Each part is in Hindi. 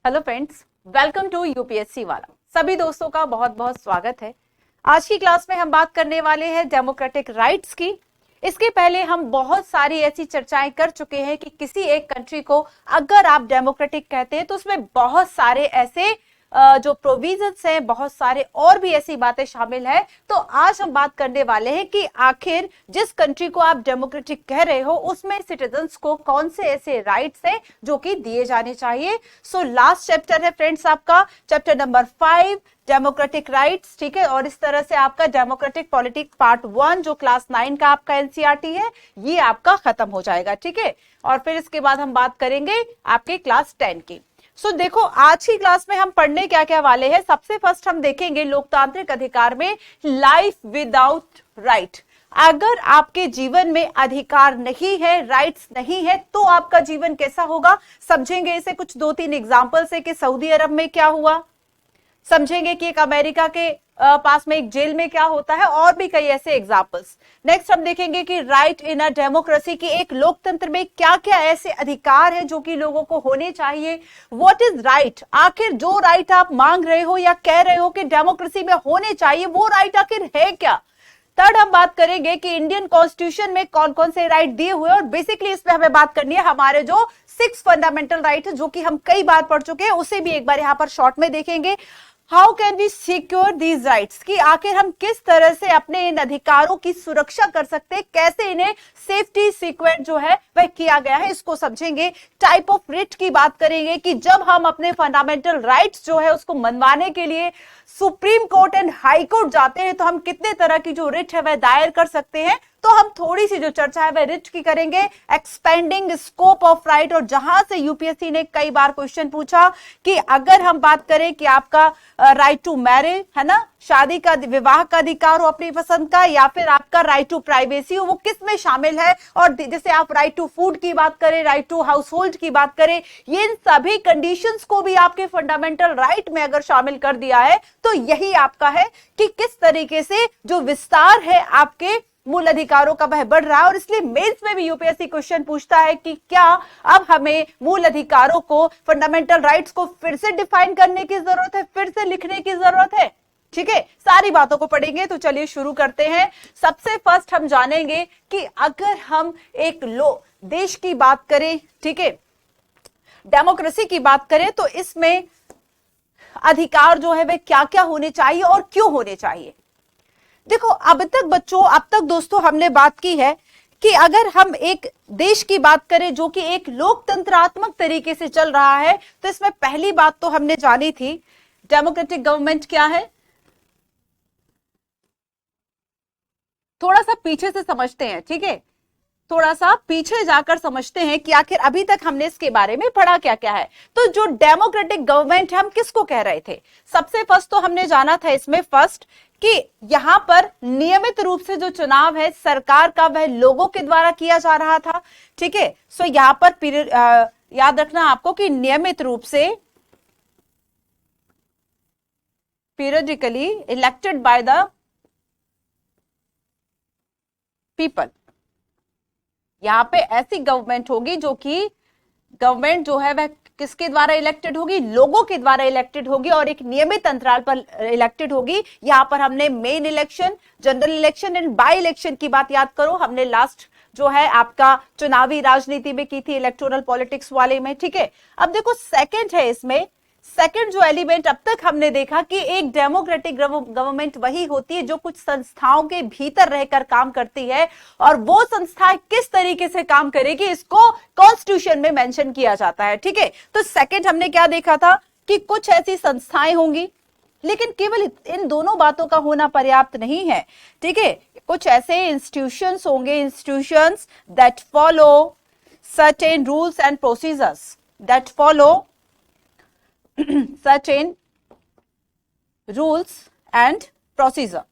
Hello friends, welcome to UPSC वाला। सभी दोस्तों का बहुत बहुत स्वागत है। आज की क्लास में हम बात करने वाले हैं डेमोक्रेटिक राइट्स की। इसके पहले हम बहुत सारी ऐसी चर्चाएं कर चुके हैं कि किसी एक कंट्री को अगर आप डेमोक्रेटिक कहते हैं तो उसमें बहुत सारे ऐसे जो प्रोविजंस हैं, बहुत सारे और भी ऐसी बातें शामिल है। तो आज हम बात करने वाले हैं कि आखिर जिस कंट्री को आप डेमोक्रेटिक कह रहे हो उसमें सिटीजन्स को कौन से ऐसे राइट्स हैं जो कि दिए जाने चाहिए। सो लास्ट चैप्टर है फ्रेंड्स आपका चैप्टर नंबर 5 डेमोक्रेटिक राइट्स, ठीक है। और इस तरह से आपका डेमोक्रेटिक पॉलिटिक्स पार्ट 1 जो क्लास 9 का आपका एनसीईआरटी है ये आपका खत्म हो जाएगा, ठीक है। और फिर इसके बाद हम बात करेंगे आपके क्लास 10 की। सो देखो आज की क्लास में हम पढ़ने क्या क्या वाले हैं। सबसे फर्स्ट हम देखेंगे लोकतांत्रिक अधिकार में लाइफ विदाउट राइट। अगर आपके जीवन में अधिकार नहीं है, राइट्स नहीं है, तो आपका जीवन कैसा होगा समझेंगे। इसे कुछ 2-3 एग्जांपल से कि सऊदी अरब में क्या हुआ, समझेंगे कि एक अमेरिका के पास में एक जेल में क्या होता है, और भी कई ऐसे एग्जांपल्स। नेक्स्ट हम देखेंगे कि राइट इन अ डेमोक्रेसी की एक लोकतंत्र में क्या क्या ऐसे अधिकार है जो कि लोगों को होने चाहिए। व्हाट इज राइट, आखिर जो राइट आप मांग रहे हो या कह रहे हो कि डेमोक्रेसी में होने चाहिए वो राइट आखिर है क्या। थर्ड हम बात करेंगे कि इंडियन कॉन्स्टिट्यूशन में कौन कौन से राइट दिए हुए, और बेसिकली इसमें हमें बात करनी है हमारे जो 6 फंडामेंटल राइट है जो कि हम कई बार पढ़ चुके हैं, उसे भी एक बार यहां पर शॉर्ट में देखेंगे। How can we secure these rights, कि आखिर हम किस तरह से अपने इन अधिकारों की सुरक्षा कर सकते हैं, कैसे इन्हें सेफ्टी सीक्वेंस जो है वह किया गया है, इसको समझेंगे। टाइप ऑफ रिट की बात करेंगे कि जब हम अपने फंडामेंटल राइट्स जो है उसको मनवाने के लिए supreme court and high court जाते हैं तो हम कितने तरह की जो रिट है वह दायर कर सकते हैं। तो हम थोड़ी सी जो चर्चा है वह रिट की करेंगे। एक्सपेंडिंग स्कोप ऑफ राइट, और जहां से यूपीएससी ने कई बार क्वेश्चन पूछा कि अगर हम बात करें कि आपका राइट टू मैरिज है ना, शादी का विवाह का अधिकार हो अपनी पसंद का, या फिर आपका राइट टू प्राइवेसी हो, वो किस में शामिल है। और जैसे आप राइट टू फूड की बात करें, राइट टू हाउस होल्ड की बात करें, ये इन सभी कंडीशंस को भी आपके फंडामेंटल राइट में अगर शामिल कर दिया है तो यही आपका है कि किस तरीके से जो विस्तार है आपके मूल अधिकारों का वह बढ़ रहा है। और इसलिए मेंस में भी यूपीएससी क्वेश्चन पूछता है कि क्या अब हमें मूल अधिकारों को, फंडामेंटल राइट्स को फिर से डिफाइन करने की जरूरत है, फिर से लिखने की जरूरत है, ठीक है। सारी बातों को पढ़ेंगे, तो चलिए शुरू करते हैं। सबसे फर्स्ट हम जानेंगे कि अगर हम एक देश की बात करें, ठीक है, डेमोक्रेसी की बात करें, तो इसमें अधिकार जो है वे क्या क्या होने चाहिए और क्यों होने चाहिए। देखो अब तक दोस्तों हमने बात की है कि अगर हम एक देश की बात करें जो कि एक लोकतंत्रात्मक तरीके से चल रहा है, तो इसमें पहली बात तो हमने जानी थी डेमोक्रेटिक गवर्नमेंट क्या है। थोड़ा सा पीछे से समझते हैं, ठीक है, थोड़ा सा पीछे जाकर समझते हैं कि आखिर अभी तक हमने इसके बारे में पढ़ा क्या क्या है। तो जो डेमोक्रेटिक गवर्नमेंट है हम किसको कह रहे थे। सबसे फर्स्ट तो हमने जाना था इसमें फर्स्ट कि यहां पर नियमित रूप से जो चुनाव है सरकार का वह लोगों के द्वारा किया जा रहा था, ठीक है। सो यहां पर याद रखना आपको कि नियमित रूप से periodically elected by the people. यहां पे ऐसी गवर्नमेंट होगी जो कि गवर्नमेंट जो है वह किसके द्वारा इलेक्टेड होगी, लोगों के द्वारा इलेक्टेड होगी, और एक नियमित अंतराल पर इलेक्टेड होगी। यहां पर हमने main election, general election and by election की बात याद करो, हमने लास्ट जो है आपका चुनावी राजनीति में की थी, इलेक्टोरल पॉलिटिक्स वाले में, ठीक है। अब देखो सेकंड है इसमें, सेकंड जो एलिमेंट अब तक हमने देखा कि एक डेमोक्रेटिक गवर्नमेंट वही होती है जो कुछ संस्थाओं के भीतर रहकर काम करती है, और वो संस्थाएं किस तरीके से काम करेगी इसको कॉन्स्टिट्यूशन में मेंशन किया जाता है, ठीक है। तो सेकंड हमने क्या देखा था कि कुछ ऐसी संस्थाएं होंगी, लेकिन केवल इन दोनों बातों का होना पर्याप्त नहीं है, ठीक है। कुछ ऐसे इंस्टीट्यूशंस होंगे, institutions that follow certain rules and procedures, that follow certain rules and procedure।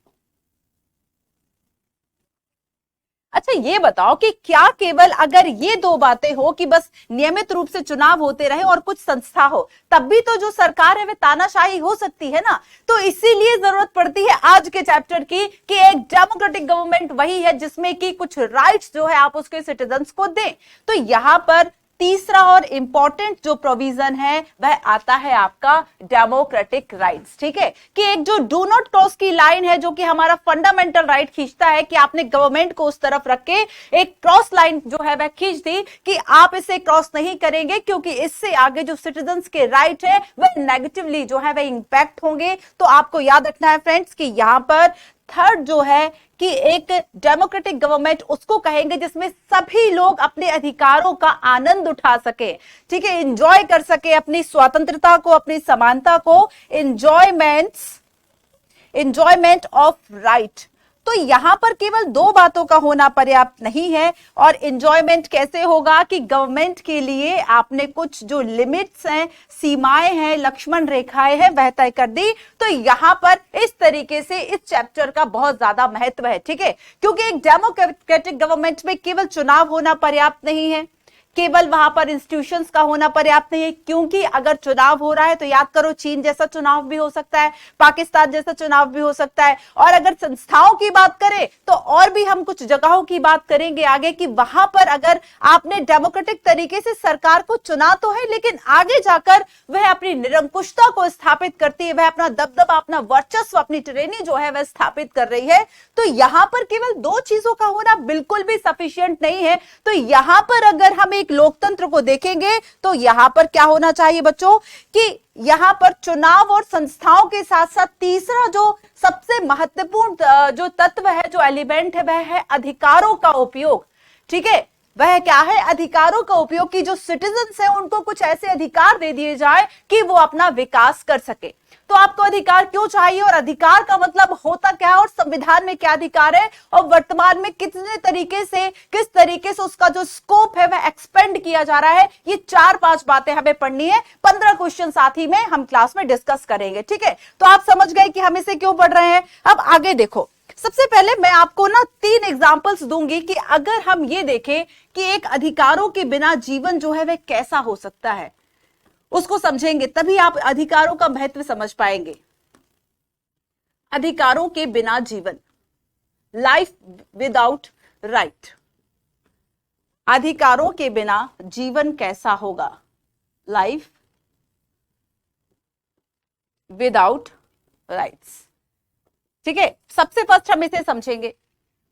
अच्छा ये बताओ कि क्या केवल अगर ये दो बातें हो कि बस नियमित रूप से चुनाव होते रहे और कुछ संस्था हो, तब भी तो जो सरकार है वह तानाशाही हो सकती है ना। तो इसीलिए जरूरत पड़ती है आज के चैप्टर की कि एक डेमोक्रेटिक गवर्नमेंट वही है जिसमें कि कुछ राइट्स जो है आप उसके सिटीजन्स को दें। तो यहां पर तीसरा और इंपॉर्टेंट जो प्रोविजन है वह आता है आपका डेमोक्रेटिक राइट्स। ठीक है, कि एक जो डू नॉट क्रॉस की लाइन है जो कि हमारा फंडामेंटल राइट खींचता है कि आपने गवर्नमेंट को उस तरफ रख के एक क्रॉस लाइन जो है वह खींच दी कि आप इसे क्रॉस नहीं करेंगे, क्योंकि इससे आगे जो सिटीजन्स के राइट है वह नेगेटिवली जो है वह इंपैक्ट होंगे। तो आपको याद रखना है फ्रेंड्स कि यहां पर थर्ड जो है कि एक डेमोक्रेटिक गवर्नमेंट उसको कहेंगे जिसमें सभी लोग अपने अधिकारों का आनंद उठा सके, ठीक है, एंजॉय कर सके अपनी स्वतंत्रता को, अपनी समानता को, एंजॉयमेंट ऑफ राइट। तो यहां पर केवल दो बातों का होना पर्याप्त नहीं है। और एंजॉयमेंट कैसे होगा कि गवर्नमेंट के लिए आपने कुछ जो लिमिट्स हैं, सीमाएं हैं, लक्ष्मण रेखाएं हैं वह तय कर दी। तो यहां पर इस तरीके से इस चैप्टर का बहुत ज्यादा महत्व है। ठीक है, क्योंकि एक डेमोक्रेटिक गवर्नमेंट में केवल चुनाव होना पर्याप्त नहीं है, केवल वहां पर इंस्टीट्यूशंस का होना पर्याप्त नहीं है, क्योंकि अगर चुनाव हो रहा है तो याद करो चीन जैसा चुनाव भी हो सकता है, पाकिस्तान जैसा चुनाव भी हो सकता है। और अगर संस्थाओं की बात करें तो और भी हम कुछ जगहों की बात करेंगे आगे कि वहां पर अगर आपने डेमोक्रेटिक तरीके से सरकार को चुना तो है, लेकिन आगे जाकर वह अपनी निरंकुशता को स्थापित करती है, वह अपना दबदबा, अपना वर्चस्व, अपनी टिरेनी जो है वह स्थापित कर रही है। तो यहां पर केवल दो चीजों का होना बिल्कुल भी सफिशिएंट नहीं है। तो यहां पर अगर हम एक लोकतंत्र को देखेंगे तो यहां पर क्या होना चाहिए बच्चों कि यहां पर चुनाव और संस्थाओं के साथ साथ तीसरा जो सबसे महत्वपूर्ण जो तत्व है, जो एलिमेंट है, वह है अधिकारों का उपयोग। ठीक है, वह क्या है? अधिकारों का उपयोग की जो सिटीजन्स है उनको कुछ ऐसे अधिकार दे दिए जाए कि वो अपना विकास कर सके। तो आपको अधिकार क्यों चाहिए और अधिकार का मतलब होता क्या है और संविधान में क्या अधिकार है और वर्तमान में कितने तरीके से, किस तरीके से उसका जो स्कोप है वह एक्सपेंड किया जा रहा है, ये 4-5 बातें हमें पढ़नी है। 15 क्वेश्चन साथ ही में हम क्लास में डिस्कस करेंगे। ठीक है, तो आप समझ गए कि हम इसे क्यों पढ़ रहे हैं। अब आगे देखो, सबसे पहले मैं आपको ना 3 एग्जाम्पल्स दूंगी कि अगर हम ये देखें कि एक अधिकारों के बिना जीवन जो है वह कैसा हो सकता है, उसको समझेंगे तभी आप अधिकारों का महत्व समझ पाएंगे। अधिकारों के बिना जीवन, लाइफ विदाउट राइट। अधिकारों के बिना जीवन कैसा होगा? Life without rights. ठीक है, सबसे फर्स्ट हम इसे समझेंगे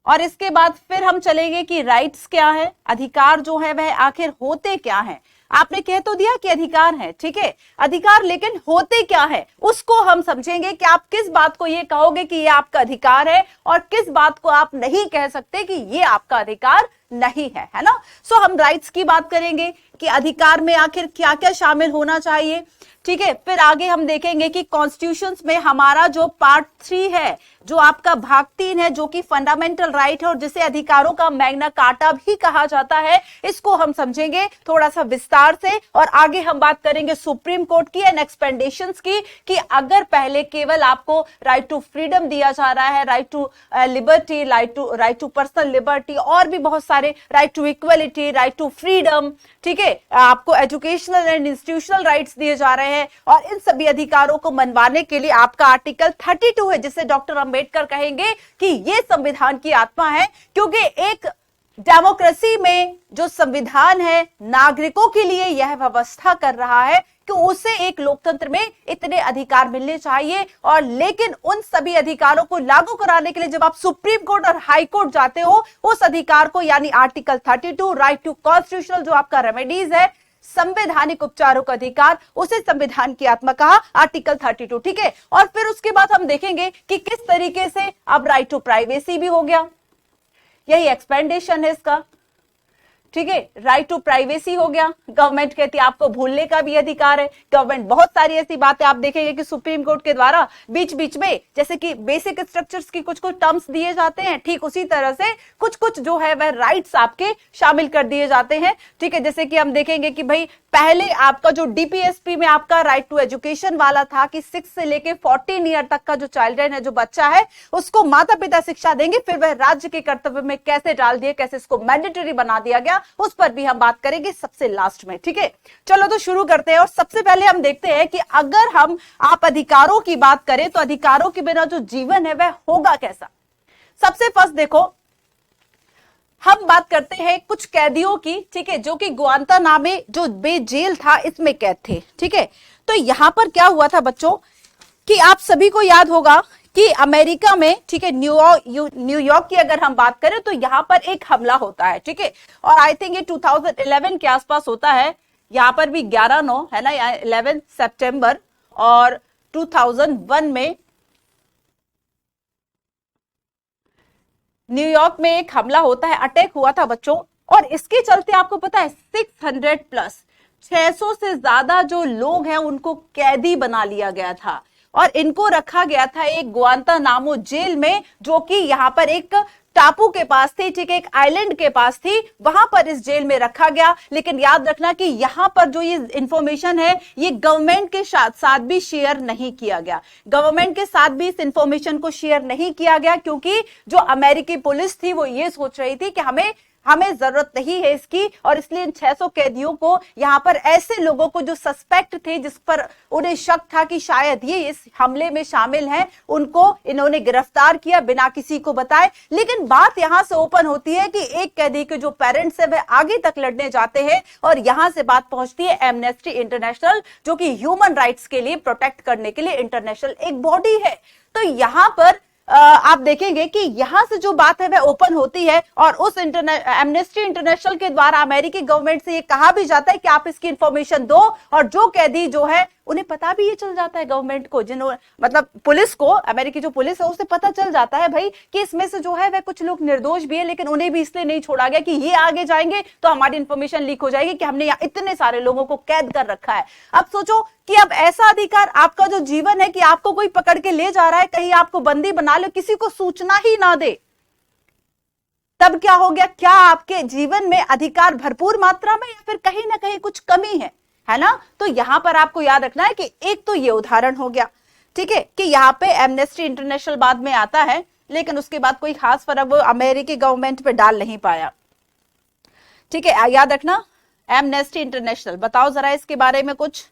और इसके बाद फिर हम चलेंगे कि राइट्स क्या है, अधिकार जो है वह आखिर होते क्या हैं। आपने कह तो दिया कि अधिकार है, ठीक है, अधिकार, लेकिन होते क्या है उसको हम समझेंगे कि आप किस बात को ये कहोगे कि ये आपका अधिकार है और किस बात को आप नहीं कह सकते कि ये आपका अधिकार नहीं है ना। सो हम राइट्स की बात करेंगे कि अधिकार में आखिर क्या क्या शामिल होना चाहिए। ठीक है, फिर आगे हम देखेंगे कि कॉन्स्टिट्यूशंस में हमारा जो पार्ट 3 है, जो आपका भाग 3 है, जो कि फंडामेंटल राइट है और जिसे अधिकारों का मैग्ना कार्टा भी कहा जाता है, इसको हम समझेंगे थोड़ा सा विस्तार से। और आगे हम बात करेंगे सुप्रीम कोर्ट की एंड एक्सपेंडेशंस की कि अगर पहले केवल आपको राइट टू फ्रीडम दिया जा रहा है, right to liberty, right to personal liberty और भी बहुत सारे, right to equality, right to freedom, ठीक है, आपको एजुकेशनल एंड इंस्टीट्यूशनल राइट्स दिए जा रहे हैं और इन सभी अधिकारों को मनवाने के लिए आपका आर्टिकल 32 है, जिसे डॉक्टर अंबेडकर कहेंगे कि ये संविधान की आत्मा है। क्योंकि एक डेमोक्रेसी में जो संविधान है नागरिकों के लिए यह व्यवस्था कर रहा है कि उसे एक लोकतंत्र में इतने अधिकार मिलने चाहिए। और लेकिन उन सभी अधिकारों को लागू कराने के लिए जब आप सुप्रीम कोर्ट और हाई कोर्ट जाते हो, उस अधिकार को यानी आर्टिकल 32 राइट टू कॉन्स्टिट्यूशनल जो आपका रेमेडीज है, संवैधानिक उपचारों का अधिकार, उसे संविधान की आत्मा कहा, आर्टिकल 32। ठीक है, और फिर उसके बाद हम देखेंगे कि किस तरीके से अब राइट टू प्राइवेसी भी हो गया, यही एक्सपेंडेशन है इसका। ठीक है, राइट टू प्राइवेसी हो गया, गवर्नमेंट कहती है आपको भूलने का भी अधिकार है। गवर्नमेंट बहुत सारी ऐसी बातें आप देखेंगे कि सुप्रीम कोर्ट के द्वारा बीच बीच में, जैसे कि बेसिक स्ट्रक्चर्स की कुछ टर्म्स दिए जाते हैं, ठीक उसी तरह से कुछ जो है वह राइट्स आपके शामिल कर दिए जाते हैं। ठीक है, जैसे कि हम देखेंगे कि भाई पहले आपका जो डीपीएसपी में आपका राइट टू एजुकेशन वाला था कि 6 से लेके 14 ईयर तक का जो चिल्ड्रन है, जो बच्चा है, उसको माता पिता शिक्षा देंगे, फिर वह राज्य के कर्तव्य में कैसे डाल दिए, कैसे इसको मैंडेटरी बना दिया गया, उस पर भी हम बात करेंगे सबसे लास्ट में। ठीक है, चलो तो शुरू करते हैं। और सबसे पहले हम देखते हैं कि अगर आप अधिकारों की बात करें तो अधिकारों के बिना जो जीवन है वह होगा कैसा। सबसे फर्स्ट देखो, हम बात करते हैं कुछ कैदियों की, ठीक है, जो कि गुआंतानामो जो बे जेल था इसमें कैद थे, ठीक है। तो यहां पर क्या हुआ था बच्चों कि आप सभी को याद होगा कि अमेरिका में, ठीक है, न्यूयॉर्क की अगर हम बात करें तो यहां पर एक हमला होता है, ठीक है, और आई थिंक ये 2011 के आसपास होता है। यहां पर भी 11/9 है ना, 11 सितंबर, और 2001 में न्यूयॉर्क में एक हमला होता है, अटैक हुआ था बच्चों, और इसके चलते आपको पता है 600 प्लस 600 से ज्यादा जो लोग हैं उनको कैदी बना लिया गया था, और इनको रखा गया था एक गुआंतानामो जेल में, जो कि यहां पर एक टापू के पास थी, ठीक है, एक आइलैंड के पास थी, वहां पर इस जेल में रखा गया। लेकिन याद रखना कि यहां पर जो ये इंफॉर्मेशन है ये गवर्नमेंट के साथ भी शेयर नहीं किया गया, गवर्नमेंट के साथ भी इस इंफॉर्मेशन को शेयर नहीं किया गया, क्योंकि जो अमेरिकी पुलिस थी वो ये सोच रही थी कि हमें जरूरत नहीं है इसकी, और इसलिए इन 600 कैदियों को यहां पर ऐसे लोगों को जो सस्पेक्ट थे, जिस पर उन्हें शक था कि शायद ये इस हमले में शामिल हैं, उनको इन्होंने गिरफ्तार किया बिना किसी को बताए। लेकिन बात यहां से ओपन होती है कि एक कैदी के जो पेरेंट्स है वह आगे तक लड़ने जाते हैं, और यहां से बात पहुंचती है एमनेस्टी इंटरनेशनल, जो कि ह्यूमन राइट्स के लिए प्रोटेक्ट करने के लिए इंटरनेशनल एक बॉडी है। तो यहां पर आप देखेंगे कि यहां से जो बात है वह ओपन होती है, और उस एमनेस्टी इंटरनेशनल के द्वारा अमेरिकी गवर्नमेंट से ये कहा भी जाता है कि आप इसकी इंफॉर्मेशन दो, और जो कैदी जो है उन्हें पता भी ये चल जाता है गवर्नमेंट को, मतलब पुलिस को, अमेरिकी जो पुलिस है उसे पता चल जाता है भाई कि इसमें से जो है वह कुछ लोग निर्दोष भी है, लेकिन उन्हें भी इसलिए नहीं छोड़ा गया कि ये आगे जाएंगे तो हमारी इंफॉर्मेशन लीक हो जाएगी कि हमने यहाँ इतने सारे लोगों को कैद कर रखा है। अब सोचो कि अब ऐसा अधिकार, आपका जो जीवन है, कि आपको कोई पकड़ के ले जा रहा है, कहीं आपको बंदी बना ले, किसी को सूचना ही ना दे, तब क्या हो गया? क्या आपके जीवन में अधिकार भरपूर मात्रा में, या फिर कहीं ना कहीं कुछ कमी है ना? तो यहां पर आपको याद रखना है कि एक तो ये उदाहरण हो गया, ठीक है, कि यहां पे एमनेस्टी इंटरनेशनल बाद में आता है, लेकिन उसके बाद कोई खास फर्क वो अमेरिकी गवर्नमेंट पे डाल नहीं पाया, ठीक है, याद रखना। एमनेस्टी इंटरनेशनल, बताओ जरा इसके बारे में कुछ।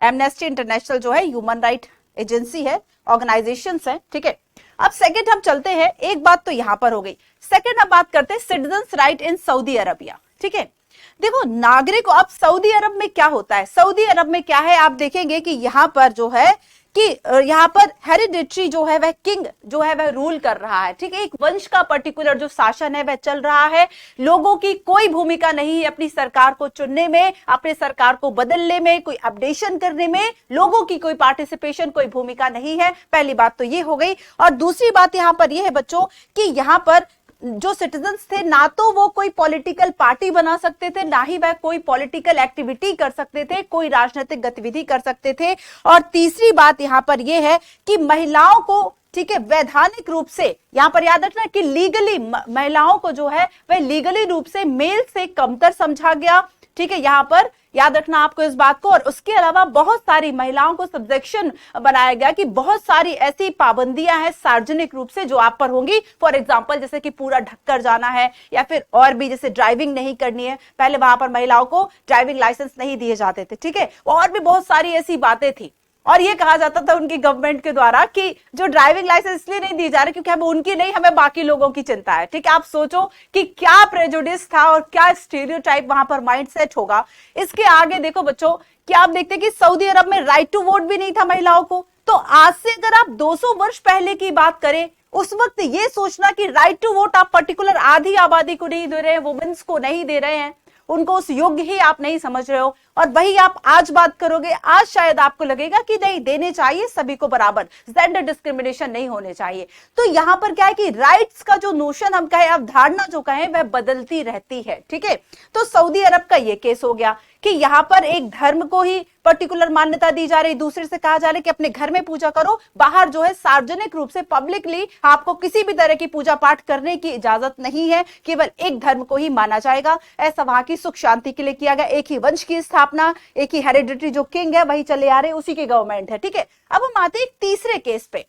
एमनेस्टी इंटरनेशनल जो है ह्यूमन राइट एजेंसी है, ऑर्गेनाइजेशन है, ठीक है। अब सेकंड हम चलते हैं, एक बात तो यहां पर हो गई, सेकंड हम बात करते हैं citizens right in Saudi Arabia, ठीक है। देखो नागरिक, अब सऊदी अरब में क्या होता है, सऊदी अरब में क्या है, आप देखेंगे कि यहां पर जो है कि यहां पर हेरिडिटरी जो है वह किंग जो है वह रूल कर रहा है, ठीक है, एक वंश का पर्टिकुलर जो शासन है वह चल रहा है। लोगों की कोई भूमिका नहीं है अपनी सरकार को चुनने में, अपने सरकार को बदलने में, कोई अपडेशन करने में, लोगों की कोई पार्टिसिपेशन, कोई भूमिका नहीं है। पहली बात तो ये हो गई। और दूसरी बात यहां पर यह है बच्चों कि यहां पर जो सिटीजन्स थे, ना तो वो कोई पॉलिटिकल पार्टी बना सकते थे, ना ही वह कोई पॉलिटिकल एक्टिविटी कर सकते थे, कोई राजनीतिक गतिविधि कर सकते थे। और तीसरी बात यहां पर यह है कि महिलाओं को, ठीक है, वैधानिक रूप से, यहां पर याद रखना कि लीगली महिलाओं को जो है वह लीगली रूप से मेल से कमतर समझा गया, ठीक है, यहां पर याद रखना आपको इस बात को। और उसके अलावा बहुत सारी महिलाओं को सब्जेक्शन बनाया गया कि बहुत सारी ऐसी पाबंदियां हैं सार्वजनिक रूप से जो आप पर होंगी। फॉर एग्जांपल जैसे कि पूरा ढककर जाना है, या फिर और भी जैसे ड्राइविंग नहीं करनी है, पहले वहां पर महिलाओं को ड्राइविंग लाइसेंस नहीं दिए जाते थे, ठीक है, और भी बहुत सारी ऐसी बातें थी। और ये कहा जाता था उनकी गवर्नमेंट के द्वारा कि जो ड्राइविंग लाइसेंस इसलिए नहीं दी जा रही क्योंकि हमें उनकी नहीं, हमें बाकी लोगों की चिंता है, ठीक है। आप सोचो कि क्या प्रेजुडिस था और क्या स्टीरियोटाइप वहां पर माइंडसेट होगा। इसके आगे देखो बच्चों, क्या आप देखते कि सऊदी अरब में राइट टू वोट भी नहीं था महिलाओं को। तो आज से अगर आप 200 वर्ष पहले की बात करें, उस वक्त ये सोचना कि राइट टू वोट आप पर्टिकुलर आधी आबादी को नहीं दे रहे हैं, वुमेन्स को नहीं दे रहे हैं, उनको उस योग्य ही आप नहीं समझ रहे हो, और वही आप आज बात करोगे, आज शायद आपको लगेगा कि नहीं देने चाहिए सभी को बराबर, जेंडर डिस्क्रिमिनेशन नहीं होने चाहिए। तो यहां पर क्या है कि राइट्स का जो नोशन हम कहें, अवधारणा जो कहें, वह बदलती रहती है, ठीक है। तो सऊदी अरब का यह केस हो गया कि यहां पर एक धर्म को ही पर्टिकुलर मान्यता दी जा रही, दूसरे से कहा जा रहा है कि अपने घर में पूजा करो, बाहर जो है सार्वजनिक रूप से पब्लिकली आपको किसी भी तरह की पूजा पाठ करने की इजाजत नहीं है, केवल एक धर्म को ही माना जाएगा। ऐसा वहां की सुख शांति के लिए किया गया, एक ही वंश की स्थापना, एक ही हेरिडिटरी जो किंग है वही चले आ रहे, उसी की गवर्नमेंट है, ठीक है। अब हम आते हैं एक तीसरे केस पे,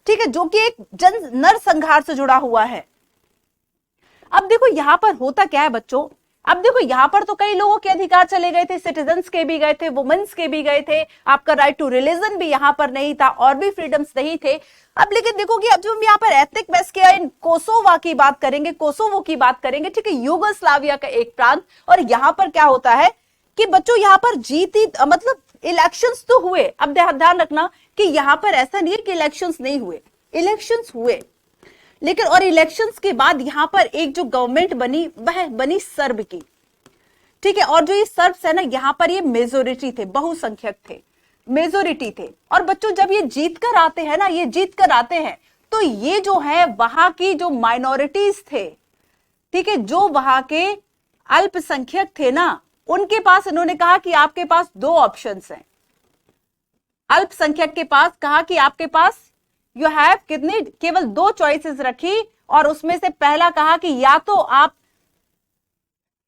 ठीक है, जो कि एक नर संघार से जुड़ा हुआ है। अब देखो यहां पर होता क्या है बच्चों अब देखो यहाँ पर तो कई लोगों के अधिकार चले गए थे, सिटीजन्स के भी गए थे, वुमेन्स के भी गए थे, आपका राइट टू रिलीजन भी यहाँ पर नहीं था, और भी फ्रीडम्स नहीं थे। अब लेकिन देखो कि अब जो हम यहाँ पर एथनिक मेस्किया इन कोसोवा की बात करेंगे, कोसोवो की बात करेंगे, ठीक है, यूगोस्लाविया का एक प्रांत, और यहाँ पर क्या होता है कि बच्चों यहाँ पर जीती, मतलब इलेक्शंस तो हुए। अब ध्यान रखना कि यहाँ पर ऐसा नहीं है कि इलेक्शंस नहीं हुए, इलेक्शंस हुए, लेकिन और इलेक्शंस के बाद यहाँ पर एक जो गवर्नमेंट बनी वह बनी सर्ब की, ठीक है, और जो ये सर्ब्स है ना, यहाँ पर ये मेजोरिटी थे, बहुसंख्यक थे, मेजोरिटी थे। और बच्चों जब ये जीत कर आते हैं ना, ये जीत कर आते हैं, तो ये जो है वहां की जो माइनॉरिटीज थे, ठीक है, जो वहां के अल्पसंख्यक थे ना, उनके पास इन्होंने कहा कि आपके पास दो ऑप्शंस हैं। अल्पसंख्यक के पास कहा कि आपके पास यू हैव कितनी, केवल दो चॉइसेस रखी, और उसमें से पहला कहा कि या तो आप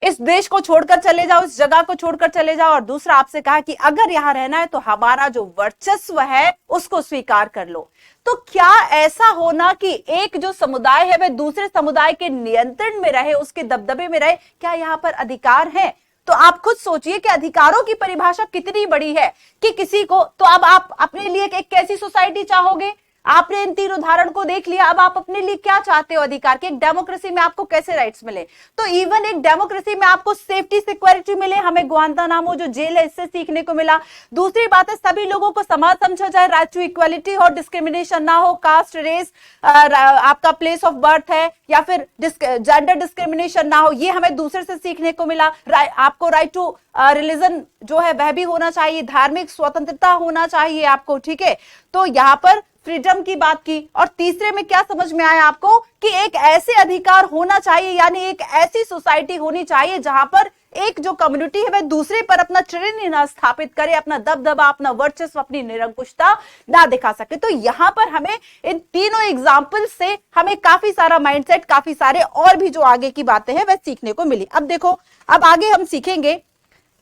इस देश को छोड़कर चले जाओ, इस जगह को छोड़कर चले जाओ, और दूसरा आपसे कहा कि अगर यहां रहना है तो हमारा जो वर्चस्व है उसको स्वीकार कर लो। तो क्या ऐसा होना कि एक जो समुदाय है वह दूसरे समुदाय के नियंत्रण में रहे, उसके दबदबे में रहे, क्या यहां पर अधिकार है? तो आप खुद सोचिए कि अधिकारों की परिभाषा कितनी बड़ी है कि किसी को, तो अब आप अपने लिए एक कैसी सोसाइटी चाहोगे? आपने इन तीन उदाहरण को देख लिया, अब आप अपने लिए क्या चाहते हो अधिकार के? एक डेमोक्रेसी में आपको कैसे राइट्स मिले? तो इवन एक डेमोक्रेसी में आपको सेफ्टी सिक्योरिटी मिले, हमें गुआंतानामो जो जेल है इससे सीखने को मिला। दूसरी बात है सभी लोगों को समान समझा जाए, राइट टू इक्वालिटी हो, डिस्क्रिमिनेशन ना हो, कास्ट, रेस, आपका प्लेस ऑफ बर्थ है या फिर जेंडर डिस्क्रिमिनेशन ना हो, ये हमें दूसरे से सीखने को मिला। आपको राइट टू रिलीजन जो है वह भी होना चाहिए, धार्मिक स्वतंत्रता होना चाहिए आपको, ठीक है। तो यहाँ पर फ्रीडम की बात की। और तीसरे में क्या समझ में आया आपको कि एक ऐसे अधिकार होना चाहिए, यानी एक ऐसी सोसाइटी होनी चाहिए जहां पर एक जो कम्युनिटी है वह दूसरे पर अपना ट्रेन ना स्थापित करे, अपना दबदबा, अपना वर्चस्व, अपनी निरंकुशता ना दिखा सके। तो यहां पर हमें इन तीनों एग्जाम्पल से हमें काफी सारा माइंडसेट, काफी सारे और भी जो आगे की बातें हैं वह सीखने को मिली। अब देखो, अब आगे हम सीखेंगे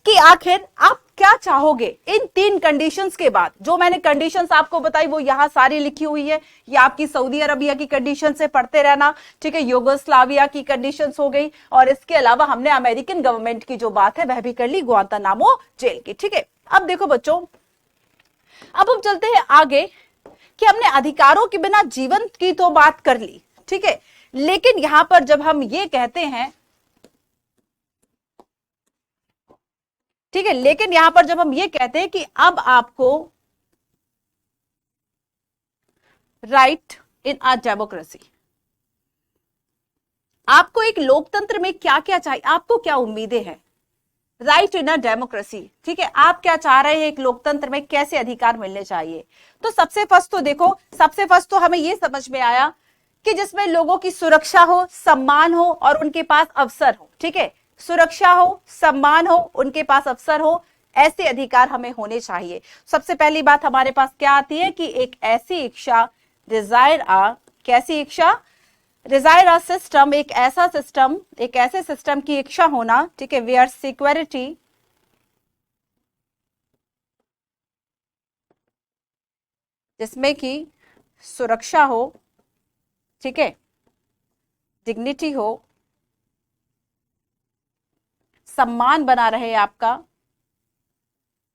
कि आखिर आप क्या चाहोगे इन तीन कंडीशंस के बाद। जो मैंने कंडीशंस आपको बताई वो यहां सारी लिखी हुई है, ये आपकी सऊदी अरबिया की कंडीशन से पढ़ते रहना, ठीक है, यूगोस्लाविया की कंडीशंस हो गई, और इसके अलावा हमने अमेरिकन गवर्नमेंट की जो बात है वह भी कर ली, गुआंतानामो जेल की, ठीक है। अब देखो बच्चों, अब हम चलते हैं आगे कि हमने अधिकारों के बिना जीवन की तो बात कर ली, ठीक है, लेकिन यहां पर जब हम ये कहते हैं, ठीक है, लेकिन यहां पर जब हम ये कहते हैं कि अब आपको राइट इन अ डेमोक्रेसी, आपको एक लोकतंत्र में क्या क्या चाहिए, आपको क्या उम्मीदें हैं राइट इन अ डेमोक्रेसी, ठीक है, आप क्या चाह रहे हैं एक लोकतंत्र में कैसे अधिकार मिलने चाहिए। तो सबसे फर्स्ट तो देखो, सबसे फर्स्ट तो हमें यह समझ में आया कि जिसमें लोगों की सुरक्षा हो, सम्मान हो और उनके पास अवसर हो, ठीक है, सुरक्षा हो, सम्मान हो, उनके पास अवसर हो, ऐसे अधिकार हमें होने चाहिए। सबसे पहली बात हमारे पास क्या आती है कि एक ऐसी इच्छा, डिजायर आ, कैसी इच्छा, डिजायर आ सिस्टम, एक ऐसा सिस्टम, एक ऐसे सिस्टम की इच्छा होना, ठीक है, वेयर सिक्योरिटी जिसमें कि सुरक्षा हो, ठीक है, डिग्निटी हो, सम्मान बना रहे आपका,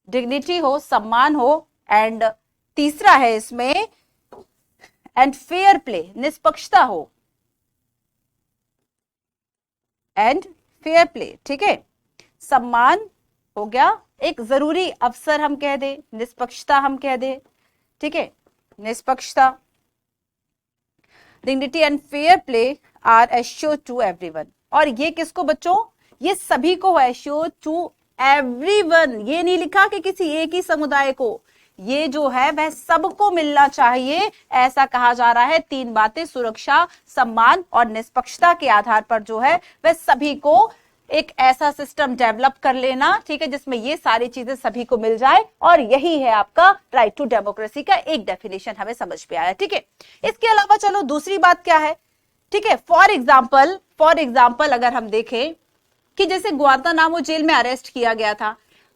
डिग्निटी हो, सम्मान हो, एंड तीसरा है इसमें एंड फेयर प्ले, निष्पक्षता हो, एंड फेयर प्ले, ठीक है, सम्मान हो गया, एक जरूरी अवसर हम कह दे, निष्पक्षता हम कह दे, ठीक है, निष्पक्षता, dignity and fair play are assured to everyone. और ये किसको बच्चों, ये सभी को एश्योर्ड टू एवरीवन, ये नहीं लिखा कि किसी एक ही समुदाय को, ये जो है वह सबको मिलना चाहिए, ऐसा कहा जा रहा है। तीन बातें, सुरक्षा, सम्मान और निष्पक्षता के आधार पर जो है वह सभी को एक ऐसा सिस्टम डेवलप कर लेना, ठीक है, जिसमें ये सारी चीजें सभी को मिल जाए, और यही है आपका राइट टू डेमोक्रेसी का एक डेफिनेशन हमें समझ में आया, ठीक है। इसके अलावा चलो दूसरी बात क्या है, ठीक है, फॉर एग्जाम्पल अगर हम देखें कि जैसे गुआंतानामो जेल में अरेस्ट किया गया था,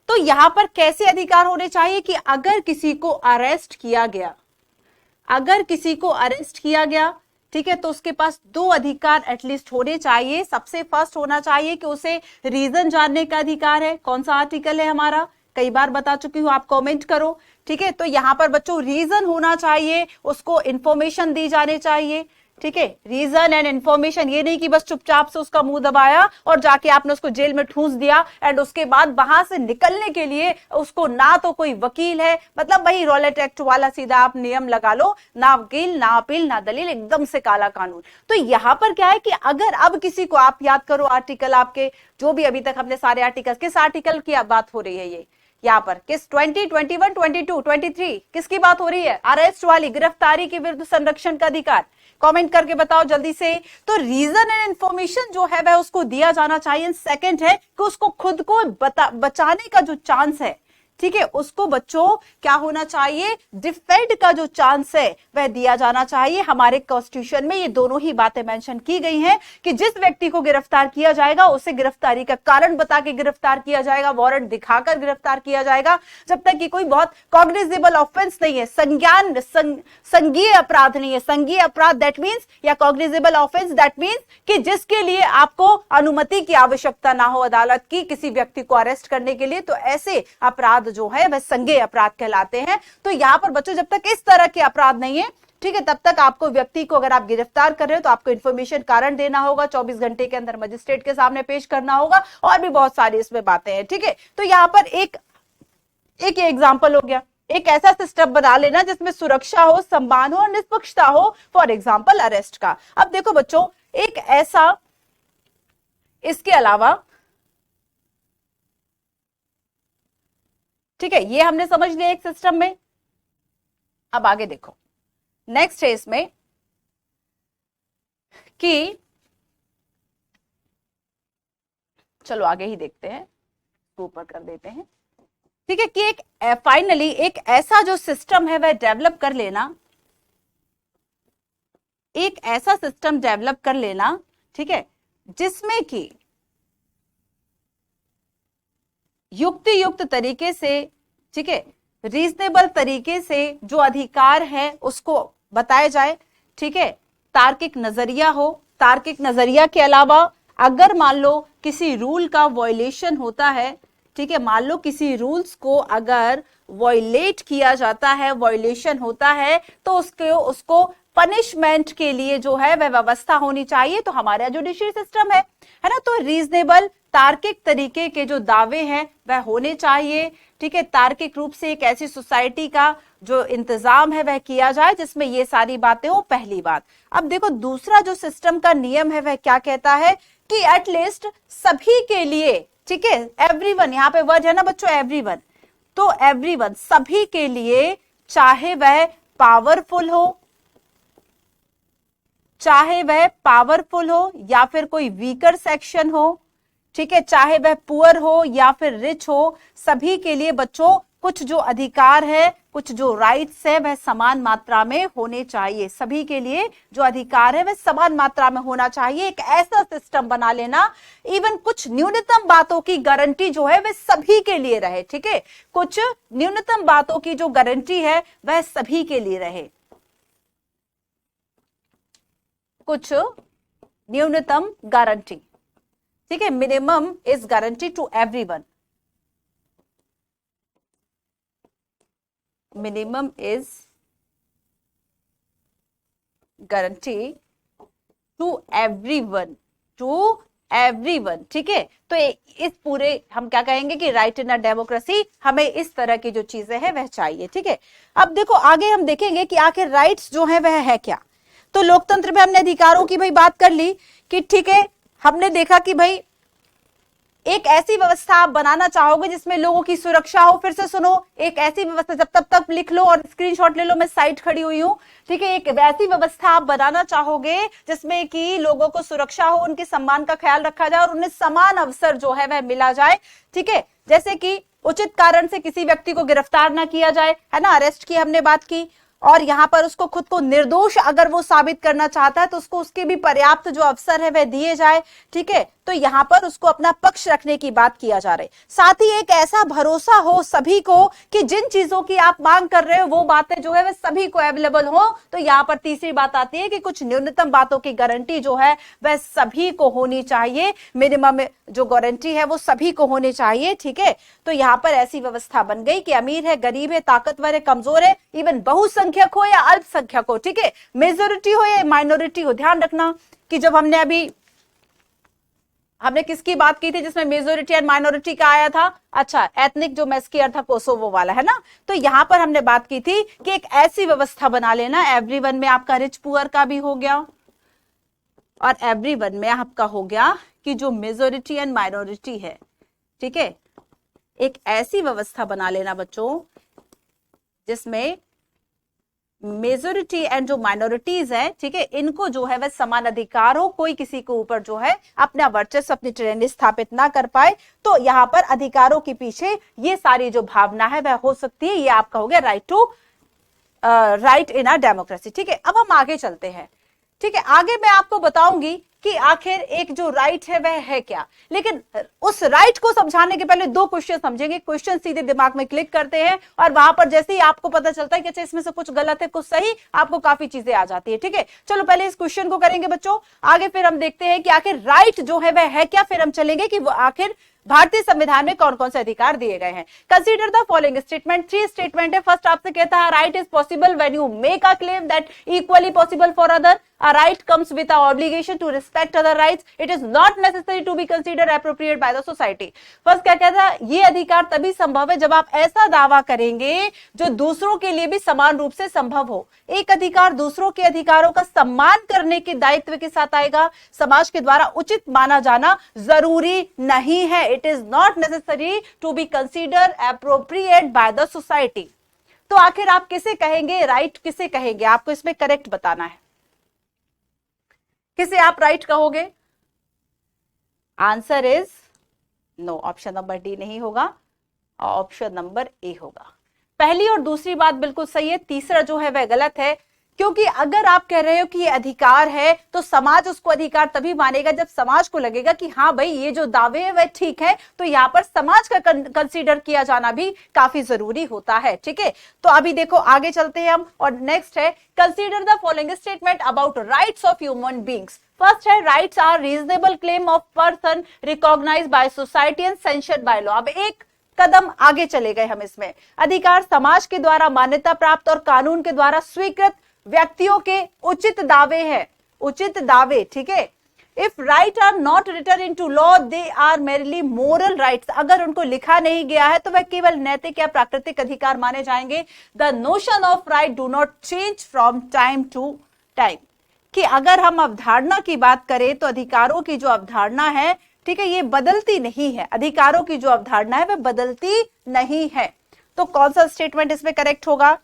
तो यहां पर कैसे अधिकार होने चाहिए कि अगर किसी को अरेस्ट किया गया, अगर किसी को अरेस्ट किया गया, ठीक है, तो उसके पास 2 अधिकार एटलीस्ट होने चाहिए। सबसे फर्स्ट होना चाहिए कि उसे रीजन जानने का अधिकार है। कौन सा आर्टिकल है हमारा, कई बार बता चुकी हूं, आप कमेंट करो। ठीक है, तो यहां पर बच्चों रीजन होना चाहिए, उसको इंफॉर्मेशन दी जानी चाहिए। ठीक है, रीजन एंड इंफॉर्मेशन, ये नहीं कि बस चुपचाप से उसका मुंह दबाया और जाके आपने उसको जेल में ठूंस दिया एंड उसके बाद वहां से निकलने के लिए उसको ना तो कोई वकील है, मतलब वही रॉलेट एक्ट वाला सीधा आप नियम लगा लो, ना वकील ना अपील ना दलील, एकदम से काला कानून। तो यहां पर क्या है कि अगर अब किसी को, आप याद करो आर्टिकल आपके जो भी अभी तक हमने सारे आर्टिकल, किस आर्टिकल की बात हो रही है ये यहाँ पर, किस 20, 21, 22, 23 किसकी बात हो रही है, अरेस्ट वाली, गिरफ्तारी के विरुद्ध संरक्षण का अधिकार। कमेंट करके बताओ जल्दी से। तो रीजन एंड इंफॉर्मेशन जो है वह उसको दिया जाना चाहिए। सेकंड है कि उसको खुद को बचाने का जो चांस है, ठीक है, उसको बच्चों क्या होना चाहिए, डिफेंड का जो चांस है वह दिया जाना चाहिए। हमारे कॉन्स्टिट्यूशन में ये दोनों ही बातें मेंशन की गई हैं कि जिस व्यक्ति को गिरफ्तार किया जाएगा उसे गिरफ्तारी का कारण बता के गिरफ्तार किया जाएगा, वारंट दिखाकर गिरफ्तार किया जाएगा, जब तक कि कोई बहुत कॉग्निजेबल ऑफेंस नहीं है, संज्ञेय अपराध नहीं है। संज्ञेय अपराध दैट मींस, या कॉग्निजेबल ऑफेंस दैट मींस कि जिसके लिए आपको अनुमति की आवश्यकता ना हो अदालत की किसी व्यक्ति को अरेस्ट करने के लिए, तो ऐसे अपराध जो है वह संज्ञेय अपराध कहलाते हैं। तो यहां पर बच्चों जब तक इस तरह के अपराध नहीं है, ठीक है, तब तक आपको व्यक्ति को अगर आप गिरफ्तार कर रहे हो तो आपको इंफॉर्मेशन कारण देना होगा, 24 घंटे के अंदर मजिस्ट्रेट के सामने पेश करना होगा, और भी बहुत सारी इसमें बातें हैं। ठीक है, तो यहां पर एक एग्जाम्पल हो गया, एक ऐसा सिस्टम बना लेना जिसमें सुरक्षा हो, सम्मान हो और निष्पक्षता हो, फॉर एग्जाम्पल अरेस्ट का। अब देखो बच्चों, एक ऐसा, इसके अलावा, ठीक है, ये हमने समझ लिया एक सिस्टम में। अब आगे देखो, नेक्स्ट है इसमें कि, चलो आगे ही देखते हैं, ऊपर कर देते हैं। ठीक है, कि एक फाइनली एक ऐसा जो सिस्टम है वह डेवलप कर लेना, एक ऐसा सिस्टम डेवलप कर लेना, ठीक है, जिसमें कि युक्त तरीके से, ठीक है, रीजनेबल तरीके से जो अधिकार है उसको बताया जाए। ठीक है, तार्किक नजरिया हो, तार्किक नजरिया के अलावा अगर मान लो किसी रूल का वायलेशन होता है, ठीक है, मान लो किसी रूल्स को अगर वायलेट किया जाता है, वायलेशन होता है, तो उसको पनिशमेंट के लिए जो है वह व्यवस्था होनी चाहिए। तो हमारा जुडिशरी सिस्टम है ना, तो रीजनेबल तार्किक तरीके के जो दावे हैं वह होने चाहिए। ठीक है, तार्किक रूप से एक ऐसी सोसाइटी का जो इंतजाम है वह किया जाए जिसमें ये सारी बातें हो, पहली बात। अब देखो दूसरा जो सिस्टम का नियम है वह क्या कहता है कि एटलीस्ट सभी के लिए, ठीक है, एवरीवन, यहाँ पे वर्ड है ना बच्चों एवरीवन, तो एवरीवन सभी के लिए, चाहे वह पावरफुल हो, चाहे वह पावरफुल हो या फिर कोई वीकर सेक्शन हो, ठीक है, चाहे वह पुअर हो या फिर रिच हो, सभी के लिए बच्चों कुछ जो अधिकार है, कुछ जो राइट्स है वह समान मात्रा में होने चाहिए। सभी के लिए जो अधिकार है वह समान मात्रा में होना चाहिए। एक ऐसा सिस्टम बना लेना, इवन कुछ न्यूनतम बातों की गारंटी जो है वह सभी के लिए रहे। ठीक है, कुछ न्यूनतम बातों की जो गारंटी है वह सभी के लिए रहे, कुछ न्यूनतम गारंटी, ठीक है, minimum is guarantee to everyone, minimum is guarantee to everyone, ठीक है। तो इस पूरे हम क्या कहेंगे कि राइट इन अ डेमोक्रेसी, हमें इस तरह की जो चीजें हैं वह चाहिए। ठीक है, अब देखो आगे हम देखेंगे कि आखिर राइट्स जो है वह है क्या। तो लोकतंत्र में हमने अधिकारों की भाई बात कर ली कि ठीक है, हमने देखा कि भाई एक ऐसी व्यवस्था आप बनाना चाहोगे जिसमें लोगों की सुरक्षा हो। फिर से सुनो, एक ऐसी व्यवस्था, जब तब लिख लो और स्क्रीनशॉट ले लो, मैं साइट खड़ी हुई हूं। ठीक है, एक वैसी व्यवस्था आप बनाना चाहोगे जिसमें कि लोगों को सुरक्षा हो, उनके सम्मान का ख्याल रखा जाए और उन्हें समान अवसर जो है वह मिला जाए। ठीक है, जैसे कि उचित कारण से किसी व्यक्ति को गिरफ्तार ना किया जाए, है ना, अरेस्ट की हमने बात की, और यहां पर उसको खुद को निर्दोष अगर वो साबित करना चाहता है तो उसको उसके भी पर्याप्त जो अवसर है वह दिए जाए। ठीक है, तो यहाँ पर उसको अपना पक्ष रखने की बात किया जा रहा है। साथ ही एक ऐसा भरोसा हो सभी को कि जिन चीजों की आप मांग कर रहे हो वो बातें जो है वह सभी को अवेलेबल हो। तो यहाँ पर तीसरी बात आती है कि कुछ न्यूनतम बातों की गारंटी जो है वह सभी को होनी चाहिए, मिनिमम जो गारंटी है वो सभी को होनी चाहिए, ठीक है। तो यहाँ पर ऐसी व्यवस्था बन गई कि अमीर है, गरीब है, ताकतवर है, कमजोर है, इवन बहुसंख्यक हो या अल्पसंख्यक हो, ठीक है, मेजोरिटी हो या माइनॉरिटी हो। ध्यान रखना कि जब हमने किसकी बात की थी जिसमें मेजोरिटी एंड माइनॉरिटी का आया था, अच्छा एथनिक जो मैस्कियर था कोसोवो वाला, है ना। तो यहां पर हमने बात की थी कि एक ऐसी व्यवस्था बना लेना, एवरीवन में आपका रिच पुअर का भी हो गया और एवरीवन में आपका हो गया कि जो मेजोरिटी एंड माइनॉरिटी है, ठीक है, एक ऐसी व्यवस्था बना लेना बच्चों जिसमें मेजोरिटी एंड जो माइनॉरिटीज है, ठीक है, इनको जो है वह समान अधिकार हो, कोई किसी के ऊपर जो है अपना वर्चस्व, अपनी ट्रेंड स्थापित ना कर पाए। तो यहाँ पर अधिकारों के पीछे ये सारी जो भावना है वह हो सकती है। ये आपका हो गया राइट इन अ डेमोक्रेसी, ठीक है। अब हम आगे चलते हैं, ठीक है। आगे मैं आपको बताऊंगी कि आखिर एक जो राइट है वह है क्या, लेकिन उस राइट को समझाने के पहले दो क्वेश्चन समझेंगे। क्वेश्चन सीधे दिमाग में क्लिक करते हैं और वहां पर जैसे ही आपको पता चलता है कि अच्छा इसमें से कुछ गलत है कुछ सही, आपको काफी चीजें आ जाती है, ठीक है। चलो पहले इस क्वेश्चन को करेंगे बच्चों, आगे फिर हम देखते हैं कि आखिर राइट जो है वह है क्या, फिर हम चलेंगे कि वो आखिर भारतीय संविधान में कौन कौन से अधिकार दिए गए हैं। Consider the following statement, 3 statement है। फर्स्ट आपसे कहता है right is possible when you make a claim that equally possible for other. A right comes with an obligation to respect other rights. It is not necessary to be considered appropriate by the society. First क्या कहता है, ये अधिकार तभी संभव है जब आप ऐसा दावा करेंगे जो दूसरों के लिए भी समान रूप से संभव हो। एक अधिकार दूसरों के अधिकारों का सम्मान करने के दायित्व के साथ आएगा। समाज के द्वारा उचित माना जाना जरूरी नहीं है। It is not necessary to be considered appropriate by the society. तो आखिर आप किसे कहेंगे राइट, किसे कहेंगे, आपको इसमें करेक्ट बताना है। किसे आप राइट कहोगे? Answer is no, option number D नहीं होगा, ऑप्शन नंबर ए होगा। पहली और दूसरी बात बिल्कुल सही है, तीसरा जो है वह गलत है। क्योंकि अगर आप कह रहे हो कि ये अधिकार है तो समाज उसको अधिकार तभी मानेगा जब समाज को लगेगा कि हाँ भाई ये जो दावे है वह ठीक है। तो यहाँ पर समाज का कंसीडर किया जाना भी काफी जरूरी होता है, ठीक है। तो अभी देखो आगे चलते हैं हम, और नेक्स्ट है consider the following statement about rights of human beings. First है rights are reasonable claim of person recognised by society and sanctioned by law. अब एक कदम आगे चले गए हम इसमें, अधिकार समाज के द्वारा मान्यता प्राप्त और कानून के द्वारा स्वीकृत व्यक्तियों के उचित दावे हैं, उचित दावे, ठीक है। If right are not written into law they are merely moral rights. अगर उनको लिखा नहीं गया है तो वह केवल नैतिक या प्राकृतिक अधिकार माने जाएंगे। The notion of right do not change from time to time. कि अगर हम अवधारणा की बात करें तो अधिकारों की जो अवधारणा है, ठीक है, ये बदलती नहीं है। अधिकारों की जो अवधारणा है वह बदलती नहीं है। तो कौन सा स्टेटमेंट इसमें करेक्ट होगा?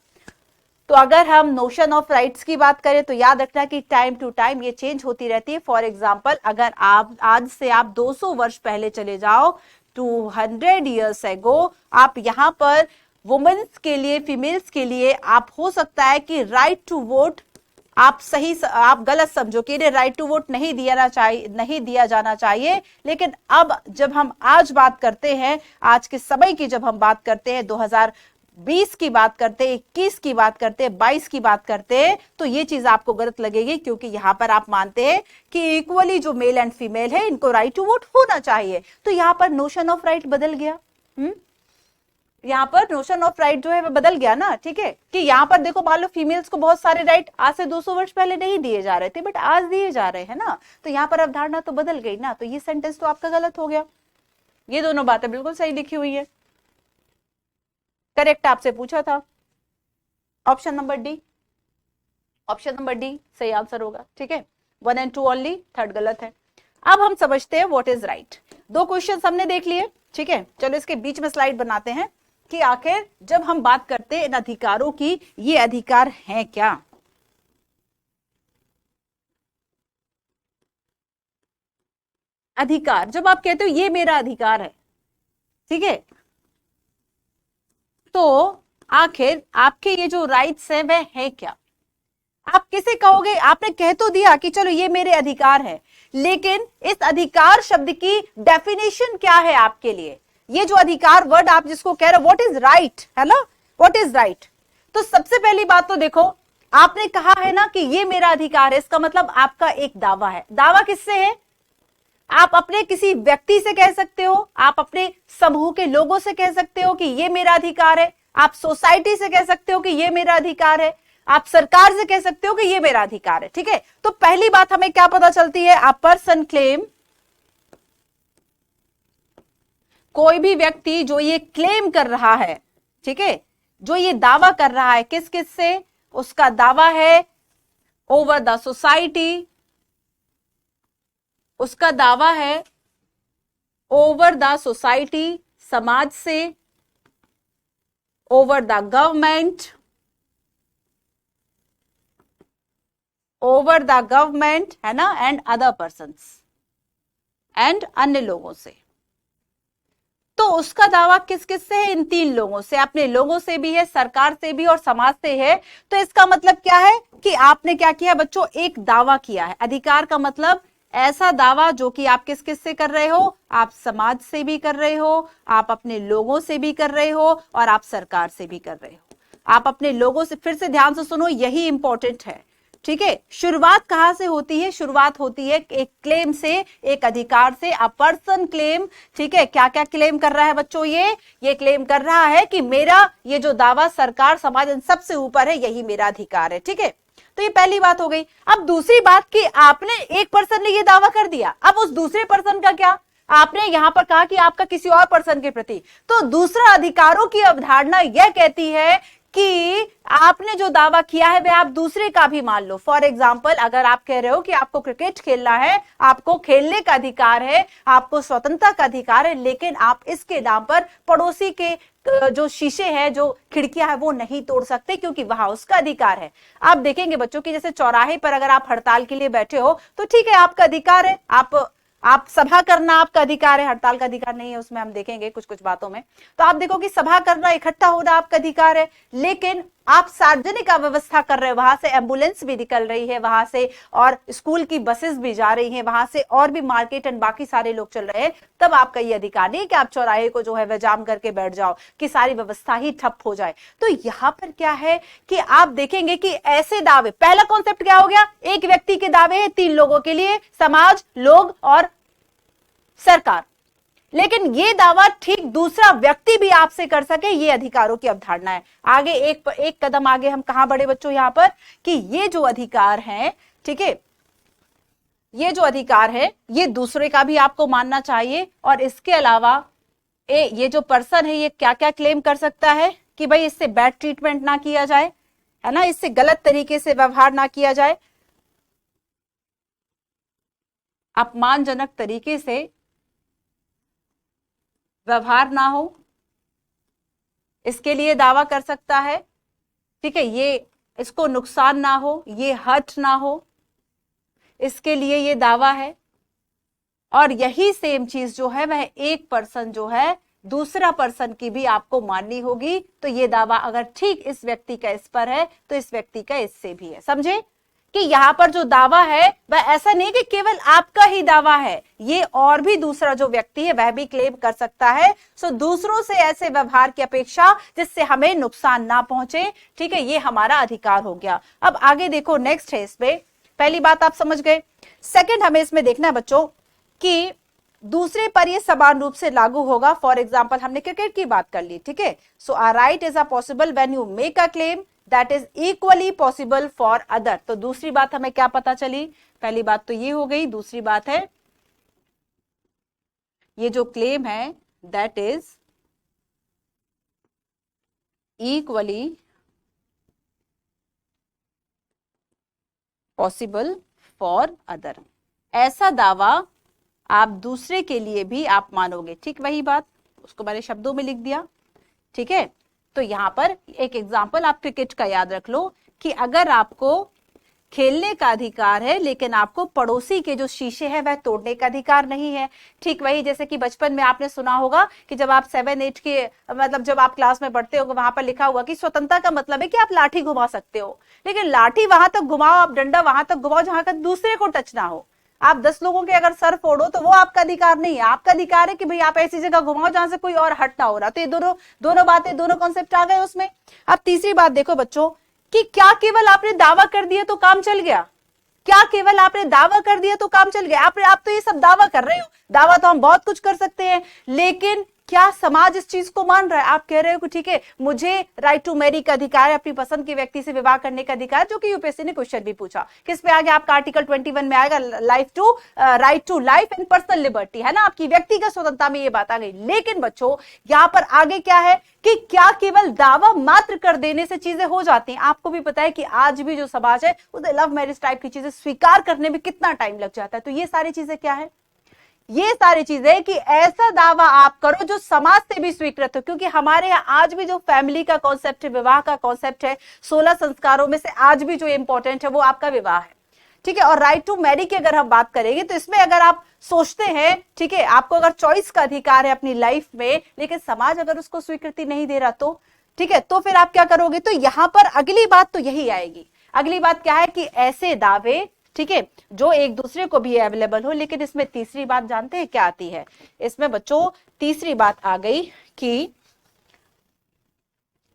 तो अगर हम नोशन ऑफ राइट्स की बात करें तो याद रखना कि टाइम टू टाइम ये चेंज होती रहती है। फॉर एग्जांपल अगर आप आज से आप 200 वर्ष पहले चले जाओ, 200 इयर्स एगो, आप यहाँ पर वुमेन्स के लिए, फीमेल्स के लिए आप हो सकता है कि राइट टू वोट आप गलत समझो कि राइट टू वोट नहीं दिया जाना चाहिए। लेकिन अब जब हम आज बात करते हैं, आज के समय की जब हम बात करते हैं, 2020 की बात करते हैं, 21 की बात करते हैं, 22 की बात करते हैं, तो ये चीज आपको गलत लगेगी। क्योंकि यहां पर आप मानते हैं कि इक्वली जो मेल एंड फीमेल है इनको राइट टू वोट होना चाहिए। तो यहां पर नोशन ऑफ राइट बदल गया। यहाँ पर नोशन ऑफ राइट जो है वो बदल गया ना, ठीक है। कि यहाँ पर देखो मान लो फीमेल्स को बहुत सारे राइट आज से 200 वर्ष पहले नहीं दिए जा रहे थे, बट आज दिए जा रहे हैं ना। तो यहाँ पर अवधारणा तो बदल गई ना। तो ये सेंटेंस तो आपका गलत हो गया। ये दोनों बातें बिल्कुल सही लिखी हुई है। करेक्ट आपसे पूछा था option number D, option number D सही आंसर होगा, ठीक है। 1 and 2 ओनली, थर्ड गलत है। अब हम समझते हैं व्हाट इज राइट। दो क्वेश्चन हमने देख लिए, ठीक है। चलो इसके बीच में स्लाइड बनाते हैं कि आखिर जब हम बात करते हैं इन अधिकारों की, ये अधिकार हैं क्या। अधिकार जब आप कहते हो ये मेरा अधिकार है, ठीक है, तो आखिर आपके ये जो राइट्स हैं वह है क्या। आप किसे कहोगे? आपने कह तो दिया कि चलो ये मेरे अधिकार है, लेकिन इस अधिकार शब्द की डेफिनेशन क्या है आपके लिए? ये जो अधिकार वर्ड आप जिसको कह रहे हो, व्हाट इज राइट, है ना, व्हाट इज राइट? तो सबसे पहली बात तो देखो, आपने कहा है ना कि ये मेरा अधिकार है, इसका मतलब आपका एक दावा है। दावा किससे है? आप अपने किसी व्यक्ति से कह सकते हो, आप अपने समूह के लोगों से कह सकते हो कि ये मेरा अधिकार है, आप सोसाइटी से कह सकते हो कि ये मेरा अधिकार है, आप सरकार से कह सकते हो कि ये मेरा अधिकार है। ठीक है, तो पहली बात हमें क्या पता चलती है? अ पर्सन क्लेम, कोई भी व्यक्ति जो ये क्लेम कर रहा है, ठीक है, जो ये दावा कर रहा है, किस किस से? उसका दावा है ओवर द सोसाइटी, उसका दावा है ओवर द सोसाइटी, समाज से, over the government, over the government, है ना, एंड अदर पर्सन्स, एंड अन्य लोगों से। तो उसका दावा किस किस से है? इन तीन लोगों से, अपने लोगों से भी है, सरकार से भी और समाज से है। तो इसका मतलब क्या है कि आपने क्या किया बच्चों? एक दावा किया है। अधिकार का मतलब ऐसा दावा जो कि आप किस किस से कर रहे हो? आप समाज से भी कर रहे हो, आप अपने लोगों से भी कर रहे हो, और आप सरकार से भी कर रहे हो। आप अपने लोगों से, फिर से ध्यान से सुनो, यही इंपॉर्टेंट है। ठीक है, शुरुआत कहां से होती है? शुरुआत होती है एक क्लेम से, एक अधिकार से। अ पर्सन क्लेम, ठीक है, क्या क्या क्लेम कर रहा है बच्चों? ये क्लेम कर रहा है कि मेरा ये जो दावा सरकार, समाज, इन सबसे ऊपर है, यही मेरा अधिकार है। ठीक है, तो ये पहली बात हो गई। अब दूसरी बात कि आपने, एक पर्सन ने ये दावा कर दिया, अब उस दूसरे पर्सन का क्या? आपने यहां पर कहा कि आपका किसी और पर्सन के प्रति, तो दूसरा अधिकारों की अवधारणा यह कहती है कि आपने जो दावा किया है वह आप दूसरे का भी मान लो। फॉर एग्जाम्पल, अगर आप कह रहे हो कि आपको क्रिकेट खेलना है, आपको खेलने का अधिकार है, आपको स्वतंत्रता का अधिकार है, लेकिन आप इसके नाम पर पड़ोसी के जो शीशे हैं, जो खिड़कियां हैं, वो नहीं तोड़ सकते, क्योंकि वहां उसका अधिकार है। आप देखेंगे बच्चों की जैसे चौराहे पर अगर आप हड़ताल के लिए बैठे हो, तो ठीक है, आपका अधिकार है, आप सभा करना आपका अधिकार है, हड़ताल का अधिकार नहीं है, उसमें हम देखेंगे कुछ कुछ बातों में। तो आप देखो कि सभा करना, इकट्ठा होना आपका अधिकार है, लेकिन आप सार्वजनिक व्यवस्था कर रहे हो, वहां से एम्बुलेंस भी निकल रही है, वहां से और स्कूल की बसेस भी जा रही हैं, वहां से और भी मार्केट एंड बाकी सारे लोग चल रहे हैं, तब आपका ये अधिकार नहीं कि आप चौराहे को जो है वह जाम करके बैठ जाओ, कि सारी व्यवस्था ही ठप हो जाए। तो यहां पर क्या है कि आप देखेंगे कि ऐसे दावे, पहला कॉन्सेप्ट क्या हो गया? एक व्यक्ति के दावे हैं तीन लोगों के लिए, समाज, लोग और सरकार। लेकिन ये दावा ठीक दूसरा व्यक्ति भी आपसे कर सके, ये अधिकारों की अवधारणा है। आगे एक कदम आगे हम कहां बढ़े बच्चों? यहां पर कि ये जो अधिकार है, ठीक है, ये जो अधिकार है, ये दूसरे का भी आपको मानना चाहिए। और इसके अलावा ये जो पर्सन है, ये क्या क्या क्लेम कर सकता है कि भाई इससे बैड ट्रीटमेंट ना किया जाए, है ना, इससे गलत तरीके से व्यवहार ना किया जाए, अपमानजनक तरीके से व्यवहार ना हो, इसके लिए दावा कर सकता है। ठीक है, ये इसको नुकसान ना हो, ये हर्ट ना हो, इसके लिए ये दावा है। और यही सेम चीज जो है वह एक पर्सन जो है, दूसरा पर्सन की भी आपको माननी होगी। तो ये दावा अगर ठीक इस व्यक्ति का इस पर है, तो इस व्यक्ति का इससे भी है। समझे कि यहां पर जो दावा है वह ऐसा नहीं कि केवल आपका ही दावा है, ये और भी दूसरा जो व्यक्ति है वह भी क्लेम कर सकता है। सो दूसरों से ऐसे व्यवहार की अपेक्षा जिससे हमें नुकसान ना पहुंचे, ठीक है, ये हमारा अधिकार हो गया। अब आगे देखो, नेक्स्ट है इसमें, पहली बात आप समझ गए। सेकंड हमें इसमें देखना है बच्चों कि दूसरे पर ये समान रूप से लागू होगा। फॉर एग्जाम्पल, हमने क्रिकेट की बात कर ली, ठीक है। So a right is a possible when you make a claim that is equally possible for other. तो दूसरी बात हमें क्या पता चली? पहली बात तो ये हो गई, दूसरी बात है ये जो क्लेम है that is equally possible for other. ऐसा दावा आप दूसरे के लिए भी आप मानोगे। ठीक, वही बात, उसको मैंने शब्दों में लिख दिया। ठीक है, तो यहां पर एक एग्जांपल आप क्रिकेट का याद रख लो कि अगर आपको खेलने का अधिकार है, लेकिन आपको पड़ोसी के जो शीशे हैं वह तोड़ने का अधिकार नहीं है। ठीक वही जैसे कि बचपन में आपने सुना होगा कि जब आप 7-8 के मतलब जब आप क्लास में पढ़ते हो वहां पर लिखा हुआ कि स्वतंत्रता का मतलब है कि आप लाठी घुमा सकते हो, लेकिन लाठी वहां तक घुमाओ, आप डंडा वहां तक घुमाओ जहां तक दूसरे को टच ना हो। आप 10 लोगों के अगर सर फोड़ो तो वो आपका अधिकार नहीं है। आपका अधिकार है कि भाई आप ऐसी जगह घुमाओ जहां से कोई और हट ना हो रहा। तो ये दोनों दोनों बातें, दोनों कॉन्सेप्ट आ गए उसमें। अब तीसरी बात देखो बच्चों कि क्या केवल आपने दावा कर दिया तो काम चल गया? क्या केवल आपने दावा कर दिया तो काम चल गया? आप तो ये सब दावा कर रहे हो, दावा तो हम बहुत कुछ कर सकते हैं, लेकिन क्या समाज इस चीज को मान रहा है? आप कह रहे हो कि ठीक है मुझे राइट टू मैरी का अधिकार है, अपनी पसंद के व्यक्ति से विवाह करने का अधिकार, जो कि यूपीएससी ने क्वेश्चन भी पूछा। किस पे आ गया आपका? आर्टिकल 21 में आएगा, right to life and personal liberty, है ना, आपकी व्यक्तिगत स्वतंत्रता में ये बात आ गई। लेकिन बच्चों यहां पर आगे क्या है कि क्या केवल दावा मात्र कर देने से चीजें हो जाती हैं? आपको भी पता है कि आज भी जो समाज है उसे लव मैरिज टाइप की चीजें स्वीकार करने में कितना टाइम लग जाता है। तो ये सारी चीजें क्या है? ये सारी चीजें कि ऐसा दावा आप करो जो समाज से भी स्वीकृत हो, क्योंकि हमारे यहाँ आज भी जो फैमिली का कॉन्सेप्ट है, विवाह का कॉन्सेप्ट है, 16 संस्कारों में से आज भी जो इंपॉर्टेंट है वो आपका विवाह है। ठीक है, और राइट टू मैरी की अगर हम बात करेंगे तो इसमें अगर आप सोचते हैं, ठीक है, आपको अगर चॉइस का अधिकार है अपनी लाइफ में, लेकिन समाज अगर उसको स्वीकृति नहीं दे रहा तो ठीक है, तो फिर आप क्या करोगे? तो यहां पर अगली बात तो यही आएगी। अगली बात क्या है कि ऐसे दावे, ठीक है, जो एक दूसरे को भी अवेलेबल हो। लेकिन इसमें तीसरी बात जानते हैं क्या आती है? इसमें बच्चों तीसरी बात आ गई कि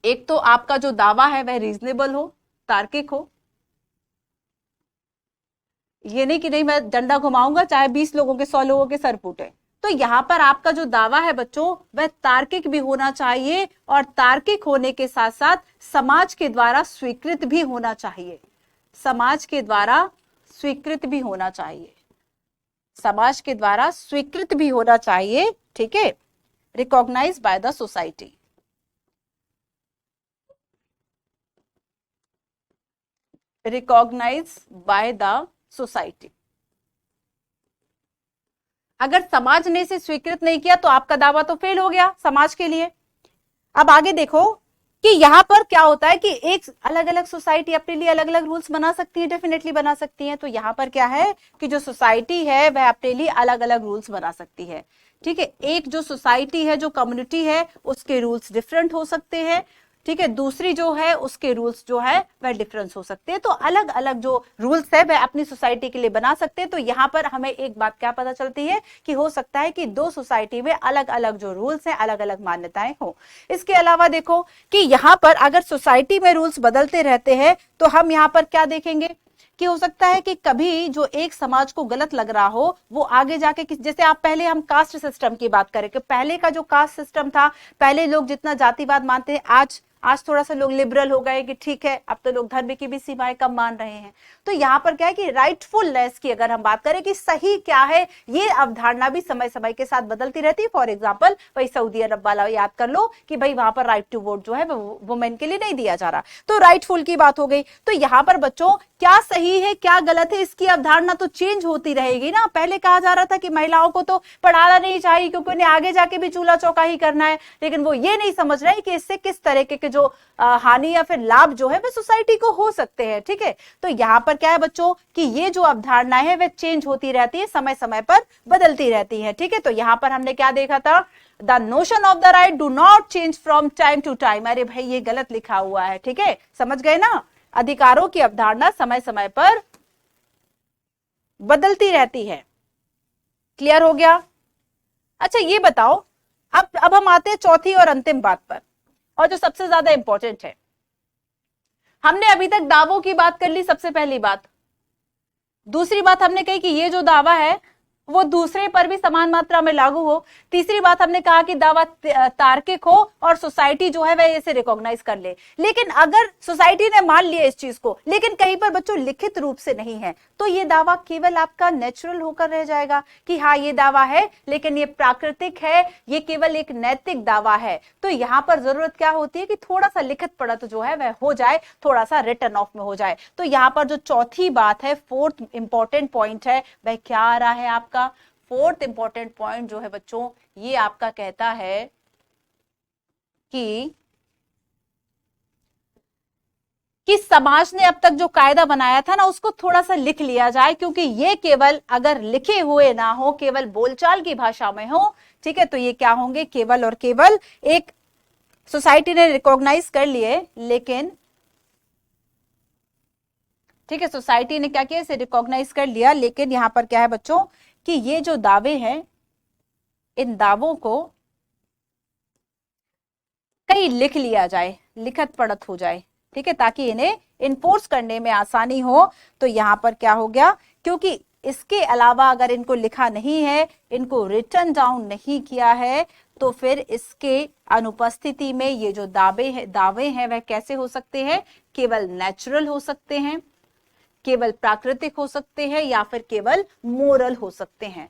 एक तो आपका जो दावा है वह रीजनेबल हो, तार्किक हो। ये नहीं कि नहीं मैं डंडा घुमाऊंगा चाहे 20 लोगों के 100 लोगों के सर फूटे। तो यहां पर आपका जो दावा है बच्चों वह तार्किक भी होना चाहिए, और तार्किक होने के साथ साथ समाज के द्वारा स्वीकृत भी होना चाहिए। समाज के द्वारा स्वीकृत भी होना चाहिए, समाज के द्वारा स्वीकृत भी होना चाहिए। ठीक है, recognise by the society. Recognise by the society. अगर समाज ने इसे स्वीकृत नहीं किया तो आपका दावा तो फेल हो गया समाज के लिए। अब आगे देखो कि यहां पर क्या होता है कि एक अलग अलग सोसाइटी अपने लिए अलग अलग रूल्स बना सकती है, डेफिनेटली बना सकती है। तो यहां पर क्या है कि जो सोसाइटी है वह अपने लिए अलग अलग रूल्स बना सकती है। ठीक है, एक जो सोसाइटी है, जो कम्युनिटी है, उसके रूल्स डिफरेंट हो सकते हैं। ठीक है, दूसरी जो है उसके रूल्स जो है वह डिफरेंस हो सकते हैं। तो अलग अलग जो रूल्स है वह अपनी सोसाइटी के लिए बना सकते हैं। तो यहां पर हमें एक बात क्या पता चलती है कि हो सकता है कि दो सोसाइटी में अलग अलग जो रूल्स हैं, अलग अलग मान्यताएं हो। इसके अलावा देखो कि यहां पर अगर सोसाइटी में रूल्स बदलते रहते हैं तो हम यहां पर क्या देखेंगे कि हो सकता है कि कभी जो एक समाज को गलत लग रहा हो वो आगे जाके जैसे आप पहले हम कास्ट सिस्टम की बात करें कि पहले का जो कास्ट सिस्टम था, पहले लोग जितना जातिवाद मानते हैं, आज थोड़ा सा लोग लिबरल हो गए कि ठीक है अब तो लोग धर्म की भी सीमाएं कम मान रहे हैं। तो यहाँ पर क्या है कि राइटफुलनेस की अगर हम बात करें कि सही क्या है, ये अवधारणा भी समय समय के साथ बदलती रहती है। फॉर एग्जाम्पल वही सऊदी अरब वाला याद कर लो कि भाई वहां पर राइट टू वोट जो है वो वुमेन के लिए नहीं दिया जा रहा, तो राइटफुल की बात हो गई। तो यहाँ पर बच्चों क्या सही है क्या गलत है, इसकी अवधारणा तो चेंज होती रहेगी ना। पहले कहा जा रहा था कि महिलाओं को तो पढ़ाना नहीं चाहिए क्योंकि उन्हें आगे जाके भी चूल्हा चौका ही करना है, लेकिन वो ये नहीं समझ रहे कि इससे किस तरीके के जो हानि या फिर लाभ जो है वह सोसाइटी को हो सकते हैं। ठीक है, तो यहां पर क्या है बच्चों कि ये जो अवधारणा है वह चेंज होती रहती है, समय समय पर बदलती रहती है। ठीक है, तो यहां पर हमने क्या देखा था, the notion of the right do not change from time to time. अरे भाई ये गलत लिखा हुआ है, ठीक है, समझ गए ना। अधिकारों की अवधारणा समय समय पर बदलती रहती है। क्लियर हो गया? अच्छा ये बताओ, अब हम आते हैं चौथी और अंतिम बात पर, और जो सबसे ज्यादा इंपॉर्टेंट है। हमने अभी तक दावों की बात कर ली, सबसे पहली बात। दूसरी बात हमने कही कि ये जो दावा है वो दूसरे पर भी समान मात्रा में लागू हो। तीसरी बात हमने कहा कि दावा तार्किक हो और सोसाइटी जो है वह इसे रिकॉग्नाइज कर ले। लेकिन अगर सोसाइटी ने मान लिया इस चीज को, लेकिन कहीं पर बच्चों लिखित रूप से नहीं है, तो ये दावा केवल आपका नेचुरल होकर रह जाएगा कि हाँ ये दावा है, लेकिन ये प्राकृतिक है, ये केवल एक नैतिक दावा है। तो यहां पर जरूरत क्या होती है कि थोड़ा सा लिखित पढ़त जो है वह हो जाए, थोड़ा सा रिटन ऑफ में हो जाए। तो यहां पर जो चौथी बात है, फोर्थ इंपॉर्टेंट पॉइंट है, वह क्या आ रहा है आपका? फोर्थ इंपॉर्टेंट पॉइंट जो है बच्चों, ये आपका कहता है कि कि समाज ने अब तक जो कायदा बनाया था ना उसको थोड़ा सा लिख लिया जाए, क्योंकि ये केवल अगर लिखे हुए ना हो, केवल बोलचाल की भाषा में हो, ठीक है, तो ये क्या होंगे, केवल और केवल एक सोसाइटी ने रिकॉग्नाइज कर लिए, लेकिन ठीक है, सोसाइटी ने क्या किया, इसे रिकॉग्नाइज कर लिया, लेकिन यहां पर क्या है बच्चों कि ये जो दावे हैं, इन दावों को कहीं लिख लिया जाए, लिखत पढ़त हो जाए, ठीक है, ताकि इन्हें इन्फोर्स करने में आसानी हो। तो यहां पर क्या हो गया, क्योंकि इसके अलावा अगर इनको लिखा नहीं है, इनको रिटन डाउन नहीं किया है, तो फिर इसके अनुपस्थिति में ये जो दावे हैं वह कैसे हो सकते हैं, केवल नेचुरल हो सकते हैं, केवल प्राकृतिक हो सकते हैं, या फिर केवल मोरल हो सकते हैं।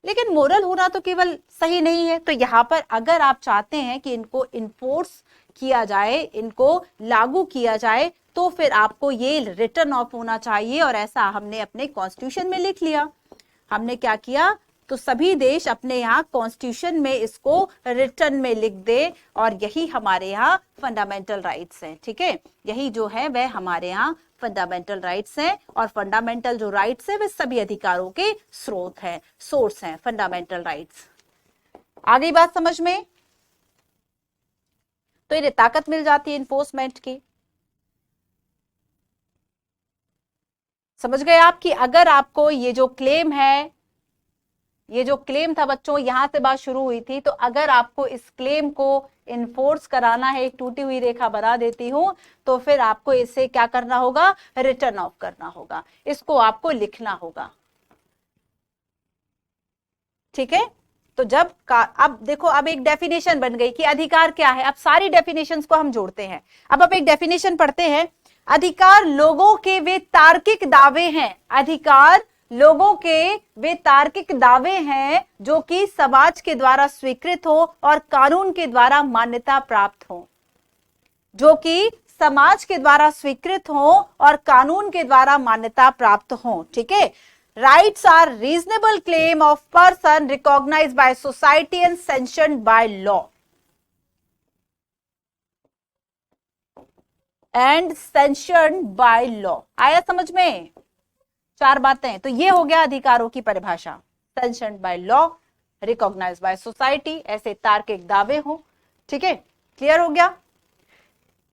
लेकिन मोरल होना तो केवल सही नहीं है। तो यहाँ पर अगर आप चाहते हैं कि इनको इन्फोर्स किया जाए, इनको लागू किया जाए, तो फिर आपको ये रिटन ऑफ होना चाहिए, और ऐसा हमने अपने कॉन्स्टिट्यूशन में लिख लिया। हमने क्या किया, तो सभी देश अपने यहाँ कॉन्स्टिट्यूशन में इसको रिटन में लिख दे, और यही हमारे यहाँ फंडामेंटल राइट्स हैं, ठीक है, यही जो है वह हमारे यहाँ फंडामेंटल राइट्स हैं। और फंडामेंटल जो राइट्स है वे सभी अधिकारों के स्रोत हैं, सोर्स हैं, फंडामेंटल राइट्स। आ गई बात समझ में? तो इन्हें ताकत मिल जाती है इन्फोर्समेंट की। समझ गए आप कि अगर आपको ये जो क्लेम है, ये जो क्लेम था बच्चों, यहां से बात शुरू हुई थी, तो अगर आपको इस क्लेम को इन्फोर्स कराना है, एक टूटी हुई रेखा बना देती हूं, तो फिर आपको इसे क्या करना होगा, रिटर्न ऑफ करना होगा, इसको आपको लिखना होगा, ठीक है। तो अब देखो, अब एक डेफिनेशन बन गई कि अधिकार क्या है। अब सारी डेफिनेशंस को हम जोड़ते हैं। अब एक डेफिनेशन पढ़ते हैं। अधिकार लोगों के वे तार्किक दावे हैं, अधिकार लोगों के वे तार्किक दावे हैं जो कि समाज के द्वारा स्वीकृत हो और कानून के द्वारा मान्यता प्राप्त हो, जो कि समाज के द्वारा स्वीकृत हो और कानून के द्वारा मान्यता प्राप्त हो, ठीक है। Rights are reasonable claim of person recognised by society and sanctioned by law and sanctioned by law. आया समझ में? चार बातें। तो ये हो गया अधिकारों की परिभाषा, sanctioned by law, recognised by society, ऐसे तार्किक दावे हो, ठीक है, क्लियर हो गया।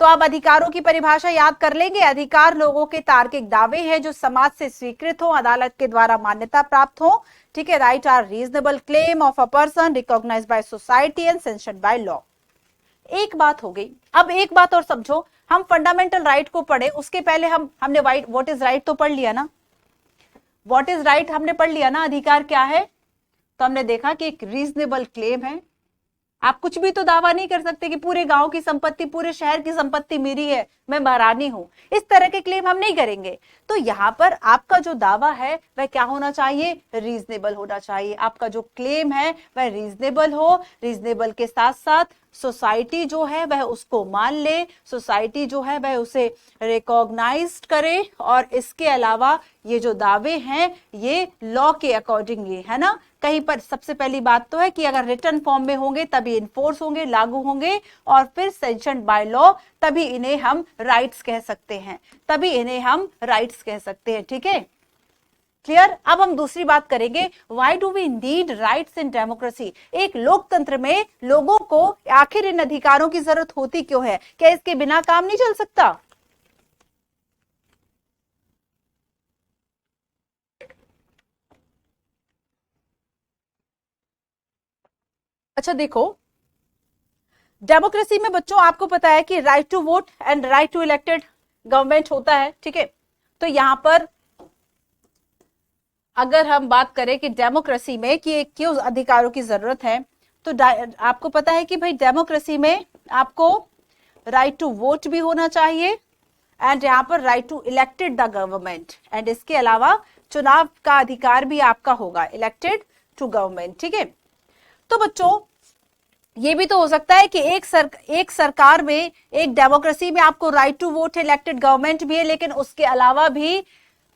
तो आप अधिकारों की परिभाषा याद कर लेंगे। अधिकार लोगों के तार्किक दावे हैं जो समाज से स्वीकृत हो, अदालत के द्वारा मान्यता प्राप्त हो, ठीक है। Right are reasonable claim of a person recognised by society and sanctioned by law. एक बात हो गई। अब एक बात और समझो, हम फंडामेंटल राइट को पढ़े उसके पहले हमने व्हाट इज राइट तो पढ़ लिया ना, व्हाट इज राइट हमने पढ़ लिया ना, अधिकार क्या है। तो हमने देखा कि एक रीजनेबल क्लेम है। आप कुछ भी तो दावा नहीं कर सकते कि पूरे गांव की संपत्ति, पूरे शहर की संपत्ति मेरी है, मैं महारानी हूं, इस तरह के क्लेम हम नहीं करेंगे। तो यहां पर आपका जो दावा है वह क्या होना चाहिए, रीजनेबल होना चाहिए। आपका जो क्लेम है वह रीजनेबल हो, रीजनेबल के साथ साथ सोसाइटी जो है वह उसको मान ले, सोसाइटी जो है वह उसे रिकॉग्नाइज करे, और इसके अलावा ये जो दावे हैं ये लॉ के अकॉर्डिंगली, है ना। कहीं पर सबसे पहली बात तो है कि अगर रिटन फॉर्म में होंगे तभी इन्फोर्स होंगे, लागू होंगे, और फिर सैंक्शन्ड बाय लॉ, तभी इन्हें हम राइट्स कह सकते हैं, तभी इन्हें हम राइट्स कह सकते हैं, ठीक है, क्लियर। अब हम दूसरी बात करेंगे, why do we need rights in democracy. एक लोकतंत्र में लोगों को आखिर इन अधिकारों की जरूरत होती क्यों है, क्या इसके बिना काम नहीं चल सकता। अच्छा देखो, डेमोक्रेसी में बच्चों आपको पता है कि right to vote and right to elected government होता है, ठीक है। तो यहां पर अगर हम बात करें कि डेमोक्रेसी में कि क्यों अधिकारों की जरूरत है, तो आपको पता है कि भाई डेमोक्रेसी में आपको राइट टू वोट भी होना चाहिए, एंड यहाँ पर right to elected the government, and इसके अलावा चुनाव का अधिकार भी आपका होगा, इलेक्टेड टू गवर्नमेंट, ठीक है। तो बच्चों ये भी तो हो सकता है कि एक सरकार में, एक डेमोक्रेसी में आपको right to vote, elected government भी है, लेकिन उसके अलावा भी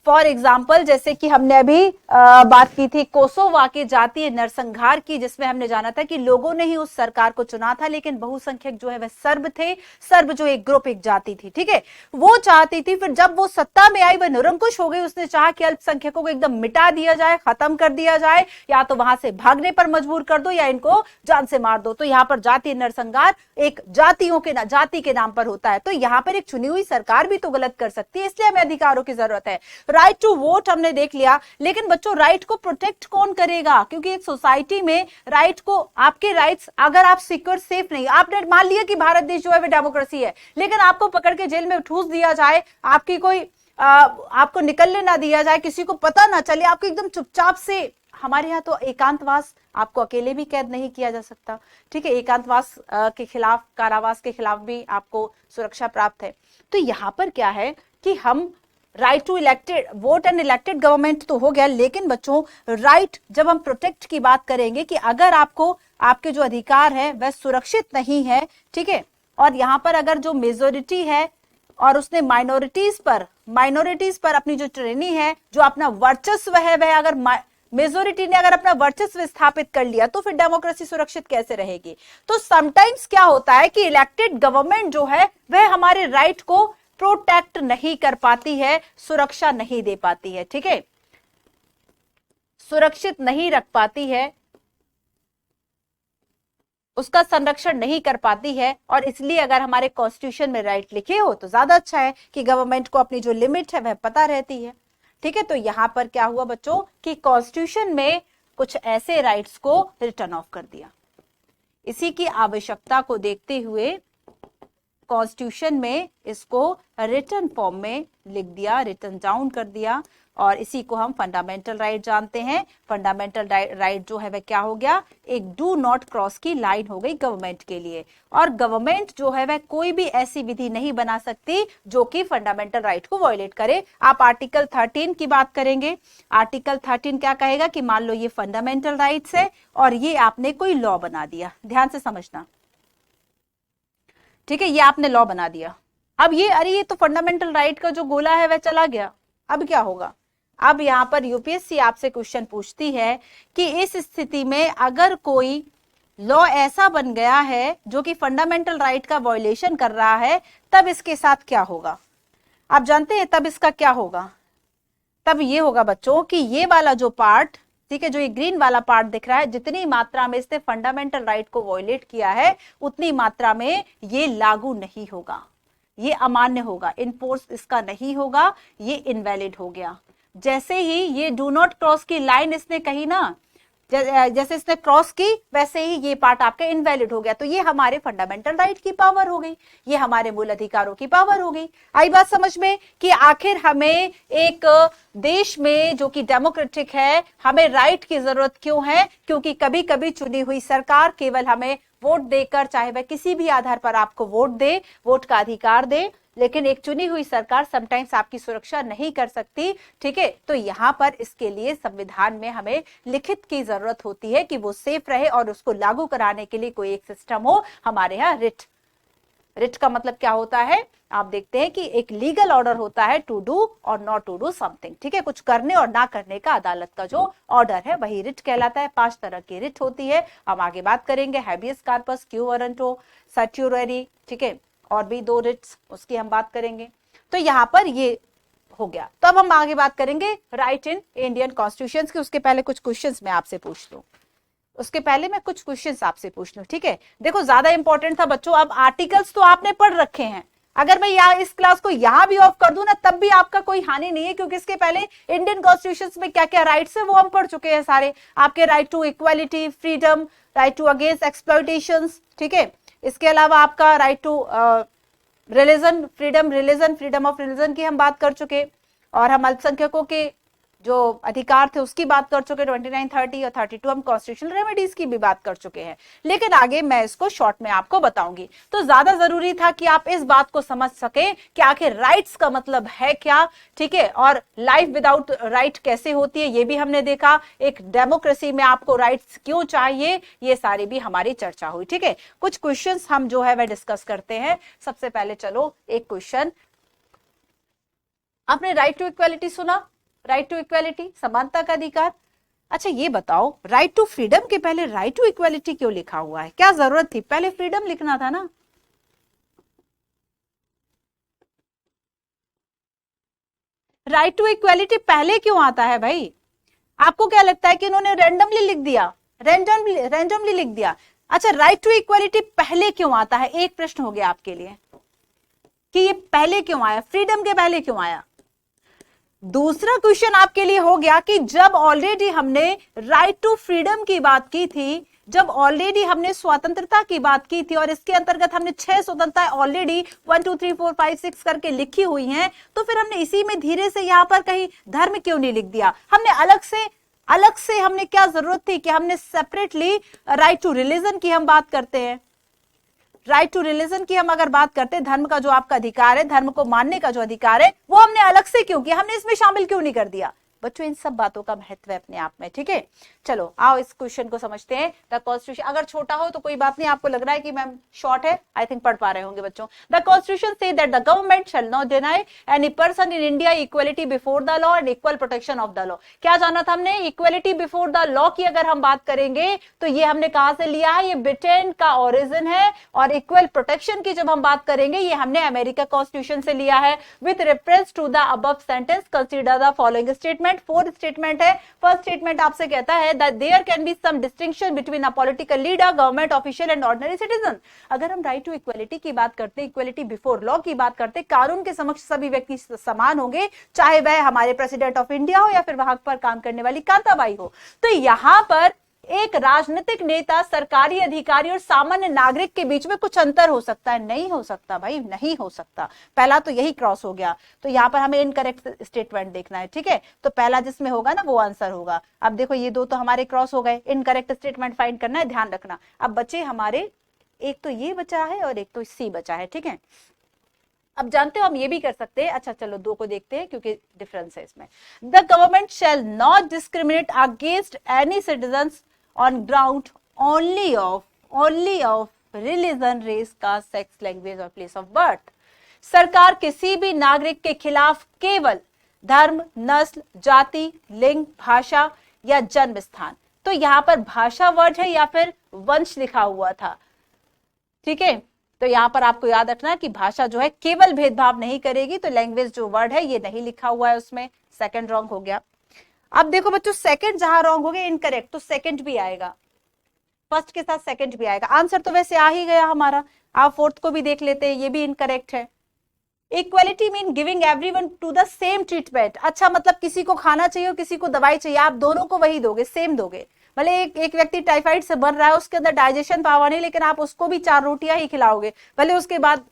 फॉर एग्जाम्पल जैसे कि हमने अभी बात की थी कोसोवा के जातीय नरसंहार की, जिसमें हमने जाना था कि लोगों ने ही उस सरकार को चुना था, लेकिन बहुसंख्यक जो है वह सर्ब थे। सर्ब जो एक ग्रुप, एक जाति थी, ठीक है, वो चाहती थी। फिर जब वो सत्ता में आई, वह निरंकुश हो गई। उसने चाहा कि अल्पसंख्यकों को एकदम मिटा दिया जाए, खत्म कर दिया जाए, या तो वहां से भागने पर मजबूर कर दो या इनको जान से मार दो। तो यहाँ पर जातीय नरसंहार एक जाति के नाम पर होता है। तो यहाँ पर एक चुनी हुई सरकार भी तो गलत कर सकती है, इसलिए हमें अधिकारों की जरूरत है। राइट टू वोट हमने देख लिया, लेकिन बच्चों राइट को प्रोटेक्ट कौन करेगा? क्योंकि एक सोसाइटी में राइट को, आपके राइट्स अगर आप सिक्योर सेफ नहीं, आपने मान लिया कि भारत देश जो है वो डेमोक्रेसी है, लेकिन आपको पकड़ के जेल में ठूस दिया जाए, आपकी कोई आपको निकलने ना दिया जाए, किसी को पता ना चले, आपको एकदम चुपचाप से, हमारे यहाँ तो एकांतवास, आपको अकेले भी कैद नहीं किया जा सकता, ठीक है, एकांतवास के खिलाफ, कारावास के खिलाफ भी आपको सुरक्षा प्राप्त है। तो यहाँ पर क्या है कि हम right to elected vote and elected government तो हो गया, लेकिन बच्चों राइट जब हम प्रोटेक्ट की बात करेंगे कि अगर आपको आपके जो अधिकार है वह सुरक्षित नहीं है, ठीक है, और यहाँ पर अगर जो मेजोरिटी है और उसने माइनॉरिटीज पर अपनी जो ट्रेनी है, जो अपना वर्चस्व है, वह अगर मेजोरिटी ने अगर अपना वर्चस्व स्थापित कर लिया, तो फिर डेमोक्रेसी सुरक्षित कैसे रहेगी? तो समटाइम्स क्या होता है कि इलेक्टेड गवर्नमेंट जो है वह हमारे राइट को प्रोटेक्ट नहीं कर पाती है, सुरक्षा नहीं दे पाती है, ठीक है, सुरक्षित नहीं रख पाती है, उसका संरक्षण नहीं कर पाती है। और इसलिए अगर हमारे कॉन्स्टिट्यूशन में राइट लिखे हो तो ज्यादा अच्छा है कि गवर्नमेंट को अपनी जो लिमिट है वह पता रहती है, ठीक है। तो यहां पर क्या हुआ बच्चों कि कॉन्स्टिट्यूशन में कुछ ऐसे राइट्स को रिटर्न ऑफ कर दिया। इसी की आवश्यकता को देखते हुए कॉन्स्टिट्यूशन में इसको रिटन फॉर्म में लिख दिया, रिटन डाउन कर दिया, और इसी को हम फंडामेंटल राइट जानते हैं। फंडामेंटल राइट जो है वह क्या हो गया? एक डू नॉट क्रॉस की लाइन हो गई गवर्नमेंट के लिए। और गवर्नमेंट जो है वह कोई भी ऐसी विधि नहीं बना सकती जो कि फंडामेंटल राइट को वायलेट करे। आप आर्टिकल 13 की बात करेंगे, आर्टिकल 13 क्या कहेगा कि मान लो ये फंडामेंटल राइट्स है और ये आपने कोई लॉ बना दिया, ध्यान से समझना, ठीक है, ये आपने लॉ बना दिया। अब ये तो फंडामेंटल राइट का जो गोला है वह चला गया। अब क्या होगा? अब यहां पर यूपीएससी आपसे क्वेश्चन पूछती है कि इस स्थिति में अगर कोई लॉ ऐसा बन गया है जो कि फंडामेंटल राइट का वायलेशन कर रहा है, तब इसके साथ क्या होगा? आप जानते हैं तब इसका क्या होगा? तब ये होगा बच्चों कि ये वाला जो पार्ट, ठीक है, जो ये ग्रीन वाला पार्ट दिख रहा है, जितनी मात्रा में इसने फंडामेंटल राइट को वायलेट किया है उतनी मात्रा में ये लागू नहीं होगा, ये अमान्य होगा, इनफोर्स इसका नहीं होगा, ये इनवैलिड हो गया। जैसे ही ये डू नॉट क्रॉस की लाइन इसने कही ना, जैसे इसने क्रॉस की वैसे ही ये पार्ट आपका इनवैलिड हो गया। तो ये हमारे फंडामेंटल राइट की पावर हो गई, ये हमारे मूल अधिकारों की पावर हो गई। आई बात समझ में कि आखिर हमें एक देश में जो कि डेमोक्रेटिक है, हमें राइट की जरूरत क्यों है? क्योंकि कभी कभी चुनी हुई सरकार केवल हमें वोट देकर, चाहे वह किसी भी आधार पर आपको वोट दे, वोट का अधिकार दे, लेकिन एक चुनी हुई सरकार समटाइम्स आपकी सुरक्षा नहीं कर सकती, ठीक है। तो यहाँ पर इसके लिए संविधान में हमें लिखित की जरूरत होती है कि वो सेफ रहे और उसको लागू कराने के लिए कोई एक सिस्टम हो। हमारे यहाँ रिट का मतलब क्या होता है? आप देखते हैं कि एक लीगल ऑर्डर होता है टू डू और नॉट टू डू समथिंग, ठीक है, कुछ करने और ना करने का अदालत का जो ऑर्डर है वही रिट कहलाता है। 5 तरह की रिट होती है, हम आगे बात करेंगे, हैबियस कार्पस, क्यू वारंटो, सर्ट्यूररी, ठीक है, और भी 2 रिट्स, उसकी हम बात करेंगे। तो यहाँ पर ये हो गया। तो अब हम आगे बात करेंगे राइट इन इंडियन कॉन्स्टिट्यूशन की। उसके पहले कुछ क्वेश्चंस मैं आपसे पूछ लूं, ठीक है। देखो ज्यादा इंपॉर्टेंट था बच्चों, अब आर्टिकल्स तो आपने पढ़ रखे हैं, अगर मैं यहाँ इस क्लास को यहाँ भी ऑफ कर दूं ना तब भी आपका कोई हानि नहीं है, क्योंकि इसके पहले इंडियन कॉन्स्टिट्यूशन में क्या क्या राइट्स है वो हम पढ़ चुके हैं सारे। आपके right to equality, freedom, right to against exploitation, ठीक है, इसके अलावा आपका right to religion, freedom of religion की हम बात कर चुके, और हम अल्पसंख्यकों के जो अधिकार थे उसकी बात कर चुके, 29, 30 और 32 हम कॉन्स्टिट्यूशनल रेमेडीज की भी बात कर चुके हैं। लेकिन आगे मैं इसको शॉर्ट में आपको बताऊंगी। तो ज्यादा जरूरी था कि आप इस बात को समझ सके कि आखिर राइट्स का मतलब है क्या, ठीक है, और लाइफ विदाउट राइट कैसे होती है ये भी हमने देखा। एक डेमोक्रेसी में आपको राइट्स क्यों चाहिए, ये सारी भी हमारी चर्चा हुई, ठीक है। कुछ क्वेश्चंस हम जो है वह डिस्कस करते हैं। सबसे पहले चलो एक क्वेश्चन, आपने राइट टू इक्वालिटी सुना? राइट टू इक्वालिटी, समानता का अधिकार। अच्छा ये बताओ, राइट टू फ्रीडम के पहले राइट टू इक्वालिटी क्यों लिखा हुआ है? क्या जरूरत थी? पहले फ्रीडम लिखना था ना। राइट टू इक्वालिटी पहले क्यों आता है भाई? आपको क्या लगता है कि इन्होंने रैंडमली लिख दिया? रैंडमली लिख दिया। अच्छा, राइट टू इक्वालिटी पहले क्यों आता है? एक प्रश्न हो गया आपके लिए कि ये पहले क्यों आया, फ्रीडम के पहले क्यों आया। दूसरा क्वेश्चन आपके लिए हो गया कि जब ऑलरेडी हमने राइट टू फ्रीडम की बात की थी, जब ऑलरेडी हमने स्वतंत्रता की बात की थी और इसके अंतर्गत हमने 6 स्वतंत्रता ऑलरेडी 1 2 3 4 5 6 करके लिखी हुई हैं, तो फिर हमने इसी में धीरे से यहां पर कहीं धर्म क्यों नहीं लिख दिया? हमने अलग से हमने क्या जरूरत थी कि हमने सेपरेटली राइट टू रिलीजन की हम बात करते हैं, राइट टू रिलीजन की हम अगर बात करते हैं, धर्म का जो आपका अधिकार है, धर्म को मानने का जो अधिकार है, वो हमने अलग से क्यों किया? हमने इसमें शामिल क्यों नहीं कर दिया? बच्चों इन सब बातों का महत्व है अपने आप में, ठीक है। चलो आओ इस क्वेश्चन को समझते हैं। द कॉन्स्टिट्यूशन, अगर छोटा हो तो कोई बात नहीं, आपको लग रहा है कि मैम शॉर्ट है, आई थिंक पढ़ पा रहे होंगे बच्चों। The constitution say that the government shall not deny any person in India equality before the law and equal protection of the law. क्या जाना था हमने? इक्वलिटी बिफोर द लॉ की अगर हम बात करेंगे तो ये हमने कहां से लिया है? ये ब्रिटेन का ओरिजिन है। और इक्वल प्रोटेक्शन की जब हम बात करेंगे, ये हमने अमेरिका कॉन्स्टिट्यूशन से लिया है। With reference to the above sentence consider the following statement. 4 statement है। फर्स्ट स्टेटमेंट आपसे कहता है that there can be some distinction between a political leader, government official and ordinary citizen. अगर हम राइट टू इक्वलिटी की बात करते हैं, इक्वलिटी बिफोर लॉ की बात करते हैं, कानून के समक्ष सभी व्यक्ति समान होंगे, चाहे वह हमारे प्रेसिडेंट ऑफ इंडिया हो या फिर वहां पर काम करने वाली कांताबाई हो। तो यहां पर एक राजनीतिक नेता, सरकारी अधिकारी और सामान्य नागरिक के बीच में कुछ अंतर हो सकता है? नहीं हो सकता भाई, नहीं हो सकता। पहला तो यही क्रॉस हो गया, तो यहां पर हमें इनकरेक्ट स्टेटमेंट देखना है, ठीक है। तो पहला जिसमें होगा ना वो आंसर होगा। अब देखो ये दो तो हमारे क्रॉस हो गए, इनकरेक्ट स्टेटमेंट फाइंड करना है, ध्यान रखना। अब बचे हमारे, एक तो ये बचा है और एक तो सी बचा है, ठीक है। अब जानते हो हम ये भी कर सकते हैं। अच्छा चलो दो को देखते हैं क्योंकि डिफरेंस है इसमें। The government shall not discriminate against any citizens on ground only of religion, race, caste, sex, language और place of birth। सरकार किसी भी नागरिक के खिलाफ केवल धर्म, नस्ल, जाति, लिंग, भाषा या जन्म स्थान, तो यहां पर भाषा वर्ड है या फिर वंश लिखा हुआ था, ठीक है। तो यहां पर आपको याद रखना कि भाषा जो है केवल भेदभाव नहीं करेगी, तो लैंग्वेज जो वर्ड है ये नहीं लिखा हुआ है उसमें। सेकंड रॉन्ग हो गया। अब देखो बच्चों, सेकंड जहां रॉन्ग हो गया इनकरेक्ट, तो सेकंड भी आएगा, फर्स्ट के साथ सेकंड भी आएगा। आंसर तो वैसे आ ही गया हमारा। आप फोर्थ को भी देख लेते हैं, ये भी इनकरेक्ट है। Equality mean giving everyone to the same treatment. अच्छा मतलब किसी को खाना चाहिए और किसी को दवाई चाहिए, आप दोनों को वही दोगे, सेम दोगे। भले एक व्यक्ति टाइफाइड से मर रहा है, उसके अंदर डाइजेशन पावर नहीं, लेकिन आप उसको भी 4 रोटियां ही खिलाओगे, भले उसके बाद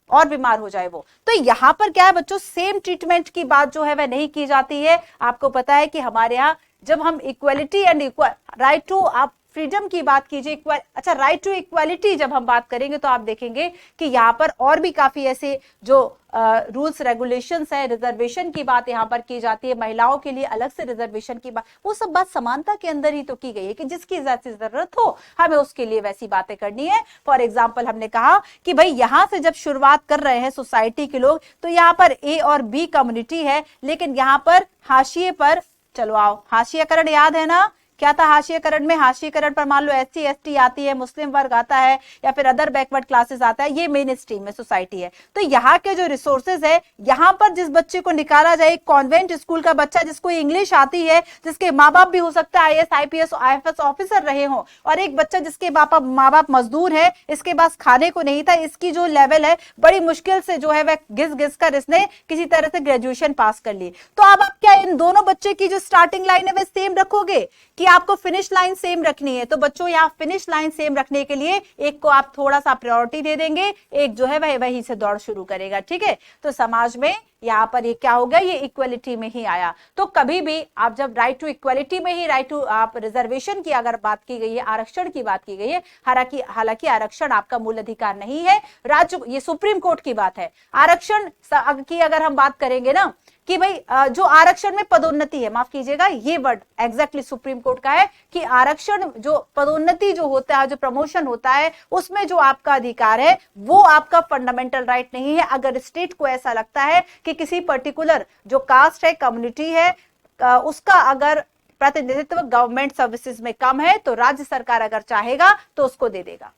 और बीमार हो जाए वो। तो यहां पर क्या है बच्चों, सेम ट्रीटमेंट की बात जो है वह नहीं की जाती है। आपको पता है कि हमारे यहाँ जब हम equality and equal right to, आप फ्रीडम की बात कीजिए, अच्छा राइट टू इक्वालिटी जब हम बात करेंगे तो आप देखेंगे कि यहाँ पर और भी काफी ऐसे जो रूल्स रेगुलेशंस है, रिजर्वेशन की बात यहाँ पर की जाती है, महिलाओं के लिए अलग से रिजर्वेशन की बात, वो सब बात समानता के अंदर ही तो की गई है कि जिसकी जैसी जरूरत हो हमें उसके लिए वैसी बातें करनी है। फॉर एग्जाम्पल हमने कहा कि भाई यहाँ से जब शुरुआत कर रहे हैं सोसाइटी के लोग, तो यहाँ पर ए और बी कम्युनिटी है, लेकिन यहाँ पर हाशिए पर, चलो आओ हाशियाकरण याद है ना, क्या था हाशियाकरण में? हाशियाकरण पर मान लो SC ST आती है, मुस्लिम वर्ग आता है या फिर अदर बैकवर्ड क्लासेस आता है, ये मेन स्ट्रीम में सोसाइटी है। तो यहाँ के जो रिसोर्सेज है, यहाँ पर जिस बच्चे को निकाला जाए, कॉन्वेंट स्कूल का बच्चा जिसको इंग्लिश आती है, जिसके माँ बाप भी हो सकता है IAS IPS IFS ऑफिसर रहे हो, और एक बच्चा जिसके माँ बाप मजदूर है, इसके पास खाने को नहीं था, इसकी जो लेवल है बड़ी मुश्किल से जो है वह घिस कर इसने किसी तरह से ग्रेजुएशन पास कर ली। तो अब आप क्या इन दोनों बच्चे की जो स्टार्टिंग लाइन है वह सेम रखोगे कि आपको फिनिश लाइन सेम रखनी है? तो बच्चों यहाँ फिनिश लाइन सेम रखने के लिए एक को आप थोड़ा सा प्रायोरिटी दे देंगे, एक जो है वह वहीं से दौड़ शुरू करेगा, ठीक है। तो समाज में यहाँ पर ये क्या हो गया, ये इक्वलिटी में ही आया। तो कभी भी आप जब राइट टू इक्वलिटी में ही राइट टू आप रिजर्वेशन की अगर बात की गई है, आरक्षण की बात की गई है, हालांकि आरक्षण आपका मूल अधिकार नहीं है, राज्य, ये सुप्रीम कोर्ट की बात है। आरक्षण की अगर हम बात करेंगे ना कि भाई जो आरक्षण में पदोन्नति है, माफ कीजिएगा ये वर्ड एग्जैक्टली सुप्रीम कोर्ट का है कि आरक्षण जो पदोन्नति जो होता है, जो प्रमोशन होता है, उसमें जो आपका अधिकार है वो आपका फंडामेंटल राइट नहीं है। अगर स्टेट को ऐसा लगता है कि कि किसी पर्टिकुलर जो कास्ट है, कम्युनिटी है, उसका अगर प्रतिनिधित्व गवर्नमेंट सर्विसेज में कम है तो राज्य सरकार अगर चाहेगा तो उसको दे देगा।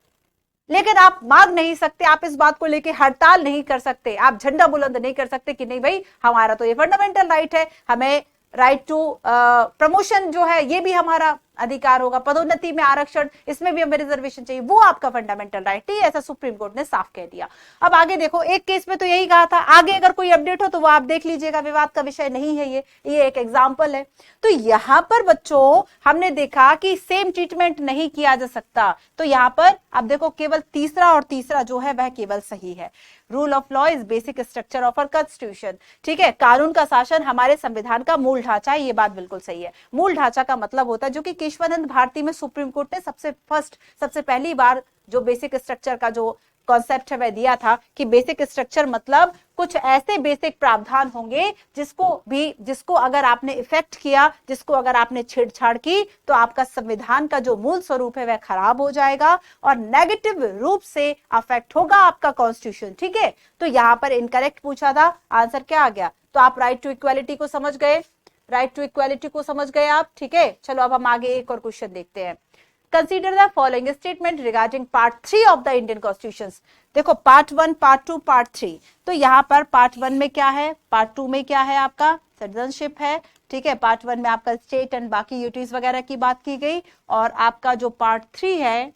लेकिन आप मांग नहीं सकते, आप इस बात को लेके हड़ताल नहीं कर सकते, आप झंडा बुलंद नहीं कर सकते कि नहीं भाई हमारा तो ये फंडामेंटल राइट है, हमें राइट टू प्रमोशन जो है ये भी हमारा अधिकार होगा, पदोन्नति में आरक्षण, इसमें भी हमें रिजर्वेशन चाहिए, वो आपका फंडामेंटल राइट है, ऐसा सुप्रीम कोर्ट ने साफ कह दिया। अब आगे देखो, एक केस में तो यही कहा था, आगे अगर कोई अपडेट हो तो वो आप देख लीजिएगा, विवाद का विषय नहीं है ये एक एग्जाम्पल है। तो यहां पर बच्चों हमने देखा कि सेम ट्रीटमेंट नहीं किया जा सकता, तो यहां पर अब देखो केवल तीसरा और तीसरा जो है वह केवल सही है। Rule of law is basic structure of our constitution, ठीक है, कानून का शासन हमारे संविधान का मूल ढांचा है, ये बात बिल्कुल सही है। मूल ढांचा का मतलब होता है जो कि केशवानंद भारती में सुप्रीम कोर्ट ने सबसे पहली बार जो बेसिक स्ट्रक्चर का जो कॉन्सेप्ट है वह दिया था कि बेसिक स्ट्रक्चर मतलब कुछ ऐसे बेसिक प्रावधान होंगे जिसको अगर आपने इफेक्ट किया, जिसको अगर आपने छेड़छाड़ की तो आपका संविधान का जो मूल स्वरूप है वह खराब हो जाएगा और नेगेटिव रूप से अफेक्ट होगा आपका कॉन्स्टिट्यूशन, ठीक है। तो यहां पर इनकरेक्ट पूछा था, आंसर क्या आ गया? तो आप राइट टू इक्वालिटी को समझ गए, राइट टू इक्वालिटी को समझ गए आप, ठीक है। चलो अब हम आगे एक और क्वेश्चन देखते हैं। Consider the following statement regarding part 3 of the Indian Constitution. देखो पार्ट 1, पार्ट 2, पार्ट 3। तो यहाँ पर पार्ट 1 में क्या है, पार्ट 2 में क्या है, आपका सिटीजनशिप है, ठीक है। पार्ट 1 में आपका स्टेट एंड बाकी यूटीज वगैरह की बात की गई, और आपका जो पार्ट 3 है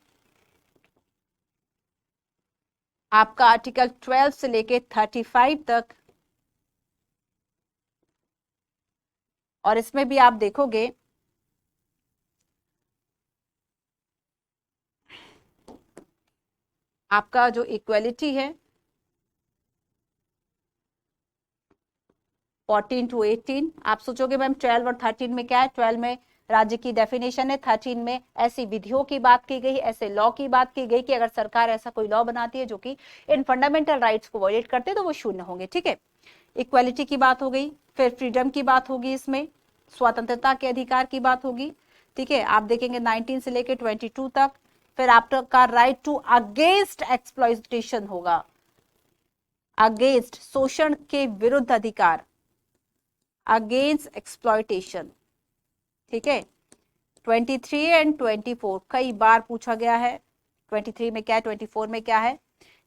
आपका आर्टिकल 12 से लेके 35 तक, और इसमें भी आप देखोगे आपका जो इक्वालिटी है 14 to 18। आप सोचोगे मैम 12 और 13 में क्या है? 12 में राज्य की डेफिनेशन है, 13 में ऐसी विधियों की बात की गई, ऐसे लॉ की बात की गई कि अगर सरकार ऐसा कोई लॉ बनाती है जो कि इन फंडामेंटल राइट्स को वायलेट करते तो वो शून्य होंगे, ठीक है। इक्वालिटी की बात हो गई, फिर फ्रीडम की बात होगी, इसमें स्वतंत्रता के अधिकार की बात होगी, ठीक है। आप देखेंगे 19 से लेके 22 तक। फिर आपका राइट टू अगेंस्ट एक्सप्लॉइटेशन होगा, अगेंस्ट शोषण के विरुद्ध अधिकार, अगेंस्ट एक्सप्लॉइटेशन, ठीक है। 23 एंड 24 कई बार पूछा गया है, 23 में क्या है, 24 में क्या है।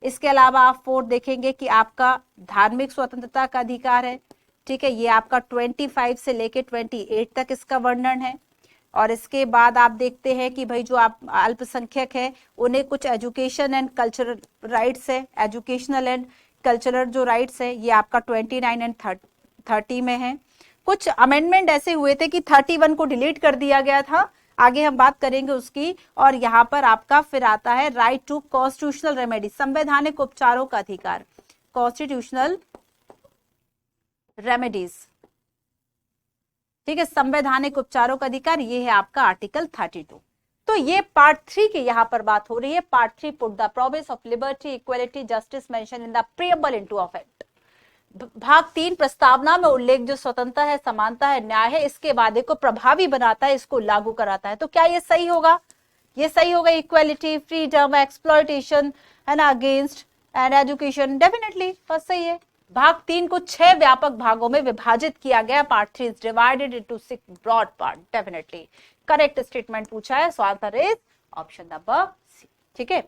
इसके अलावा आप 4 देखेंगे कि आपका धार्मिक स्वतंत्रता का अधिकार है, ठीक है। ये आपका 25 से लेके 28 तक इसका वर्णन है। और इसके बाद आप देखते हैं कि भाई जो आप अल्पसंख्यक है उन्हें कुछ एजुकेशन एंड कल्चरल राइट्स है, एजुकेशनल एंड कल्चरल जो राइट्स है ये आपका 29 एंड 30 में है। कुछ अमेंडमेंट ऐसे हुए थे कि 31 को डिलीट कर दिया गया था, आगे हम बात करेंगे उसकी। और यहाँ पर आपका फिर आता है राइट टू कॉन्स्टिट्यूशनल रेमेडी, संवैधानिक उपचारों का अधिकार, कॉन्स्टिट्यूशनल रेमेडीज, ठीक है, संवैधानिक उपचारों का अधिकार, ये है आपका आर्टिकल 32। तो ये पार्ट 3 की यहाँ पर बात हो रही है। Part 3 put the promise of liberty, equality, justice mention in the preamble into effect. भाग 3 प्रस्तावना में उल्लेख जो स्वतंत्रता है, समानता है, न्याय है, इसके वादे को प्रभावी बनाता है, इसको लागू कराता है। तो क्या ये सही होगा? ये सही होगा, इक्वालिटी, फ्रीडम, एक्सप्लॉइटेशन है ना, against and education, definitely first सही है। भाग 3 को 6 व्यापक भागों में विभाजित किया गया। Part 3 is divided into 6 broad part, definitely correct statement पूछा है, so answer is option number C, ठीक है।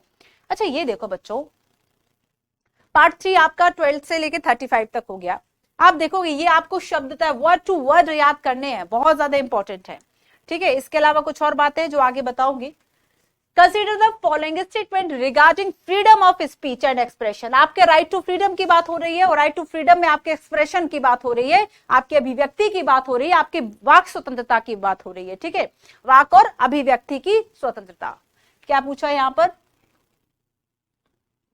अच्छा ये देखो बच्चों, पार्ट 3 आपका 12 से लेके 35 तक हो गया। आप देखोगे ये आपको शब्दतः वर्ड टू वर्ड याद करने हैं, बहुत ज्यादा इंपॉर्टेंट है, ठीक है। इसके अलावा कुछ और बातें जो आगे बताऊंगी। Consider the following statement regarding freedom of speech and expression. आपके राइट टू फ्रीडम की बात हो रही है, और राइट टू फ्रीडम में आपके एक्सप्रेशन की बात हो रही है, आपकी अभिव्यक्ति की बात हो रही है, आपकी वाक स्वतंत्रता की बात हो रही है, ठीक है। वाक और अभिव्यक्ति की स्वतंत्रता, क्या पूछा है यहाँ पर?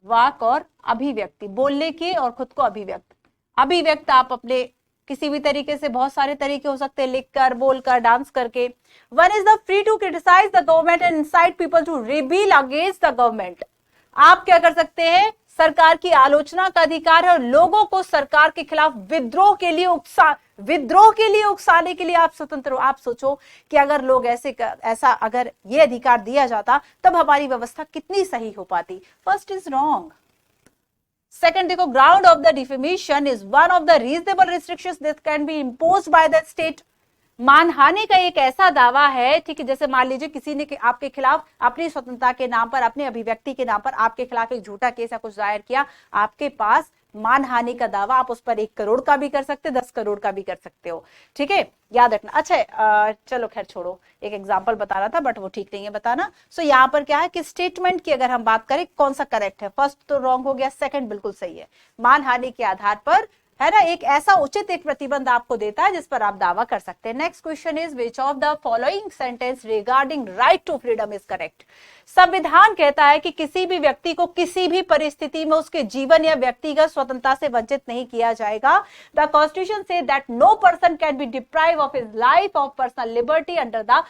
वाक और अभिव्यक्ति, बोलने की और खुद को अभिव्यक्त आप अपने किसी भी तरीके से, बहुत सारे तरीके हो सकते हैं, लिखकर, बोलकर, डांस करके। One is the free to criticise the government and incite people to rebel against the government. आप क्या कर सकते हैं? सरकार की आलोचना का अधिकार है, और लोगों को सरकार के खिलाफ विद्रोह के लिए उकसाने के लिए आप स्वतंत्र हो। आप सोचो कि अगर लोग ऐसा अगर ये अधिकार दिया जाता तब हमारी व्यवस्था कितनी सही हो पाती। फर्स्ट इज रॉन्ग, सेकंड देखो, ground of the defamation is one of the reasonable restrictions that can be imposed by the state. मानहानि का एक ऐसा दावा है, ठीक है, जैसे मान लीजिए किसी ने आपके खिलाफ अपनी स्वतंत्रता के नाम पर, अपनी अभिव्यक्ति के नाम पर आपके खिलाफ एक झूठा केस या कुछ दायर किया, आपके पास मानहानि का दावा, आप उस पर 1 करोड़ का भी कर सकते हो, 10 करोड़ का भी कर सकते हो, ठीक है, याद रखना। अच्छा चलो खैर छोड़ो, एक एग्जांपल बता रहा था बट वो ठीक नहीं है बताना। सो यहाँ पर क्या है कि स्टेटमेंट की अगर हम बात करें कौन सा करेक्ट है, फर्स्ट तो रॉन्ग हो गया, सेकंड बिल्कुल सही है। मानहानि के आधार पर, है ना, एक ऐसा उचित एक प्रतिबंध आपको देता है जिस पर आप दावा कर सकते हैं। Next question is which of the following sentence regarding right to freedom is correct. संविधान कहता है कि किसी भी व्यक्ति को किसी भी परिस्थिति में उसके जीवन या व्यक्तिगत स्वतंत्रता से वंचित नहीं किया जाएगा। द कॉन्स्टिट्यूशन से that no person can be deprive of his life of personal liberty under the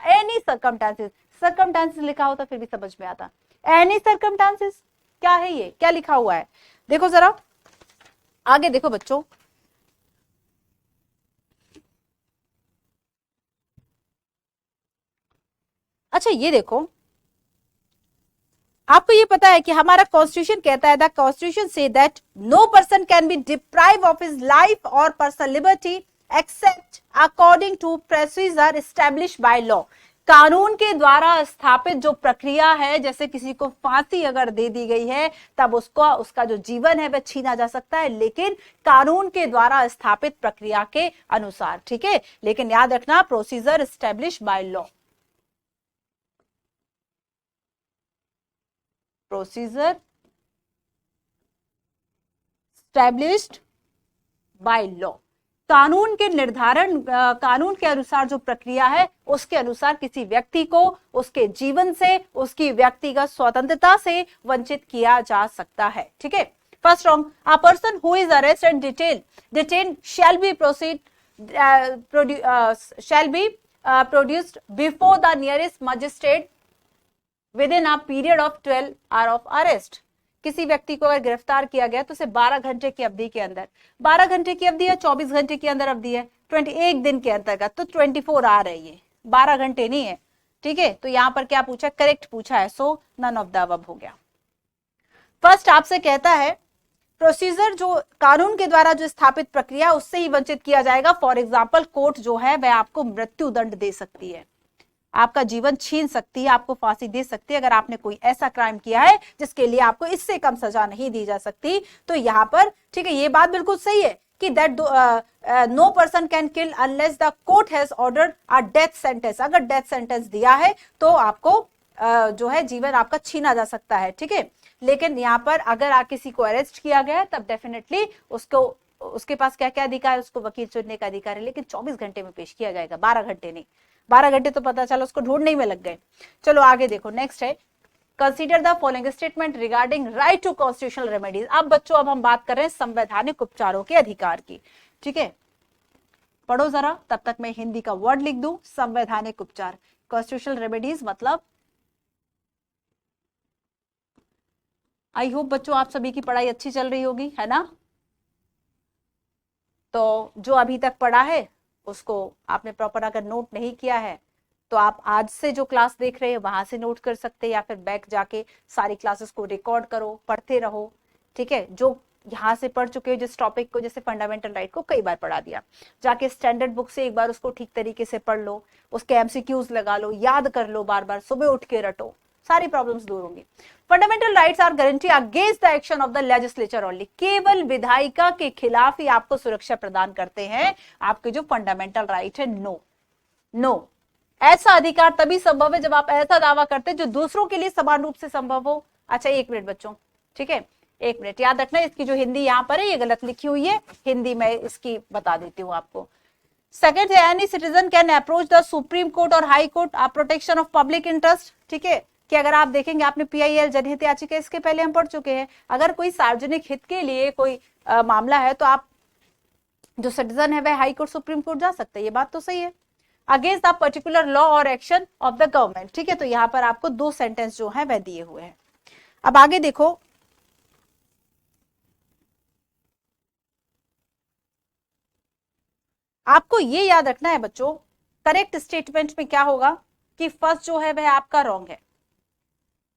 any circumstances. Circumstances लिखा होता फिर भी समझ में आता, एनी सर्कमस्टांसेस क्या है, ये क्या लिखा हुआ है, देखो जरा आगे देखो बच्चों। अच्छा ये देखो, आपको ये पता है कि हमारा कॉन्स्टिट्यूशन कहता है, द कॉन्स्टिट्यूशन से that no person can be deprive of his life और personal liberty except according to procedure established by law. कानून के द्वारा स्थापित जो प्रक्रिया है, जैसे किसी को फांसी अगर दे दी गई है तब उसका जो जीवन है वह छीना जा सकता है, लेकिन कानून के द्वारा स्थापित प्रक्रिया के अनुसार, ठीक है। लेकिन याद रखना, procedure established by law, procedure established by law, कानून के निर्धारण, कानून के अनुसार जो प्रक्रिया है उसके अनुसार किसी व्यक्ति को उसके जीवन से, उसकी व्यक्तिगत स्वतंत्रता से वंचित किया जा सकता है, ठीक है। First wrong, a person who is arrested and detain shall be produced before the nearest magistrate with in a period of 12 hour of arrest. किसी व्यक्ति को अगर गिरफ्तार किया गया तो उसे 12 घंटे की अवधि के अंदर, 12 घंटे की अवधि है, 24 घंटे के अंदर अवधि है, 21 दिन के अंतर्गत, तो 24 आ रही है, 12 घंटे नहीं है, ठीक है। तो यहां पर क्या पूछा, करेक्ट पूछा है, सो नन ऑफ द अबव हो गया। फर्स्ट आपसे कहता है प्रोसीजर, जो कानून के द्वारा जो स्थापित प्रक्रिया उससे ही वंचित किया जाएगा। फॉर एग्जाम्पल कोर्ट जो है वह आपको मृत्यु दंड दे सकती है, आपका जीवन छीन सकती है, आपको फांसी दे सकती है अगर आपने कोई ऐसा क्राइम किया है जिसके लिए आपको इससे कम सजा नहीं दी जा सकती। तो यहाँ पर ठीक है, ये बात बिल्कुल सही है कि that no person can kill unless the court has ordered a death sentence. अगर डेथ सेंटेंस दिया है तो आपको जो है जीवन आपका छीना जा सकता है, ठीक है। लेकिन यहाँ पर अगर किसी को अरेस्ट किया गया तब डेफिनेटली उसके पास क्या क्या अधिकार है, उसको वकील चुनने का अधिकार है, लेकिन 24 घंटे में पेश किया जाएगा, 12 घंटे नहीं। 12 घंटे तो पता चला उसको ढूंढने में लग गए। चलो आगे देखो, नेक्स्ट है consider the following statement regarding right to constitutional remedies. अब बच्चों अब हम बात कर रहे हैं संवैधानिक उपचारों के अधिकार की, ठीक है। पढ़ो जरा, तब तक मैं हिंदी का वर्ड लिख दूं। संवैधानिक उपचार, कॉन्स्टिट्यूशनल रेमेडीज मतलब, आई होप बच्चों आप सभी की पढ़ाई अच्छी चल रही होगी, है ना। तो जो अभी तक पढ़ा है उसको आपने प्रॉपर अगर नोट नहीं किया है तो आप आज से जो क्लास देख रहे हैं वहां से नोट कर सकते हैं, या फिर बैक जाके सारी क्लासेस को रिकॉर्ड करो, पढ़ते रहो, ठीक है। जो यहाँ से पढ़ चुके हो जिस टॉपिक को, जैसे फंडामेंटल राइट को कई बार पढ़ा दिया, जाके स्टैंडर्ड बुक से एक बार उसको ठीक तरीके से पढ़ लो, उसके एमसीक्यूज लगा लो, याद कर लो, बार बार सुबह उठ के रटो, सारी प्रॉब्लम्स दूर होंगी। Fundamental rights are guarantee against the action of the legislature only. केवल विधायिका के खिलाफ ही आपको सुरक्षा प्रदान करते हैं आपके जो फंडामेंटल राइट है। नो ऐसा अधिकार तभी संभव है जब आप ऐसा दावा करते हैं जो दूसरों के लिए समान रूप से संभव हो। अच्छा 1 मिनट बच्चों, ठीक है, 1 मिनट याद रखना, इसकी जो हिंदी यहाँ पर है ये गलत लिखी हुई है, हिंदी में इसकी बता देती हूँ आपको। सेकेंड है any citizen can approach the supreme court और high court of protection of public interest, ठीक है। कि अगर आप देखेंगे, आपने PIL जनहित याचिका इसके पहले हम पढ़ चुके हैं, अगर कोई सार्वजनिक हित के लिए कोई मामला है तो आप जो सिटीजन है वह हाई कोर्ट सुप्रीम कोर्ट जा सकते हैं, ये बात तो सही है। अगेंस्ट द पर्टिकुलर लॉ और एक्शन ऑफ द गवर्नमेंट, ठीक है। तो यहाँ पर आपको 2 सेंटेंस जो है वह दिए हुए हैं। अब आगे देखो, आपको ये याद रखना है बच्चों, करेक्ट स्टेटमेंट में क्या होगा कि फर्स्ट जो है वह आपका रॉन्ग है।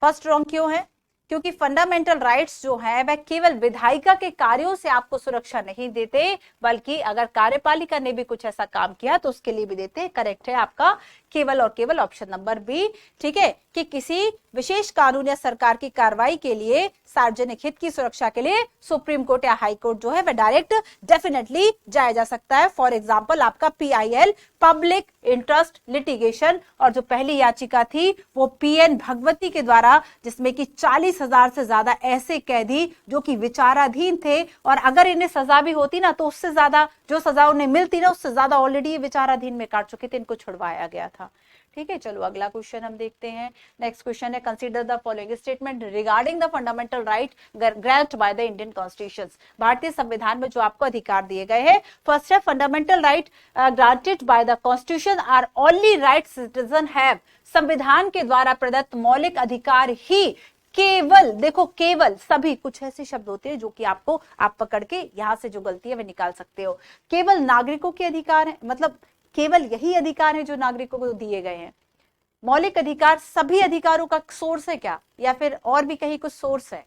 फर्स्ट रॉन्ग क्यों है क्योंकि फंडामेंटल राइट्स जो है वह केवल विधायिका के कार्यों से आपको सुरक्षा नहीं देते, बल्कि अगर कार्यपालिका ने भी कुछ ऐसा काम किया तो उसके लिए भी देते। करेक्ट है आपका केवल और केवल ऑप्शन नंबर बी। ठीक है, कि किसी विशेष कानून या सरकार की कार्रवाई के लिए सार्वजनिक हित की सुरक्षा के लिए सुप्रीम कोर्ट या हाई कोर्ट जो है वह डायरेक्ट डेफिनेटली जाया जा सकता है। फॉर एग्जाम्पल आपका PIL, पब्लिक इंटरेस्ट लिटिगेशन, और जो पहली याचिका थी वो PN भगवती के द्वारा, जिसमें कि 40,000 से ज्यादा ऐसे कैदी जो कि विचाराधीन थे, और अगर इन्हें सजा भी होती ना तो उससे ज्यादा जो सजा उन्हें मिलती ना उससे ज्यादा ऑलरेडी ये विचाराधीन में काट चुके थे, इनको छुड़वाया गया था। ठीक है, चलो अगला क्वेश्चन हम देखते हैं। नेक्स्ट क्वेश्चन है, consider the following statement regarding the fundamental right grant by the Indian constitution. भारतीय संविधान में जो आपको अधिकार दिए गए हैं, फर्स्ट है fundamental right granted by the constitution are only right citizen have. संविधान के द्वारा प्रदत्त मौलिक अधिकार ही केवल, देखो केवल, सभी, कुछ ऐसे शब्द होते हैं जो कि आपको आप पकड़ के यहां से जो गलती है वह निकाल सकते हो। केवल नागरिकों के अधिकार है, मतलब केवल यही अधिकार है जो नागरिकों को दिए गए हैं। मौलिक अधिकार सभी अधिकारों का सोर्स है क्या, या फिर और भी कहीं कुछ सोर्स है?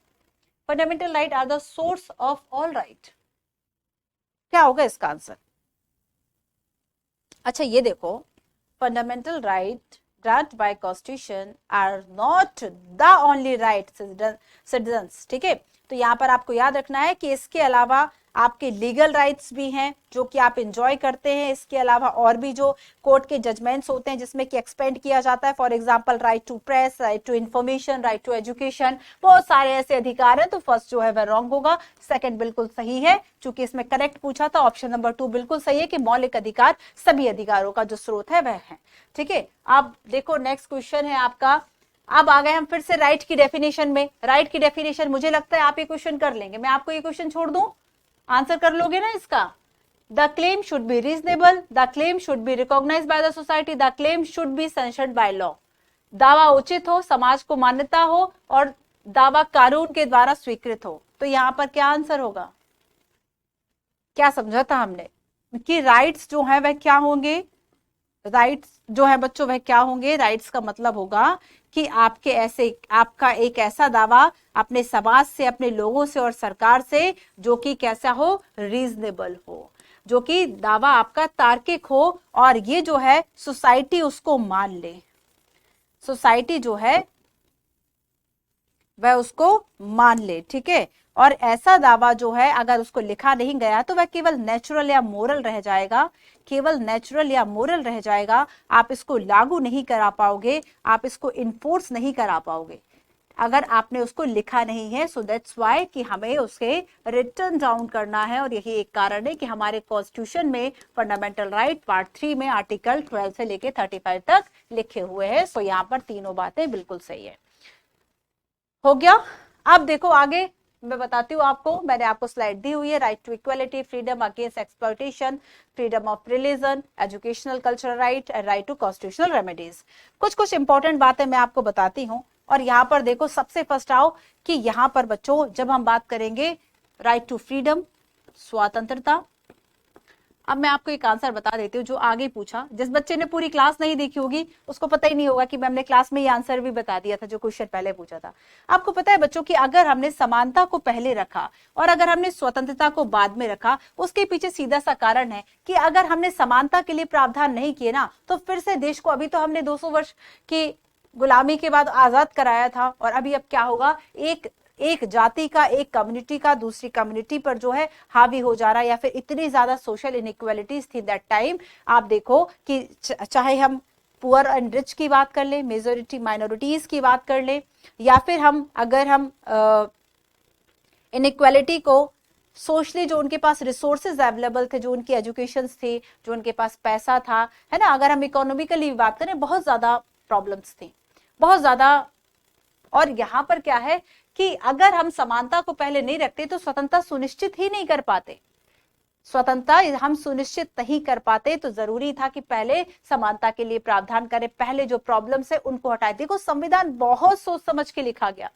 Fundamental right are the source of all right. क्या होगा इसका आंसर? अच्छा ये देखो, fundamental right grant by constitution are not the only right citizens. ठीक है, तो यहां पर आपको याद रखना है कि इसके अलावा आपके लीगल राइट्स भी हैं जो कि आप एंजॉय करते हैं। इसके अलावा और भी जो कोर्ट के जजमेंट्स होते हैं जिसमें कि एक्सपेंड किया जाता है, for example right to press, right to information, right to education, बहुत सारे ऐसे अधिकार हैं। तो फर्स्ट जो है वह रॉन्ग होगा, सेकंड बिल्कुल सही है। चूंकि इसमें करेक्ट पूछा था, ऑप्शन नंबर 2 बिल्कुल सही है कि मौलिक अधिकार सभी अधिकारों का जो स्रोत है वह है। ठीक है, आप देखो नेक्स्ट क्वेश्चन है आपका। अब आ गए हम फिर से राइट की डेफिनेशन में। राइट की डेफिनेशन मुझे लगता है आप ये क्वेश्चन कर लेंगे, मैं आपको ये क्वेश्चन छोड़ दूं, आंसर कर लोगे ना इसका। The claim should be reasonable, the claim should be recognise by the society, the claim should be sanctioned by law. दावा उचित हो, समाज को मान्यता हो, और दावा कानून के द्वारा स्वीकृत हो। तो यहां पर क्या आंसर होगा? क्या समझा था हमने कि राइट्स जो है वह क्या होंगे? राइट्स जो है बच्चों वह क्या होंगे? राइट्स का मतलब होगा कि आपके ऐसे, आपका एक ऐसा दावा अपने समाज से, अपने लोगों से और सरकार से जो कि कैसा हो? रीजनेबल हो, जो कि दावा आपका तार्किक हो, और ये जो है सोसाइटी उसको मान ले, सोसाइटी जो है वह उसको मान ले। ठीक है, और ऐसा दावा जो है अगर उसको लिखा नहीं गया तो वह केवल नेचुरल या मोरल रह जाएगा, केवल नेचुरल या मोरल रह जाएगा। आप इसको लागू नहीं करा पाओगे, आप इसको इन्फोर्स नहीं करा पाओगे अगर आपने उसको लिखा नहीं है। सो दैट्स व्हाई कि हमें उसके रिटर्न डाउन करना है, और यही एक कारण है कि हमारे कॉन्स्टिट्यूशन में फंडामेंटल राइट पार्ट 3 में आर्टिकल 12 से लेके 35 तक लिखे हुए हैं। सो यहाँ पर तीनों बातें बिल्कुल सही है। हो गया। अब देखो आगे मैं बताती हूँ आपको, मैंने आपको स्लाइड दी हुई है। Right to equality, freedom against exploitation, freedom of religion, educational cultural right, right to constitutional remedies. कुछ इंपॉर्टेंट बातें मैं आपको बताती हूँ। और यहाँ पर देखो सबसे फर्स्ट आओ कि यहाँ पर बच्चों जब हम बात करेंगे राइट टू फ्रीडम, स्वतंत्रता। अब मैं आपको एक आंसर बता देती हूँ जो आगे पूछा। जिस बच्चे ने पूरी क्लास नहीं देखी होगी उसको पता ही नहीं होगा कि मैम ने क्लास में ये आंसर भी बता दिया था जो क्वेश्चन पहले पूछा था। आपको पता है बच्चों कि अगर हमने समानता को पहले रखा और अगर हमने स्वतंत्रता को बाद में रखा, उसके पीछे सीधा सा कारण है कि अगर हमने समानता के लिए प्रावधान नहीं किए ना तो फिर से देश को, अभी तो हमने 200 वर्ष की गुलामी के बाद आजाद कराया था, और अभी अब क्या होगा, एक जाति का, एक कम्युनिटी का दूसरी कम्युनिटी पर जो है हावी हो जा रहा है, या फिर इतनी ज्यादा सोशल इनइक्वालिटीज थी दैट टाइम। आप देखो कि चाहे हम पुअर एंड रिच की बात कर ले, मेजोरिटी माइनॉरिटीज की बात कर ले, या फिर अगर हम इनइक्वालिटी को सोशली, जो उनके पास रिसोर्सेज अवेलेबल थे, जो उनकी एजुकेशन थी, जो उनके पास पैसा था, है ना, अगर हम इकोनॉमिकली बात करें बहुत ज्यादा प्रॉब्लम्स थी, बहुत ज्यादा। और यहाँ पर क्या है कि अगर हम समानता को पहले नहीं रखते तो स्वतंत्रता सुनिश्चित ही नहीं कर पाते, स्वतंत्रता हम सुनिश्चित नहीं कर पाते। तो जरूरी था कि पहले समानता के लिए प्रावधान करें, पहले जो प्रॉब्लम्स है उनको हटाए। देखो संविधान बहुत सोच समझ के लिखा गया।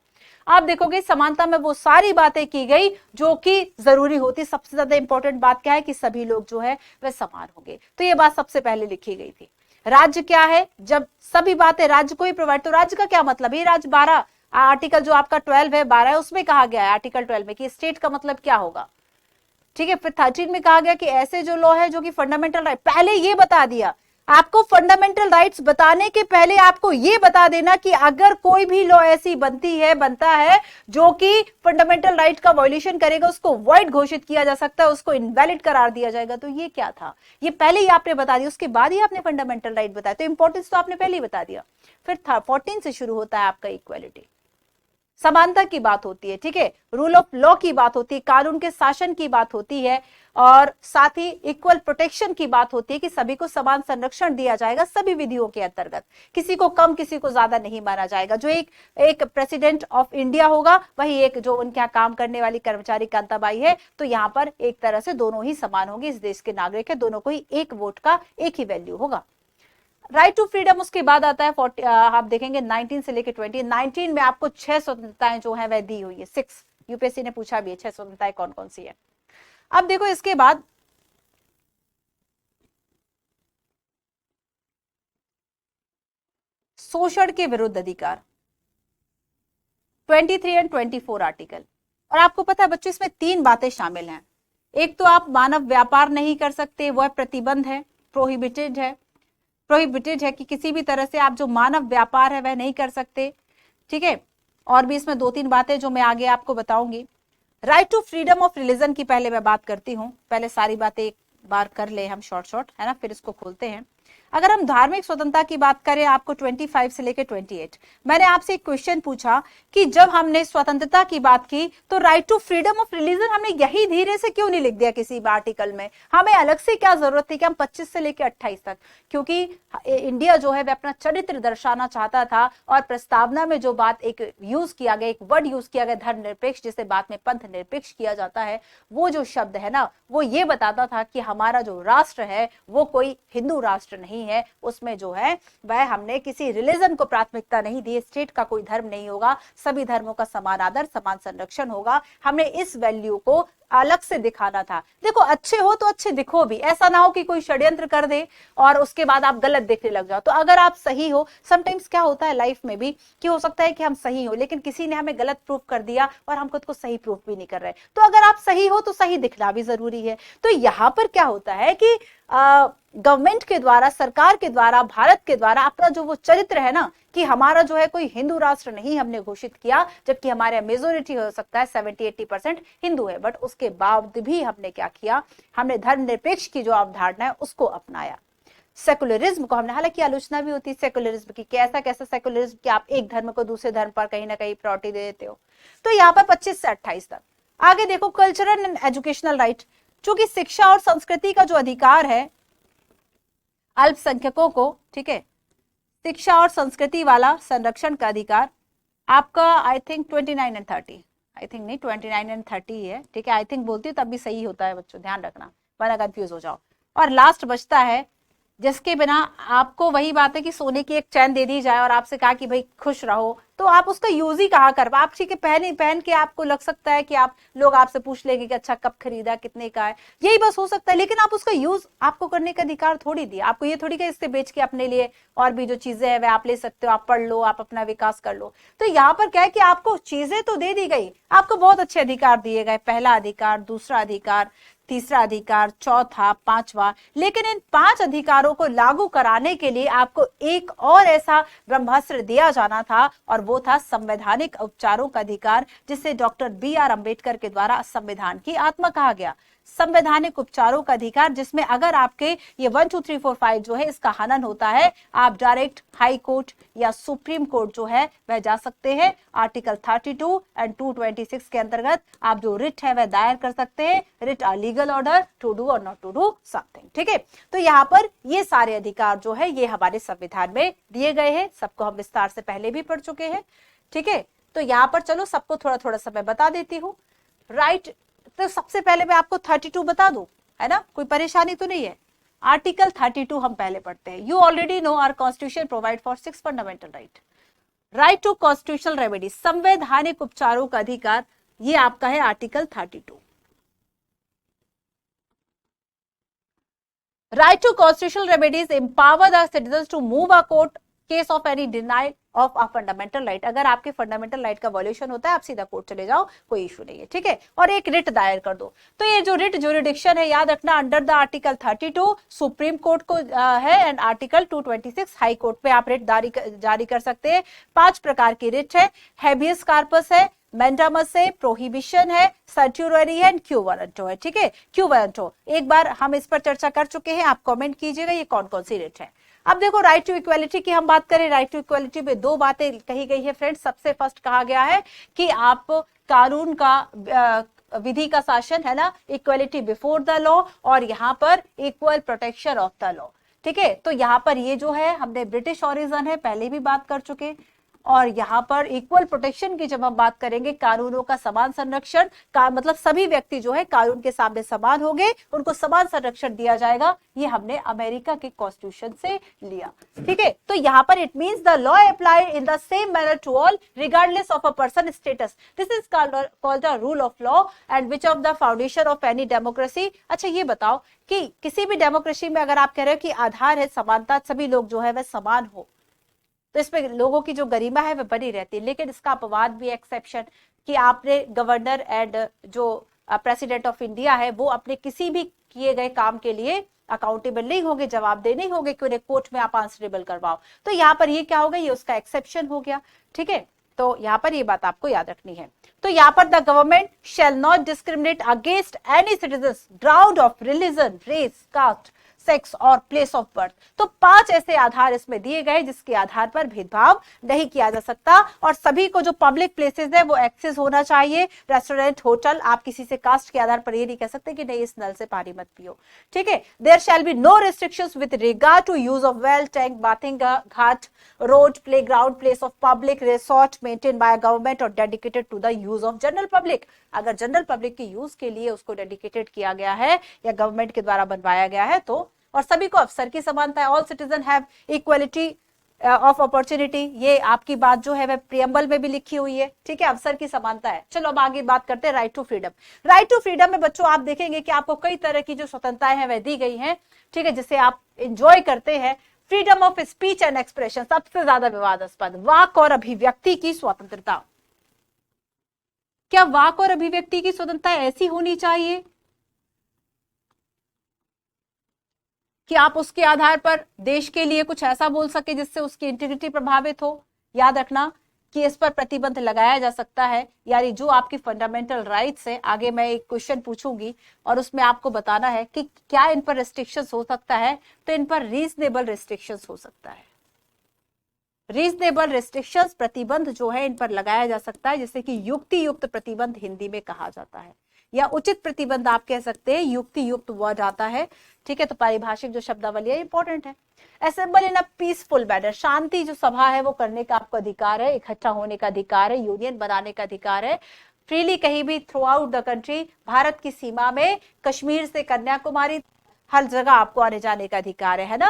आप देखोगे समानता में वो सारी बातें की गई जो कि जरूरी होती। सबसे ज्यादा इंपॉर्टेंट बात क्या है कि सभी लोग जो है वह समान होंगे, तो ये बात सबसे पहले लिखी गई थी। राज्य क्या है, जब सभी बातें राज्य को ही प्रोवाइड, तो राज्य का क्या मतलब, ये राज्य आर्टिकल जो आपका 12 है, 12 है, उसमें कहा गया है आर्टिकल 12 में कि स्टेट का मतलब क्या होगा। ठीक है, फिर 13 में कहा गया कि ऐसे जो लॉ है जो कि फंडामेंटल राइट, पहले ये बता दिया आपको, फंडामेंटल राइट्स बताने के पहले आपको ये बता देना कि अगर कोई भी लॉ ऐसी बनता है जो कि फंडामेंटल राइट का वायलेशन करेगा, उसको वॉइड घोषित किया जा सकता है, उसको इनवैलिड करार दिया जाएगा। तो ये क्या था, ये पहले ही आपने बता दिया, उसके बाद ही आपने फंडामेंटल राइट बताया, तो इंपॉर्टेंस तो आपने पहले ही बता दिया। फिर 14 से शुरू होता है आपका इक्वालिटी, समानता की बात होती है, ठीक है, रूल ऑफ लॉ की बात होती है, कानून के शासन की बात होती है, और साथ ही इक्वल प्रोटेक्शन की बात होती है कि सभी को समान संरक्षण दिया जाएगा सभी विधियों के अंतर्गत, किसी को कम किसी को ज्यादा नहीं माना जाएगा। जो एक प्रेसिडेंट ऑफ इंडिया होगा वही एक जो उनके यहाँ काम करने वाली कर्मचारी कांताबाई है, तो यहाँ पर एक तरह से दोनों ही समान होंगे, इस देश के नागरिक है, दोनों को ही एक वोट का एक ही वैल्यू होगा। राइट टू फ्रीडम उसके बाद आता है 40, आप देखेंगे 19 से लेकर 20। 19 में आपको 6 स्वतंत्रताएं जो है वह दी हुई है, 6, यूपीएससी ने पूछा भी है 6 स्वतंत्रताएं कौन कौन सी है। अब देखो इसके बाद शोषण के विरुद्ध अधिकार 23 एंड 24 आर्टिकल। और आपको पता है बच्चों इसमें 3 बातें शामिल हैं। एक तो आप मानव व्यापार नहीं कर सकते, वह प्रतिबंध है, प्रोहिबिटेड है कि किसी भी तरह से आप जो मानव व्यापार है वह नहीं कर सकते, ठीक है। और भी इसमें 2-3 बातें जो मैं आगे आपको बताऊंगी। Right to freedom of religion की पहले मैं बात करती हूं, पहले सारी बातें एक बार कर ले हम शॉर्ट है ना, फिर इसको खोलते हैं। अगर हम धार्मिक स्वतंत्रता की बात करें आपको 25 से लेकर 28, मैंने आपसे एक क्वेश्चन पूछा कि जब हमने स्वतंत्रता की बात की तो right to freedom of religion हमने यही धीरे से क्यों नहीं लिख दिया किसी आर्टिकल में, हमें अलग से क्या जरूरत थी कि हम 25 से लेकर 28 तक, क्योंकि इंडिया जो है वह अपना चरित्र दर्शाना चाहता था, और प्रस्तावना में जो बात एक यूज किया गया, एक वर्ड यूज किया गया धर्मनिरपेक्ष, जिसे बाद में पंथ निरपेक्ष किया जाता है, वो जो शब्द है ना वो ये बताता था कि हमारा जो राष्ट्र है वो कोई हिंदू राष्ट्र नहीं है, उसमें जो है वह हमने किसी रिलीजन को प्राथमिकता नहीं दी, स्टेट का कोई धर्म नहीं होगा, सभी धर्मों का समान आदर समान संरक्षण होगा, हमने इस वैल्यू को अलग से दिखाना था। देखो अच्छे हो तो अच्छे दिखो भी, ऐसा ना हो कि कोई षड्यंत्र कर दे और उसके बाद आप गलत दिखने लग जाओ। तो अगर आप सही हो, समटाइम्स क्या होता है लाइफ में भी कि हो सकता है कि हम सही हो लेकिन किसी ने हमें गलत प्रूफ कर दिया और हम खुद को सही प्रूफ भी नहीं कर रहे, तो अगर आप सही हो तो सही दिखना भी जरूरी है। तो यहां पर क्या होता है कि गवर्नमेंट के द्वारा, सरकार के द्वारा, भारत के द्वारा अपना जो वो चरित्र है ना कि हमारा जो है कोई हिंदू राष्ट्र नहीं हमने घोषित किया, जबकि हमारे मेजोरिटी हो सकता है 70-80% हिंदू है, बट उसके बावजूद भी हमने क्या किया, हमने धर्मनिरपेक्ष की जो अवधारणा है उसको अपनाया। सेकुलरिज्म को हमने, हालांकि आलोचना भी होती है सेकुलरिज्म की, कैसा कैसा सेकुलरिज्म कि आप एक धर्म को दूसरे धर्म पर कहीं ना कहीं प्रायोरिटी दे देते हो। तो यहाँ पर 25 से 28 तक। आगे देखो कल्चरल एंड एजुकेशनल राइट, चूंकि शिक्षा और संस्कृति का जो अधिकार है अल्पसंख्यकों को, ठीक है, शिक्षा और संस्कृति वाला संरक्षण का अधिकार आपका I think 29 and 30, I think नहीं 29 एंड 30 है, ठीक है, आई थिंक बोलती हूँ तब भी सही होता है बच्चों, ध्यान रखना वरना कंफ्यूज हो जाओ। और लास्ट बचता है जिसके बिना आपको वही बात है कि सोने की एक चैन दे दी जाए और आपसे कहा कि भाई खुश रहो, तो आप उसका यूज ही कहाँ कर, आप ठीक है पहन के आपको लग सकता है कि आप लोग आपसे पूछ लेंगे कि अच्छा कब खरीदा, कितने का है, यही बस हो सकता है, लेकिन आप उसका यूज आपको करने का अधिकार थोड़ी दिया। आपको ये थोड़ी कि इससे बेच के अपने लिए और भी जो चीजें हैं वह आप ले सकते हो, आप पढ़ लो, आप अपना विकास कर लो। तो यहाँ पर क्या है कि आपको चीजें तो दे दी गई, आपको बहुत अच्छे अधिकार दिए गए, पहला अधिकार, दूसरा अधिकार, तीसरा अधिकार, चौथा, पांचवा, लेकिन इन 5 अधिकारों को लागू कराने के लिए आपको एक और ऐसा ब्रह्मास्त्र दिया जाना था, और वो था संवैधानिक उपचारों का अधिकार, जिसे डॉक्टर बी.आर. अंबेडकर के द्वारा संविधान की आत्मा कहा गया। संवैधानिक उपचारों का अधिकार, जिसमें अगर आपके ये 1 2 3 4 5 जो है इसका हनन होता है, आप डायरेक्ट हाई कोर्ट या सुप्रीम कोर्ट जो है वह जा सकते हैं। आर्टिकल 32 एंड 226 के अंतर्गत आप जो रिट है वह दायर कर सकते हैं, writ a legal order to do और नॉट टू डू समथिंग, ठीक है। तो यहाँ पर ये सारे अधिकार जो है ये हमारे संविधान में दिए गए हैं, सबको हम विस्तार से पहले भी पढ़ चुके हैं, ठीक है। तो यहाँ पर चलो सबको थोड़ा थोड़ा सा मैं बता देती हूँ। राइट, तो सबसे पहले मैं आपको 32 बता दूं, है ना, कोई परेशानी तो नहीं है। आर्टिकल 32 हम पहले पढ़ते हैं। You already know our constitution provide for 6 fundamental right. Right to constitutional remedy, संवैधानिक उपचारों का अधिकार, ये आपका है article 32। Right to constitutional remedies empower the citizens to move a court case of any denial of a fundamental right, अगर आपके फंडामेंटल राइट का वॉल्यूशन होता है आप सीधा कोर्ट चले जाओ, कोई इशू नहीं है, ठीक है। और एक रिट दायर कर दो। तो ये जो रिट ज्यूरिडिक्शन है याद रखना, under the article 32 supreme court को है एंड आर्टिकल 226 हाई कोर्ट पे आप रिट जारी कर सकते हैं। 5 प्रकार की रिट है, हैबियस कार्पस है, मैंडामस है, प्रोहिबिशन है, सर्ट्यूररी है, क्यू वारंटो है, ठीक है। क्यू वारंटो एक बार हम इस पर चर्चा कर चुके हैं, आप कमेंट कीजिएगा ये कौन कौन सी रिट है। अब देखो राइट टू इक्वालिटी की हम बात करें, राइट टू इक्वालिटी पे 2 बातें कही गई है फ्रेंड्स। सबसे फर्स्ट कहा गया है कि आप कानून का विधि का शासन है ना, इक्वालिटी बिफोर द लॉ, और यहाँ पर equal protection of the law, ठीक है। तो यहाँ पर ये जो है हमने ब्रिटिश ओरिजिन है पहले भी बात कर चुके, और यहाँ पर इक्वल प्रोटेक्शन की जब हम बात करेंगे, कानूनों का समान संरक्षण का मतलब सभी व्यक्ति जो है कानून के सामने समान होंगे, उनको समान संरक्षण दिया जाएगा, ये हमने अमेरिका के कॉन्स्टिट्यूशन से लिया, ठीक है। तो यहाँ पर it means the law applied in the same manner to all regardless of a person status, this is called the rule of law and which of the foundation of any democracy. अच्छा ये बताओ कि किसी भी डेमोक्रेसी में अगर आप कह रहे हो कि आधार है समानता, सभी लोग जो है वह समान हो, तो इसमें लोगों की जो गरिमा है वह बनी रहती है। लेकिन इसका अपवाद भी एक्सेप्शन कि आपने गवर्नर एंड जो प्रेसिडेंट ऑफ इंडिया है वो अपने किसी भी किए गए काम के लिए अकाउंटेबल नहीं होंगे, जवाबदेह नहीं होंगे कि उन्हें कोर्ट में आप आंसरेबल करवाओ। तो यहाँ पर ये क्या होगा, ये उसका एक्सेप्शन हो गया, ठीक है। तो यहाँ पर ये बात आपको याद रखनी है। तो यहाँ पर the government shall not discriminate against any citizen ground of religion, race, caste, sex और प्लेस ऑफ बर्थ। तो 5 ऐसे आधार इसमें दिए गए जिसके आधार पर भेदभाव नहीं किया जा सकता, और सभी को जो पब्लिक प्लेसेस है वो एक्सेस होना चाहिए। रेस्टोरेंट, होटल, आप किसी से कास्ट के आधार पर ये नहीं कह सकते कि नहीं इस नल से पानी मत पियो, ठीक है। There shall be no restrictions with regard to use of well, tank, bathing ghat, road, playground, place of public resort maintain by government और dedicated to the use of general public. अगर जनरल पब्लिक के यूज के लिए उसको डेडिकेटेड किया गया है या गवर्नमेंट के द्वारा बनवाया गया है तो, और सभी को अवसर की समानता है, all citizen have equality of opportunity, ये आपकी बात जो है वह प्रियम्बल में भी लिखी हुई है, ठीक है, अवसर की समानता है। चलो अब आगे बात करते हैं right to freedom. Right to freedom में बच्चों आप देखेंगे कि आपको कई तरह की जो स्वतंत्रताएं हैं वह दी गई हैं, ठीक है, जिसे आप एंजॉय करते हैं। Freedom of speech and expression सबसे ज्यादा विवादास्पद, वाक और अभिव्यक्ति की स्वतंत्रता। क्या वाक और अभिव्यक्ति की स्वतंत्रता ऐसी होनी चाहिए कि आप उसके आधार पर देश के लिए कुछ ऐसा बोल सके जिससे उसकी इंटीग्रिटी प्रभावित हो? याद रखना कि इस पर प्रतिबंध लगाया जा सकता है, यानी जो आपकी फंडामेंटल राइट्स है। आगे मैं एक क्वेश्चन पूछूंगी और उसमें आपको बताना है कि क्या इन पर रेस्ट्रिक्शंस हो सकता है, तो इन पर रीजनेबल रेस्ट्रिक्शंस हो सकता है। रीजनेबल रेस्ट्रिक्शंस, प्रतिबंध जो है इन पर लगाया जा सकता है, जैसे कि युक्ति युक्त प्रतिबंध हिंदी में कहा जाता है, या उचित प्रतिबंध आप कह सकते हैं, युक्ति युक्त वर्ड आता है, ठीक है। तो पारिभाषिक जो शब्दावली है इंपॉर्टेंट है। Assemble in a peaceful manner, शांति जो सभा है वो करने का आपको अधिकार है, इकट्ठा होने का अधिकार है, यूनियन बनाने का अधिकार है। फ्रीली कहीं भी through out the country, Bharat की सीमा में कश्मीर से कन्याकुमारी हर जगह आपको आने जाने का अधिकार है ना।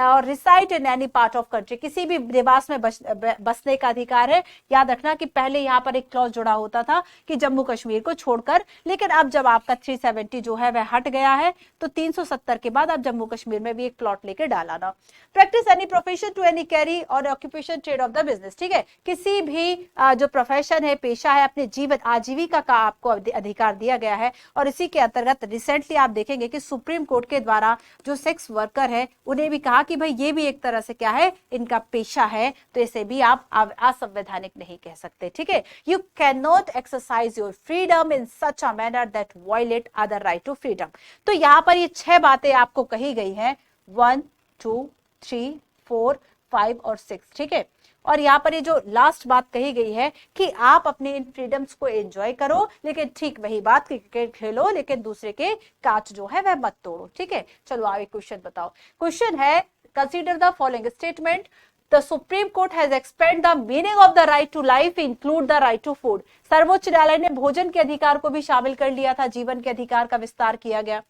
और reside in any part of country, किसी भी निवास में बसने का अधिकार है। याद रखना कि पहले यहाँ पर एक क्लॉज जुड़ा होता था कि जम्मू कश्मीर को छोड़कर, लेकिन अब जब आपका 370 जो है वह हट गया है तो 370 के बाद आप जम्मू कश्मीर में भी एक प्लॉट लेकर डाला ना। Practice any profession to any carry और occupation trade of the business, ठीक है, किसी भी जो प्रोफेशन है, पेशा है, अपने जीवन आजीविका का आपको अधिकार दिया गया है। और इसी के अंतर्गत रिसेंटली आप देखेंगे कि सुप्रीम कोर्ट के द्वारा जो सेक्स वर्कर है उन्हें भी कहा कि भाई ये भी एक तरह से क्या है, इनका पेशा है, तो इसे भी आप असंवैधानिक नहीं कह सकते, ठीक है। You can not exercise your freedom in such a manner that violate other right to freedom. तो यहाँ पर ये 6 बातें आपको कही गई हैं, 1, 2, 3, 4, 5 और 6, ठीक है। और यहाँ पर ये जो लास्ट बात कही गई है कि आप अपने इन फ्रीडम्स को एंजॉय करो, लेकिन ठीक वही बात कि क्रिकेट खेलो लेकिन दूसरे के कांच जो है वह मत तोड़ो, ठीक है। चलो आगे क्वेश्चन बताओ। क्वेश्चन है, consider the following statement, the supreme Court has expand the meaning of the right to life include the right to food. सर्वोच्च न्यायालय ने भोजन के अधिकार को भी शामिल कर लिया था, जीवन के अधिकार का विस्तार किया गया।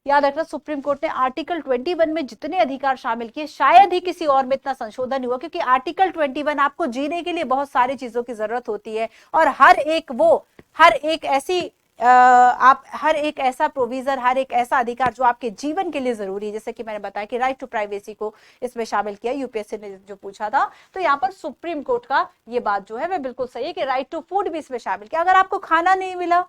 याद रखना सुप्रीम कोर्ट ने आर्टिकल 21 में जितने अधिकार शामिल किए शायद ही किसी और में इतना संशोधन हुआ, क्योंकि आर्टिकल 21 आपको जीने के लिए बहुत सारी चीजों की जरूरत होती है और हर एक ऐसी आप हर एक ऐसा प्रोविजन, हर एक ऐसा अधिकार जो आपके जीवन के लिए जरूरी है, जैसे कि मैंने बताया कि राइट टू प्राइवेसी को इसमें शामिल किया, यूपीएससी ने जो पूछा था। तो यहाँ पर सुप्रीम कोर्ट का ये बात जो है वह बिल्कुल सही है कि राइट टू फूड भी इसमें शामिल किया। अगर आपको खाना नहीं मिला,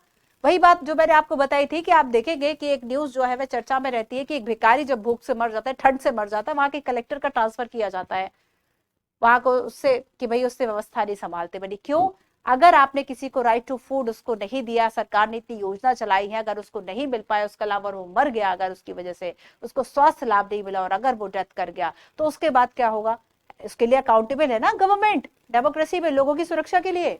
वही बात जो मैंने आपको बताई थी कि आप देखेंगे कि एक न्यूज जो है वह चर्चा में रहती है कि एक भिखारी जब भूख से मर जाता है, ठंड से मर जाता है, वहां के कलेक्टर का ट्रांसफर किया जाता है वहां को, उससे कि भाई उससे व्यवस्था नहीं संभालते बनी। क्यों? अगर आपने किसी को राइट टू फूड उसको नहीं दिया, सरकार ने इतनी योजना चलाई है, अगर उसको नहीं मिल पाया, उसका लाभ और वो मर गया, अगर उसकी वजह से उसको स्वास्थ्य लाभ नहीं मिला और अगर वो डेथ कर गया, तो उसके बाद क्या होगा? उसके लिए अकाउंटेबल है ना गवर्नमेंट, डेमोक्रेसी में लोगों की सुरक्षा के लिए।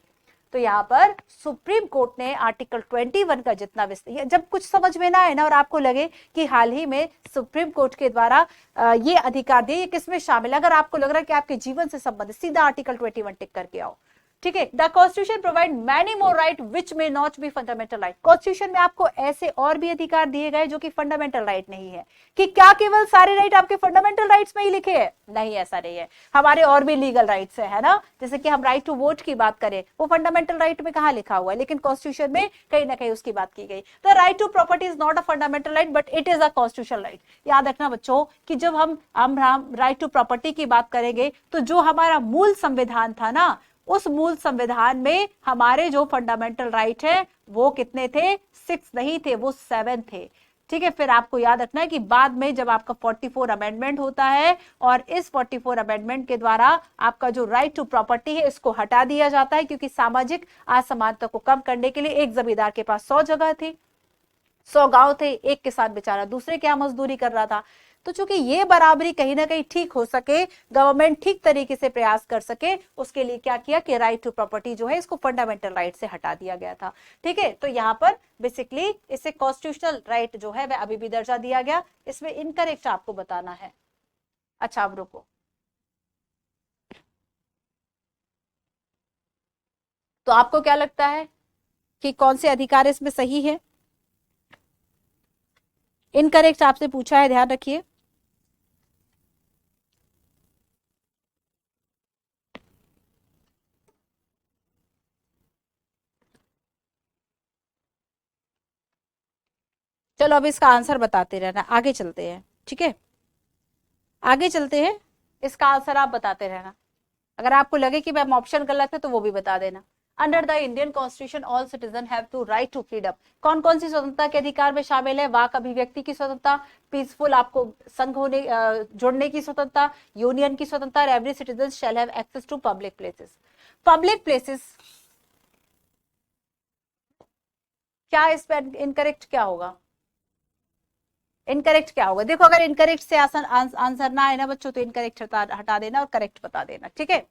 तो यहाँ पर सुप्रीम कोर्ट ने आर्टिकल 21 का जितना विस्तार, जब कुछ समझ में ना आए ना और आपको लगे कि हाल ही में सुप्रीम कोर्ट के द्वारा ये अधिकार दिए, ये किसमें शामिल है, अगर आपको लग रहा है कि आपके जीवन से संबंधित, सीधा आर्टिकल 21 टिक करके आओ। ठीक है। The constitution provide many more right which may not be fundamental right. Constitution में आपको ऐसे और भी अधिकार दिए गए जो कि फंडामेंटल राइट नहीं है। कि क्या केवल सारे राइट आपके फंडामेंटल राइट्स में ही लिखे हैं? नहीं, ऐसा नहीं है। हमारे और भी लीगल राइट्स है ना, जैसे कि हम राइट टू वोट की बात करें, वो फंडामेंटल राइट में कहां लिखा हुआ है, लेकिन कॉन्स्टिट्यूशन में कहीं ना कहीं उसकी बात की गई। तो right to property is not a fundamental right but it is a constitutional right. याद रखना बच्चों कि जब हम राइट टू प्रॉपर्टी की बात करेंगे तो जो हमारा मूल संविधान था ना, उस मूल संविधान में हमारे जो फंडामेंटल राइट है वो कितने थे? 6 नहीं थे, वो 7 थे। ठीक है। फिर आपको याद रखना है कि बाद में जब आपका 44 अमेंडमेंट होता है और इस 44 अमेंडमेंट के द्वारा आपका जो राइट टू प्रॉपर्टी है इसको हटा दिया जाता है, क्योंकि सामाजिक असमानता को कम करने के लिए एक जमींदार के पास 100 जगह थी, 100 गांव थे, एक किसान बेचारा दूसरे के यहाँ मजदूरी कर रहा था। तो चूंकि ये बराबरी कहीं ना कहीं ठीक हो सके, गवर्नमेंट ठीक तरीके से प्रयास कर सके, उसके लिए क्या किया कि राइट टू प्रॉपर्टी जो है इसको फंडामेंटल राइट से हटा दिया गया था। ठीक है। तो यहाँ पर बेसिकली इसे कॉन्स्टिट्यूशनल राइट जो है वह अभी भी दर्जा दिया गया। इसमें इनकरेक्ट आपको बताना है। अच्छा, अब रुको। तो आपको क्या लगता है कि कौन से अधिकार इसमें सही है? इनकरेक्ट आपसे पूछा है, ध्यान रखिए। चलो अब इसका आंसर बताते रहना, आगे चलते हैं। ठीक है, आगे चलते हैं, इसका आंसर आप बताते रहना। अगर आपको लगे कि मैम ऑप्शन गलत है तो वो भी बता देना। Under the Indian constitution all citizen have to right to freedom. कौन कौन सी स्वतंत्रता के अधिकार में शामिल है? वाक अभिव्यक्ति की स्वतंत्रता, पीसफुल आपको संघ होने जुड़ने की स्वतंत्रता, यूनियन की स्वतंत्रता, every citizen shall have access to public places. Public places क्या इस पर इनकरेक्ट क्या होगा? इनकरेक्ट क्या होगा? देखो, अगर इनकरेक्ट से आंसर ना आए ना बच्चों तो इनकरेक्ट हटा देना और करेक्ट बता देना। ठीक है।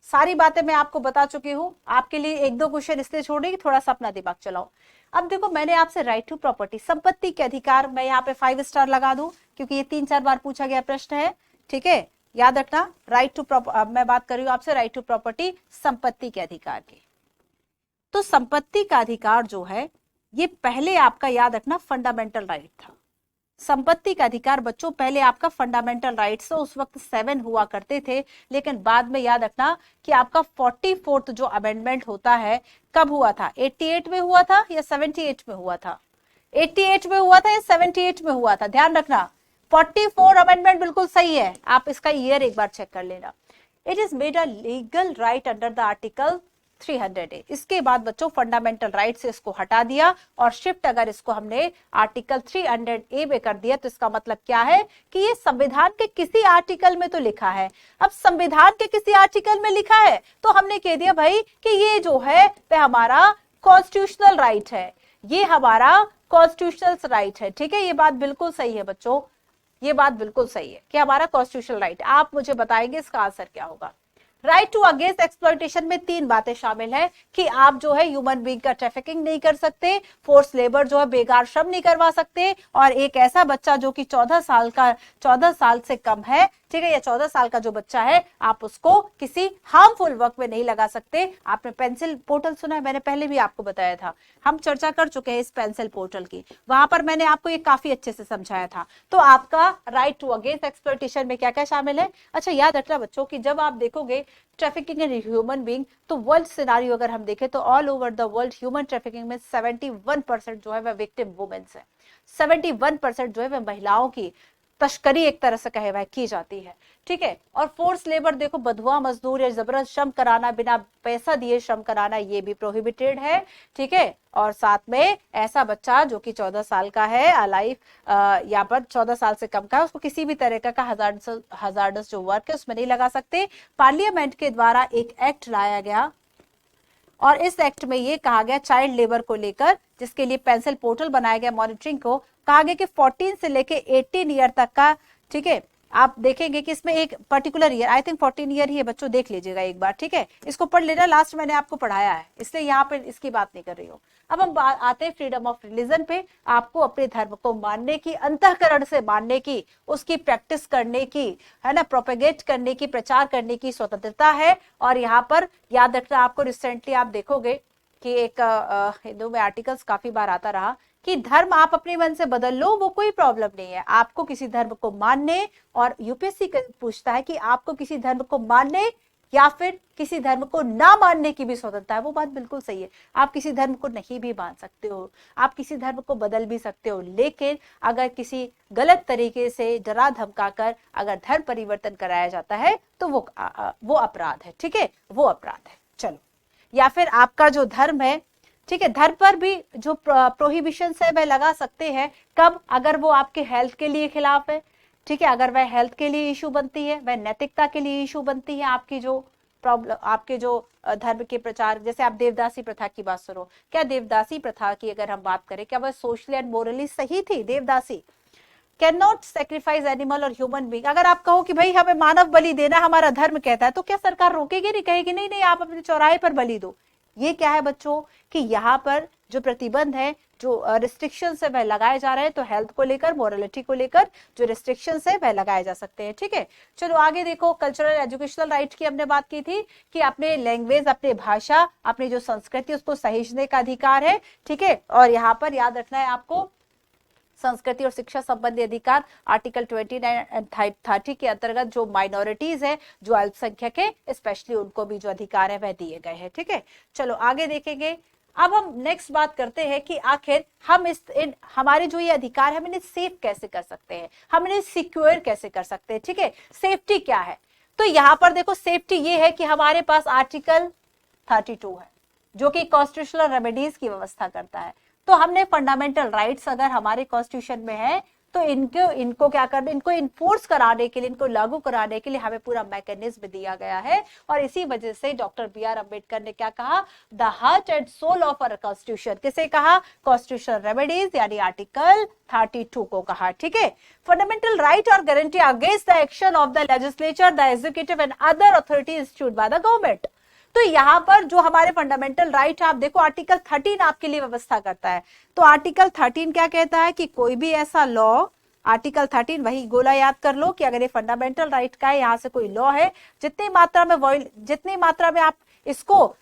सारी बातें मैं आपको बता चुकी हूँ। आपके लिए एक दो क्वेश्चन इसलिए छोड़े कि थोड़ा सा अपना दिमाग चलाओ। अब देखो, मैंने आपसे राइट टू प्रॉपर्टी, संपत्ति के अधिकार, मैं यहाँ पे 5 स्टार लगा दूं क्योंकि ये 3-4 बार पूछा गया प्रश्न है। ठीक है, याद रखना। राइट टू मैं बात कर रही हूँ आपसे राइट टू प्रॉपर्टी, संपत्ति के अधिकार की। तो संपत्ति का अधिकार जो है ये पहले आपका याद रखना फंडामेंटल राइट था। संपत्ति का अधिकार बच्चों पहले आपका फंडामेंटल राइट्स, उस वक्त 7 हुआ करते थे, लेकिन बाद में याद रखना कि आपका 44th जो अमेंडमेंट होता है कब हुआ था? 88 में हुआ था या 78 में हुआ था? 88 में हुआ था या 78 में हुआ था? ध्यान रखना, 44 अमेंडमेंट बिल्कुल सही है। आप इसका ईयर एक बार चेक कर लेना। It is made a legal right under the article 300A। इसके बाद बच्चों फंडामेंटल राइट से इसको हटा दिया और शिफ्ट अगर इसको हमने आर्टिकल 300A में कर दिया तो इसका मतलब क्या है कि ये संविधान के किसी आर्टिकल में तो लिखा है। अब संविधान के किसी आर्टिकल में लिखा है तो हमने कह दिया भाई कि ये जो है वह हमारा कॉन्स्टिट्यूशनल राइट है, ये हमारा कॉन्स्टिट्यूशनल राइट है। ठीक है, ये बात बिल्कुल सही है बच्चों, ये बात बिल्कुल सही है कि हमारा कॉन्स्टिट्यूशनल राइट। आप मुझे बताएंगे इसका आंसर क्या होगा? राइट टू अगेंस्ट एक्सप्लॉयटेशन में 3 बातें शामिल है कि आप जो है ह्यूमन बीइंग का ट्रैफिकिंग नहीं कर सकते, फोर्स लेबर जो है बेकार श्रम नहीं करवा सकते, और एक ऐसा बच्चा जो कि 14 साल से कम है, ठीक है, या 14 साल का जो बच्चा है, आप उसको किसी हार्मफुल वर्क में नहीं लगा सकते। आपने पेंसिल पोर्टल सुना है? मैंने पहले भी आपको बताया था, हम चर्चा कर चुके हैं इस पेंसिल पोर्टल की, वहां पर मैंने आपको ये काफी अच्छे से समझाया था। तो आपका राइट टू अगेंस्ट एक्सप्लॉयटेशन में क्या क्या शामिल है? अच्छा, याद रखना बच्चों कि जब आप देखोगे ट्रैफिकिंग इन ह्यूमन बीइंग, तो वर्ल्ड सिनारियो अगर हम देखें तो all over the world human trafficking में 71% जो है वह विक्टिम वुमेन्स है। 71% जो है वह महिलाओं की तस्करी एक तरह से कहे वह की जाती है, ठीक है। और फोर्स लेबर देखो, बधुआ मजदूर या जबरदस्त श्रम कराना, बिना पैसा दिए श्रम कराना, ये भी प्रोहिबिटेड है, ठीक है। और साथ में ऐसा बच्चा जो कि 14 साल का है अलाइव या पर 14 साल से कम का है, उसको किसी भी तरह का हजार्डस जो वर्क है उसमें नहीं लगा सकते। पार्लियामेंट के द्वारा एक एक्ट लाया गया और इस एक्ट में ये कहा गया चाइल्ड लेबर को लेकर, जिसके लिए पेंसिल पोर्टल बनाया गया मॉनिटरिंग को, कहा गया कि 14 से लेके 18 ईयर तक का, ठीक है। आप देखेंगे कि इसमें एक particular year, I think 14 year ही है, बच्चों देख लीजिएगा एक बार, ठीक है। इसको पढ़ लेना, लास्ट मैंने आपको पढ़ाया है, इसलिए यहाँ पे इसकी बात नहीं कर रही हूँ। अब हम आते हैं फ्रीडम ऑफ रिलीजन पे। आपको अपने धर्म को मानने की, अंतःकरण से मानने की, उसकी प्रैक्टिस करने की, है ना, प्रोपेगेट करने की, प्रचार करने की स्वतंत्रता है। और यहाँ पर याद रखना, आपको रिसेंटली आप देखोगे कि एक हिंदू में आर्टिकल्स काफी बार आता रहा कि धर्म आप अपने मन से बदल लो, वो कोई प्रॉब्लम नहीं है, आपको किसी धर्म को मानने, और यूपीएससी पूछता है कि आपको किसी धर्म को मानने या फिर किसी धर्म को ना मानने की भी स्वतंत्रता है। वो बात बिल्कुल सही है, आप किसी धर्म को नहीं भी मान सकते हो, आप किसी धर्म को बदल भी सकते हो, लेकिन अगर किसी गलत तरीके से डरा धमका कर अगर धर्म परिवर्तन कराया जाता है तो वो अपराध है, ठीक है, वो अपराध है। चलो, या फिर आपका जो धर्म है, ठीक है, धर्म पर भी जो प्रोहिबिशन है वह लगा सकते हैं। कब? अगर वो आपके हेल्थ के लिए खिलाफ है, ठीक है, अगर वह हेल्थ के लिए इशू बनती है, वह नैतिकता के लिए इशू बनती है, आपकी जो प्रॉब्लम, आपके जो धर्म के प्रचार, जैसे आप देवदासी प्रथा की बात सुनो, क्या देवदासी प्रथा की अगर हम बात करें, क्या वह सोशली एंड मोरली सही थी? देवदासी कैन नॉट सेक्रीफाइस एनिमल और ह्यूमन बीइंग। अगर आप कहो कि भाई हमें मानव बलि देना हमारा धर्म कहता है, तो क्या सरकार रोकेगी? नहीं, कहेगी नहीं नहीं आप अपने चौराहे पर बलि दो। ये क्या है बच्चों कि यहाँ पर जो प्रतिबंध है, जो रिस्ट्रिक्शंस है वह लगाए जा रहे हैं, तो हेल्थ को लेकर, मोरलिटी को लेकर जो रिस्ट्रिक्शंस है वह लगाए जा सकते हैं, ठीक है। चलो आगे देखो, कल्चरल एजुकेशनल राइट की हमने बात की थी कि अपने लैंग्वेज, अपने भाषा, अपनी जो संस्कृति उसको सहेजने का अधिकार है, ठीक है। और यहाँ पर याद रखना है आपको संस्कृति और शिक्षा संबंधी अधिकार आर्टिकल 29 एंड 30 के अंतर्गत जो माइनॉरिटीज है, जो अल्पसंख्यक है, स्पेशली उनको भी जो अधिकार है वह दिए गए हैं, ठीक है। चलो आगे देखेंगे। अब हम नेक्स्ट बात करते हैं कि आखिर हम हमारे जो ये अधिकार है हम इन्हें सेफ कैसे कर सकते हैं, हम इन्हें सिक्योर कैसे कर सकते हैं, ठीक है। सेफ्टी क्या है? तो यहाँ पर देखो, सेफ्टी ये है कि हमारे पास आर्टिकल 32 है जो कि कॉन्स्टिट्यूशनल रेमेडीज की व्यवस्था करता है। तो हमने फंडामेंटल राइट्स अगर हमारे कॉन्स्टिट्यूशन में है तो इनको क्या करना, इनको इन्फोर्स कराने के लिए, इनको लागू कराने के लिए हमें पूरा मैकेनिज्म दिया गया है। और इसी वजह से डॉक्टर बी.आर. अम्बेडकर ने क्या कहा, the heart and soul of our constitution, किसे कहा? कॉन्स्टिट्यूशनल रेमेडीज यानी आर्टिकल 32 को कहा, ठीक है। फंडामेंटल राइट और guarantee against the action of the legislature, the executive and other authority institute by the government. तो यहाँ पर जो हमारे फंडामेंटल राइट है, आप देखो आर्टिकल 13 आपके लिए व्यवस्था करता है। तो आर्टिकल 13 क्या कहता है कि कोई भी ऐसा लॉ, आर्टिकल 13 वही गोला याद कर लो कि अगर ये फंडामेंटल राइट का है, यहाँ से कोई लॉ है, जितनी मात्रा में आप इसको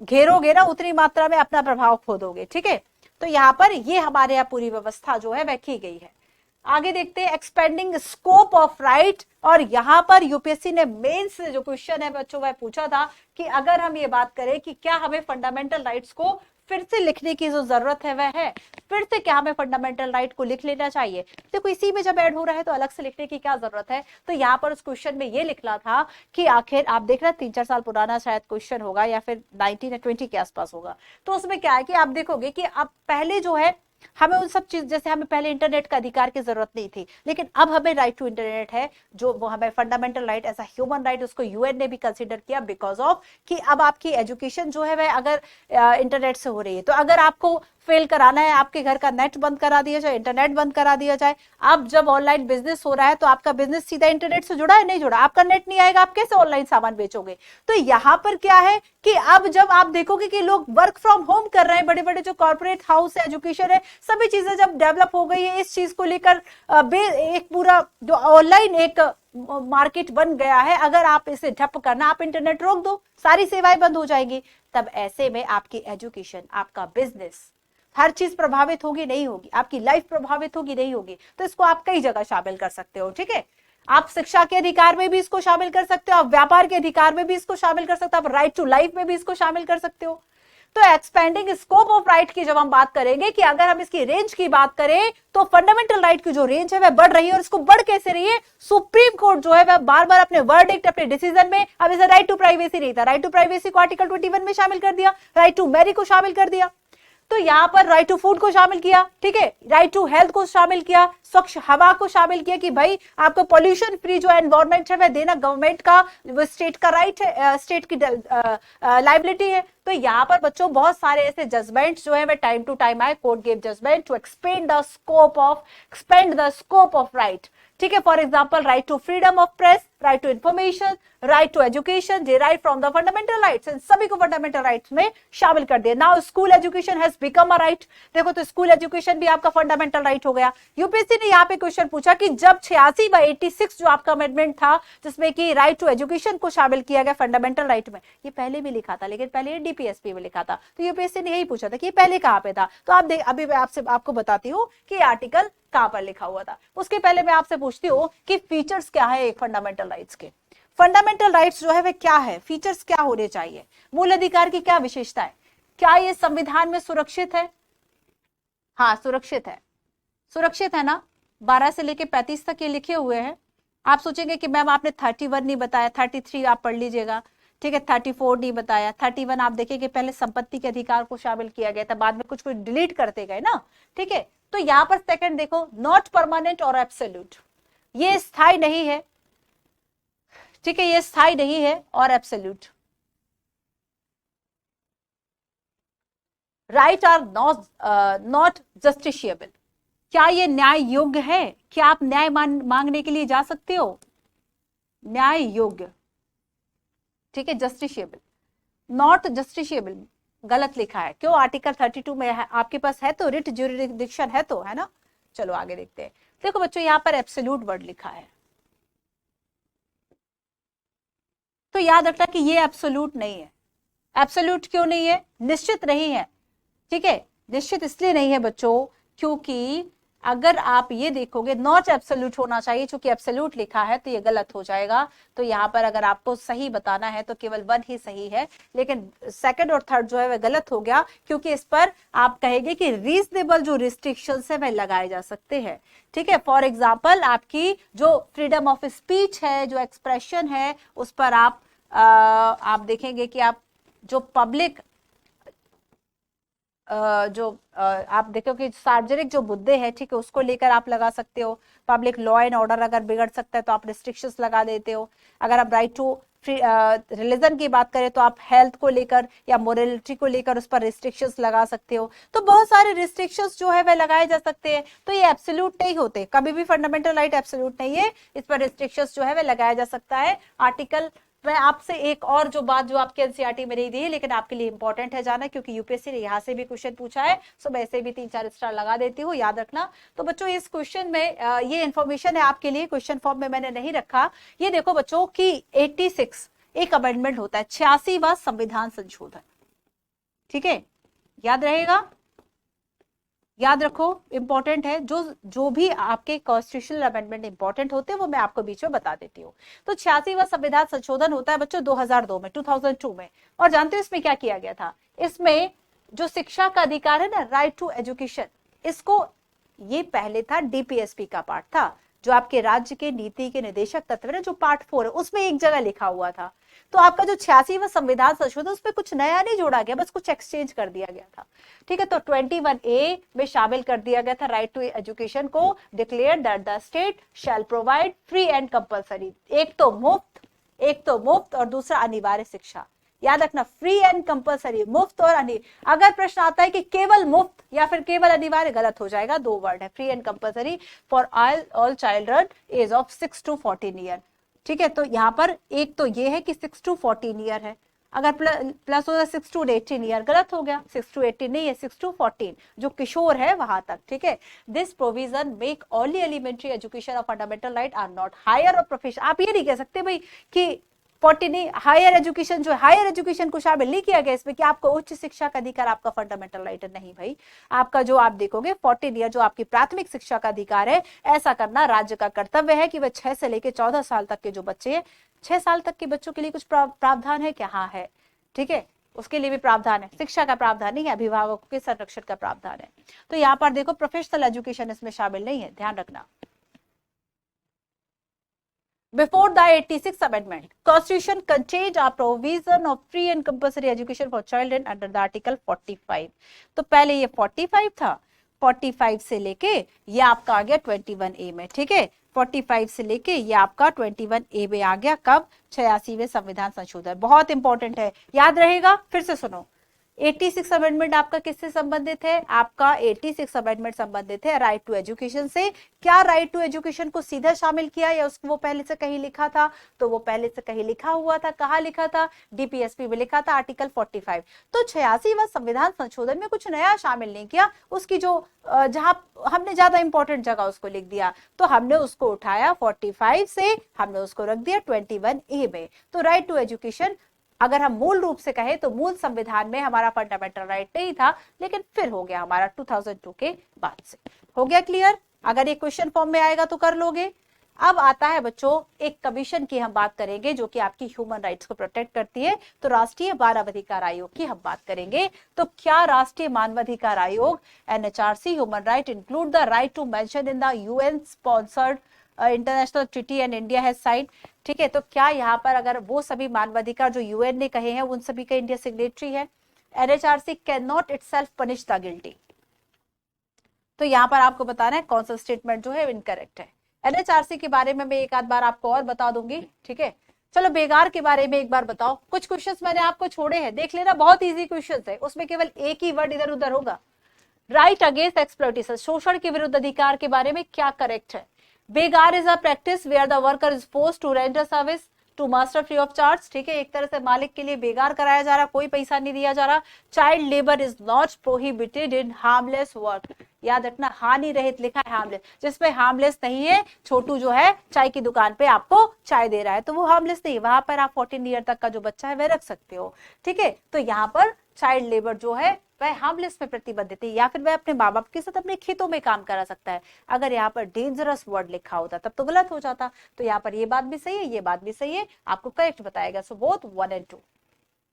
घेरोगे ना, उतनी मात्रा में अपना प्रभाव खो दोगे, ठीक है। तो यहाँ पर ये हमारे यहाँ पूरी व्यवस्था जो है वह की गई है। आगे देखते हैं एक्सपेंडिंग स्कोप ऑफ राइट। और यहाँ पर यूपीएससी ने मेंस से जो क्वेश्चन है बच्चों वह पूछा था कि अगर हम ये बात करें कि क्या हमें फंडामेंटल राइट्स को फिर से लिखने की जो जरूरत है वह है, फिर से क्या हमें फंडामेंटल राइट को लिख लेना चाहिए? देखो इसी में जब ऐड हो रहा है तो अलग से लिखने की क्या जरूरत है? तो यहाँ पर उस क्वेश्चन में ये लिखना था कि आखिर आप देख रहे 3-4 साल पुराना शायद क्वेश्चन होगा या फिर 19 या 20 के आसपास होगा। तो उसमें क्या है कि आप देखोगे कि अब पहले जो है हमें उन सब चीज, जैसे हमें पहले इंटरनेट का अधिकार की जरूरत नहीं थी, लेकिन अब हमें राइट टू इंटरनेट है, जो वो हमें fundamental right as a human right, उसको यूएन ने भी कंसीडर किया बिकॉज ऑफ कि अब आपकी एजुकेशन जो है वह अगर इंटरनेट से हो रही है, तो अगर आपको फेल कराना है, आपके घर का नेट बंद करा दिया जाए, इंटरनेट बंद करा दिया जाए। अब जब ऑनलाइन बिजनेस हो रहा है तो आपका बिजनेस सीधा इंटरनेट से जुड़ा है, नहीं जुड़ा, आपका नेट नहीं आएगा, आप कैसे ऑनलाइन सामान बेचोगे? तो यहाँ पर क्या है कि अब जब आप देखोगे कि लोग वर्क फ्रॉम होम कर रहे हैं, बड़े बड़े जो कॉर्पोरेट हाउस है, एजुकेशन है, सभी चीजें जब डेवलप हो गई है, इस चीज को लेकर एक पूरा जो ऑनलाइन एक मार्केट बन गया है, अगर आप इसे ठप करना, आप इंटरनेट रोक दो, सारी सेवाएं बंद हो जाएंगी। तब ऐसे में आपकी एजुकेशन, आपका बिजनेस, हर चीज प्रभावित होगी, नहीं होगी, आपकी लाइफ प्रभावित होगी, नहीं होगी। तो इसको आप कई जगह शामिल कर सकते हो, ठीक है। आप शिक्षा के अधिकार में भी इसको शामिल कर सकते हो, आप व्यापार के अधिकार में भी इसको शामिल कर सकते हो, आप राइट टू लाइफ में भी इसको शामिल कर सकते हो। तो एक्सपेंडिंग स्कोप ऑफ राइट की जब हम बात करेंगे कि अगर हम इसकी रेंज की बात करें तो फंडामेंटल राइट की जो रेंज है वह बढ़ रही है, और इसको बढ़ कैसे रही है, सुप्रीम कोर्ट जो है वह बार बार अपने वर्डिक्ट, अपने डिसीजन में, अब इसे राइट टू प्राइवेसी नहीं था, राइट टू प्राइवेसी को आर्टिकल 21 में शामिल कर दिया, राइट टू मैरी को शामिल कर दिया, तो यहां पर राइट टू फूड को शामिल किया, ठीक है, राइट टू हेल्थ को शामिल किया, स्वच्छ हवा को शामिल किया कि भाई आपको पॉल्यूशन फ्री जो एनवायरमेंट है वह देना गवर्नमेंट का, स्टेट का राइट है, स्टेट की लाइबिलिटी है। तो यहाँ पर बच्चों बहुत सारे ऐसे जजमेंट जो है वह टाइम टू टाइम आए, court give judgement to expand the scope of right, ठीक है। For example right to freedom of press, right to information, right to education, जे right from the fundamental rights, इन सभी को फंडामेंटल राइट्स में शामिल कर दिया। Now school education has become a right, देखो तो स्कूल एजुकेशन भी आपका फंडामेंटल राइट हो गया। यूपीएससी ने यहाँ पे क्वेश्चन पूछा कि जब 86/86 जो आपका अमेंडमेंट था जिसमें कि राइट टू एजुकेशन को शामिल किया गया फंडामेंटल राइट में, ये पहले भी लिखा था लेकिन पहले डीपीएसपी में लिखा था, तो यूपीएससी ने यही पूछा था कि ये पहले कहाँ पे था। तो आप देख, अभी मैं आपको बताती हूँ कि आर्टिकल कहां पर लिखा हुआ था। उसके पहले मैं आपसे पूछती हूँ कि फीचर्स क्या है एक फंडामेंटल राइट्स के, फंडामेंटल राइट्स जो है वह क्या है, फीचर्स क्या होने चाहिए, मूल अधिकार की क्या विशेषता है, क्या ये संविधान में सुरक्षित है? हाँ सुरक्षित है, सुरक्षित है ना। 12 से लेके 35 तक ये लिखे हुए हैं। आप सोचेंगे कि मैम आपने 31 नहीं बताया, 33 आप पढ़ लीजिएगा, ठीक है, 34 नहीं बताया, 31 आप देखिए कि पहले संपत्ति के अधिकार को शामिल किया गया था, बाद में कुछ डिलीट करते गए ना, ठीक है। तो यहां पर सेकंड देखो, नॉट परमानेंट और एब्सोल्यूट, ये स्थायी नहीं है, ठीक है, ये स्थायी नहीं है, और absolute, right are not justiciable, क्या ये न्याय योग्य है, क्या आप न्याय मांगने के लिए जा सकते हो, न्याय योग्य, ठीक है, जस्टिशिएबल, नॉट जस्टिशिएबल गलत लिखा है, क्यों, आर्टिकल 32 में है, आपके पास है तो रिट ज्यूरिडिक्शन है तो, है ना। चलो आगे देखते हैं। देखो बच्चों यहाँ पर एब्सोल्यूट वर्ड लिखा है, तो याद रखना कि ये एब्सोल्यूट नहीं है। एब्सोल्यूट क्यों नहीं है, निश्चित नहीं है, ठीक है, निश्चित इसलिए नहीं है बच्चों क्योंकि अगर आप ये देखोगे नॉट एब्सोल्यूट होना चाहिए, क्योंकि एब्सोल्यूट लिखा है तो ये गलत हो जाएगा। तो यहाँ पर अगर आपको सही बताना है तो केवल 1 ही सही है, लेकिन सेकंड और थर्ड जो है वह गलत हो गया, क्योंकि इस पर आप कहेंगे कि रीजनेबल जो रिस्ट्रिक्शंस है वह लगाए जा सकते हैं, ठीक है। फॉर एग्जाम्पल आपकी जो फ्रीडम ऑफ स्पीच है, जो एक्सप्रेशन है, उस पर आप देखेंगे कि आप जो पब्लिक आप देखो कि सार्वजनिक जो मुद्दे हैं, ठीक है, उसको लेकर आप लगा सकते हो। पब्लिक लॉ एंड ऑर्डर अगर बिगड़ सकता है तो आप रिस्ट्रिक्शंस लगा देते हो। अगर आप राइट टू रिलीजन की बात करें तो आप हेल्थ को लेकर या मोरलिटी को लेकर उस पर रिस्ट्रिक्शंस लगा सकते हो। तो बहुत सारे रिस्ट्रिक्शंस जो है वह लगाए जा सकते हैं, तो ये एब्सोल्यूट नहीं होते, कभी भी फंडामेंटल राइट एब्सोल्यूट नहीं है, इस पर रिस्ट्रिक्शंस जो है वह लगाया जा सकता है। आर्टिकल मैं आपसे एक और जो बात जो आपके एनसीईआरटी में नहीं दी है लेकिन आपके लिए इंपॉर्टेंट है जाना, क्योंकि यूपीएससी ने यहाँ से भी क्वेश्चन पूछा है, सो मैं ऐसे भी 3-4 स्टार लगा देती हूँ, याद रखना। तो बच्चों इस क्वेश्चन में ये इन्फॉर्मेशन है आपके लिए, क्वेश्चन फॉर्म में मैंने नहीं रखा। ये देखो बच्चों कि 86 एक अमेंडमेंट होता है, 86वां संविधान संशोधन, ठीक है, याद रहेगा, याद रखो, इंपॉर्टेंट है। जो भी आपके कॉन्स्टिट्यूशनल अमेंडमेंट इंपॉर्टेंट होते हैं वो मैं आपको बीच में बता देती हूँ। तो 86वां संविधान संशोधन होता है बच्चों 2002 में, और जानते हो इसमें क्या किया गया था, इसमें जो शिक्षा का अधिकार है ना, राइट टू एजुकेशन, इसको, ये पहले था डीपीएसपी का पार्ट था, जो आपके राज्य के नीति के निदेशक तत्व है, जो पार्ट 4 है, उसमें एक जगह लिखा हुआ था। तो आपका जो 86वां संविधान संशोधन, उसमें कुछ नया नहीं जोड़ा गया, बस कुछ एक्सचेंज कर दिया गया था, ठीक है। तो 21A में शामिल कर दिया गया था राइट टू एजुकेशन को, declare that the state shall provide free and compulsory, एक तो मुफ्त और दूसरा अनिवार्य शिक्षा। याद रखना, फ्री एंड कंपलसरी, मुफ्त और अनिवार्य। अगर प्रश्न आता है कि केवल मुफ्त या फिर केवल अनिवार्य, गलत हो जाएगा, 2 वर्ड है, free and compulsory for all children age of 6 to 14 year, ठीक है। तो यहाँ पर एक तो ये है कि 6 to 14 ईयर है, अगर प्लस हो जाए 6 to 18 ईयर, गलत हो गया, 6 to 18 नहीं है, 6 to 14 जो किशोर है वहां तक, ठीक है। This provision make only elementary education of fundamental right are not higher और प्रोफेशनल। आप ये नहीं कह सकते भाई कि 40 नहीं, हायर एजुकेशन जो हायर एजुकेशन को शामिल नहीं किया गया इसमें कि आपको उच्च शिक्षा का अधिकार आपका फंडामेंटल राइट है, नहीं भाई। आपका जो आप देखोगे 14 ईयर जो आपकी प्राथमिक शिक्षा का अधिकार है, ऐसा करना राज्य का कर्तव्य है कि वह 6 से लेकर 14 साल तक के जो बच्चे हैं, 6 साल तक के बच्चों के लिए कुछ प्रावधान है क्या? हाँ है, ठीक है, उसके लिए भी प्रावधान है, शिक्षा का प्रावधान नहीं है, अभिभावकों के संरक्षण का प्रावधान है। तो यहाँ पर देखो प्रोफेशनल एजुकेशन इसमें शामिल नहीं है, ध्यान रखना। Before the 86th Amendment, Constitution contained a provision of free and compulsory education for children under the Article 45। तो पहले ये 45 था, 45 से लेके ये आपका आ गया 21A में, ठीक है, 45 से लेके ये आपका 21A में आ गया कब? 86वें संविधान संशोधन। बहुत इंपॉर्टेंट है, याद रहेगा। फिर से सुनो, 86 अमेंडमेंट आपका किससे संबंधित है? आपका 86 अमेंडमेंट संबंधित है राइट टू एजुकेशन से। क्या राइट टू एजुकेशन को सीधा शामिल किया या उसको वो पहले से कहीं लिखा था? तो वो पहले से कहीं लिखा हुआ था। कहाँ लिखा था? डीपीएसपी में लिखा था, आर्टिकल 45। तो 86वां संविधान संशोधन में कुछ नया शामिल नहीं किया, उसकी जो जहां हमने ज्यादा इंपॉर्टेंट जगह उसको लिख दिया, तो हमने उसको उठाया 45 से, हमने उसको रख दिया 21A में। तो राइट टू एजुकेशन अगर हम मूल रूप से कहें तो मूल संविधान में हमारा फंडामेंटल राइट नहीं था, लेकिन फिर हो गया हमारा 2002 के बाद से। हो गया क्लियर? अगर ये क्वेश्चन फॉर्म में आएगा तो कर लोगे। अब आता है बच्चों एक कमीशन की हम बात करेंगे जो कि आपकी ह्यूमन राइट्स को प्रोटेक्ट करती है। तो राष्ट्रीय मानवाधिकार आयोग की हम बात करेंगे। तो क्या राष्ट्रीय मानवाधिकार आयोग NHRC human right include the right to mention in the UN sponsored international treaty and India has signed. ठीक है, तो क्या यहाँ पर अगर वो सभी मानवाधिकार जो यूएन ने कहे हैं उन सभी का इंडिया सिग्नेटरी है? NHRC can not itself punish the guilty. तो यहाँ पर आपको बताना है कौन सा स्टेटमेंट जो है इनकरेक्ट है। एनएचआरसी के बारे में मैं एक आध बार आपको और बता दूंगी, ठीक है। चलो बेगार के बारे में एक बार बताओ। कुछ क्वेश्चंस मैंने आपको छोड़े हैं, देख लेना, बहुत इजी क्वेश्चंस है, उसमें केवल एक ही वर्ड इधर उधर होगा। राइट अगेंस्ट एक्सप्लॉइटेशन, शोषण के विरुद्ध अधिकार के बारे में क्या करेक्ट है? बेगार is a practice where the worker is forced to render service to master free of charge. ठीक है, एक तरह से मालिक के लिए बेगार कराया जा रहा, कोई पैसा नहीं दिया जा रहा। Child labour is not prohibited in harmless work. याद रखना, हानि रहित लिखा है हार्मलेस, जिसमें हार्मलेस नहीं है। छोटू जो है चाय की दुकान पे आपको चाय दे रहा है तो वो हार्मलेस नहीं, वहां पर आप 14 ईयर तक का जो बच्चा है वह रख सकते हो। ठीक है, तो यहाँ पर चाइल्ड लेबर जो है वह हार्मलेस में प्रतिबंधित है, या फिर वह अपने माँ बाप के साथ अपने खेतों में काम करा सकता है। अगर यहाँ पर डेंजरस वर्ड लिखा होता तब तो गलत हो जाता। तो यहाँ पर ये बात भी सही है, ये बात भी सही है, आपको करेक्ट बताएगा। सो बोथ 1 और 2।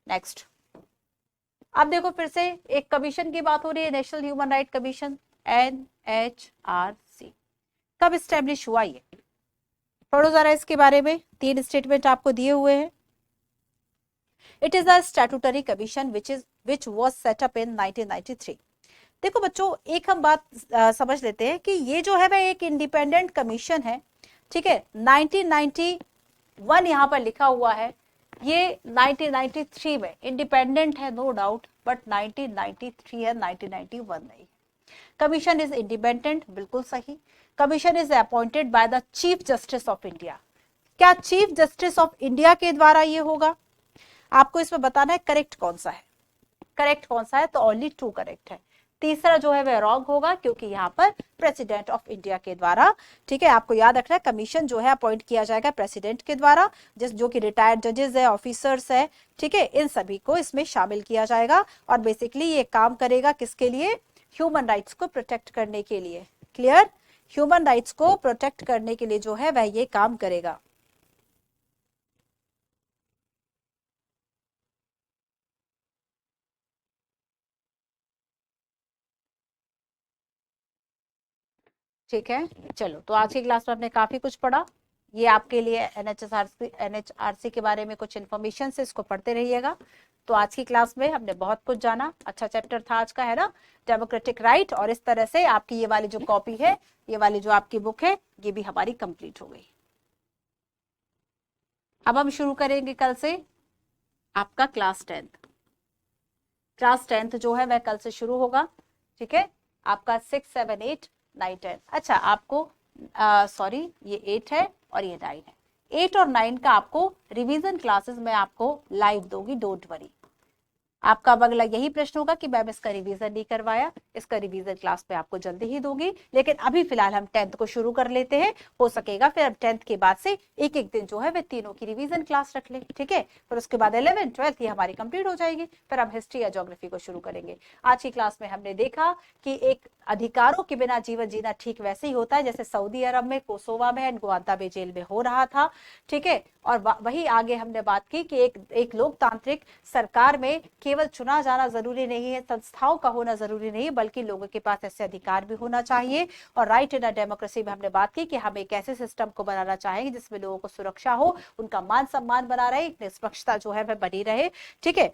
नेक्स्ट, अब देखो फिर से एक कमीशन की बात हो रही है, national human right commission NHRC। कब स्टैब्लिश हुआ ये? पढ़ो जरा इसके बारे में, 3 स्टेटमेंट आपको दिए हुए हैं। It is a statutory commission which was set up in 1993। देखो बच्चों, एक हम बात समझ लेते हैं कि ये जो है वह एक इंडिपेंडेंट कमीशन है। ठीक है, 1991 यहाँ पर लिखा हुआ है, ये 1993 में इंडिपेंडेंट है, नो डाउट, बट 1993 है, 1991 नहीं। कमीशन इज इंडिपेंडेंट, बिल्कुल सही। Commission is appointed by the chief justice of India. क्या चीफ जस्टिस ऑफ इंडिया के द्वारा ये होगा? आपको इसमें बताना है करेक्ट कौन सा है। करेक्ट कौन सा है? तो ओनली 2 करेक्ट है, तीसरा जो है वह रॉन्ग होगा, क्योंकि यहाँ पर प्रेसिडेंट ऑफ इंडिया के द्वारा। ठीक है, आपको याद रखना है कमीशन जो है अपॉइंट किया जाएगा प्रेसिडेंट के द्वारा, जो कि रिटायर्ड जजेस है, ऑफिसर्स है, ठीक है, इन सभी को इसमें शामिल किया जाएगा। और बेसिकली ये काम करेगा किसके लिए? ह्यूमन राइट्स को प्रोटेक्ट करने के लिए। क्लियर? ह्यूमन राइट्स को प्रोटेक्ट करने के लिए जो है वह ये काम करेगा। ठीक है, चलो, तो आज की क्लास में आपने काफी कुछ पढ़ा। ये आपके लिए एनएचआरसी के बारे में कुछ इन्फॉर्मेशन से, इसको पढ़ते रहिएगा। तो आज की क्लास में हमने बहुत कुछ जाना, अच्छा चैप्टर था आज का, है ना, डेमोक्रेटिक राइट। और इस तरह से आपकी ये वाली जो कॉपी है, ये वाली जो आपकी बुक है, ये भी हमारी कंप्लीट हो गई। अब हम शुरू करेंगे कल से आपका क्लास 10th। क्लास 10th जो है वह कल से शुरू होगा। ठीक है, आपका 6, 7, 8, 9, 10। अच्छा, आपको सॉरी, ये 8 है और ये 9 है। 8 और 9 का आपको रिवीजन क्लासेस में आपको लाइव दूंगी, डोंट वरी। आपका अब अगला यही प्रश्न होगा कि मैम इसका रिवीजन नहीं करवाया। इसका रिवीजन क्लास में आपको जल्दी ही दूंगी, लेकिन अभी फिलहाल हम 10th को शुरू कर लेते हैं। हो सकेगा फिर अब 10th के बाद से एक एक दिन जो है वे तीनों की रिवीजन क्लास रख ले, ठीक है। फिर उसके बाद 11th 12th ये हमारी कंप्लीट हो जाएगी, फिर हम हिस्ट्री या ज्योग्राफी को शुरू करेंगे। आज की क्लास में हमने देखा कि एक अधिकारों के बिना जीवन जीना ठीक वैसे ही होता है जैसे सऊदी अरब में, कोसोवा में एंड गुआंतानामो जेल में हो रहा था, ठीक है। और वही आगे हमने बात की कि एक लोकतांत्रिक सरकार में केवल चुना जाना जरूरी नहीं है, संस्थाओं का होना जरूरी नहीं है, बल्कि लोगों के पास ऐसे अधिकार भी होना चाहिए। और राइट इन अ डेमोक्रेसी में हमने बात की कि हम एक ऐसे सिस्टम को बनाना चाहेंगे जिसमें लोगों को सुरक्षा हो, उनका मान सम्मान बना रहे, निष्पक्षता जो है वह बनी रहे, ठीक है।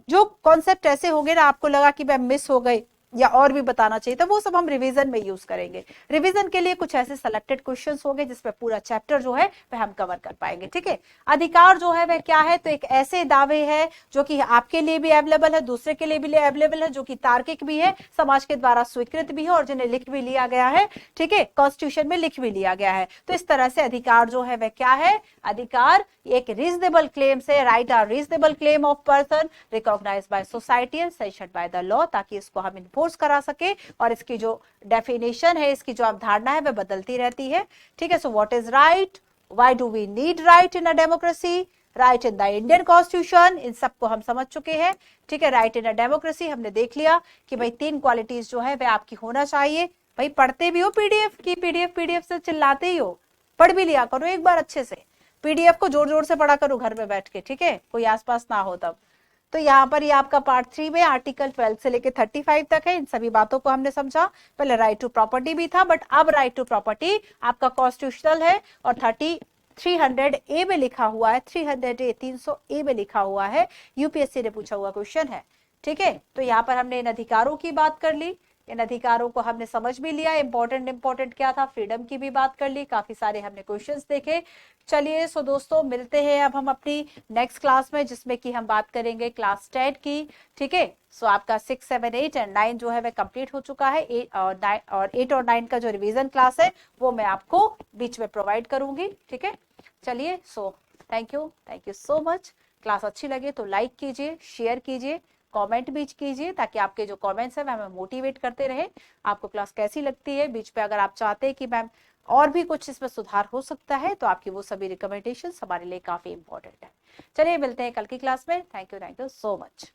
जो कॉन्सेप्ट ऐसे होंगे ना आपको लगा कि मैं मिस हो गई या और भी बताना चाहिए, तो वो सब हम रिवीजन में यूज करेंगे। रिवीजन के लिए कुछ ऐसे सिलेक्टेड क्वेश्चंस होंगे जिसमें पूरा चैप्टर जो है वह हम कवर कर पाएंगे, ठीक है। अधिकार जो है वह क्या है, तो एक ऐसे दावे हैं जो कि आपके लिए भी अवेलेबल है, दूसरे के लिए भी अवेलेबल है, जो कि तार्किक भी है, समाज के द्वारा स्वीकृत भी है और जिन्हें लिख भी लिया गया है, ठीक है, कॉन्स्टिट्यूशन में लिख भी लिया गया है। तो इस तरह से अधिकार जो है वह क्या है, अधिकार एक रीजनेबल क्लेम से, right are reasonable claim of person recognised by society and sanctioned by the law, ताकि इसको हम इन्फोर्स करा सके। और इसकी जो डेफिनेशन है, इसकी जो अवधारणा है वह बदलती रहती है, ठीक है। So what is right, why do we need right in a democracy, right in the Indian constitution, इन सबको हम समझ चुके हैं, ठीक है। राइट इन अ डेमोक्रेसी हमने देख लिया कि भाई 3 क्वालिटीज जो है वह आपकी होना चाहिए। भाई पढ़ते भी हो पीडीएफ की, पीडीएफ से चिल्लाते ही हो, पढ़ भी लिया करो एक बार अच्छे से, पीडीएफ को जोर जोर से पढ़ा करो घर में बैठ के, ठीक है, कोई आसपास ना हो तब। तो यहाँ पर ये आपका पार्ट 3 में आर्टिकल 12 से लेके 35 तक है, इन सभी बातों को हमने समझा। पहले राइट टू प्रॉपर्टी भी था, बट अब राइट टू प्रॉपर्टी आपका कॉन्स्टिट्यूशनल है और 300 ए में लिखा हुआ है, 300 300 ए में लिखा हुआ है, यूपीएससी ने पूछा हुआ क्वेश्चन है, ठीक है। तो यहाँ पर हमने इन अधिकारों की बात कर ली, इन अधिकारों को हमने समझ भी लिया, इंपॉर्टेंट क्या था, फ्रीडम की भी बात कर ली, काफी सारे हमने क्वेश्चंस देखे। चलिए सो दोस्तों मिलते हैं अब हम अपनी नेक्स्ट क्लास में, जिसमें कि हम बात करेंगे क्लास 10 की, ठीक है। सो आपका 6, 7, 8 एंड 9 जो है वह कंप्लीट हो चुका है। 8 और 9 का जो रिवीजन क्लास है वो मैं आपको बीच में प्रोवाइड करूंगी, ठीक है। चलिए so thank you so much. Class अच्छी लगे तो लाइक कीजिए, शेयर कीजिए, कमेंट भी कीजिए, ताकि आपके जो कमेंट्स हैं हमें मोटिवेट करते रहे। आपको क्लास कैसी लगती है, बीच पे अगर आप चाहते हैं कि मैम और भी कुछ इसमें सुधार हो सकता है, तो आपकी वो सभी रिकमेंडेशंस हमारे लिए काफी इंपॉर्टेंट है। चलिए मिलते हैं कल की क्लास में। Thank you so much.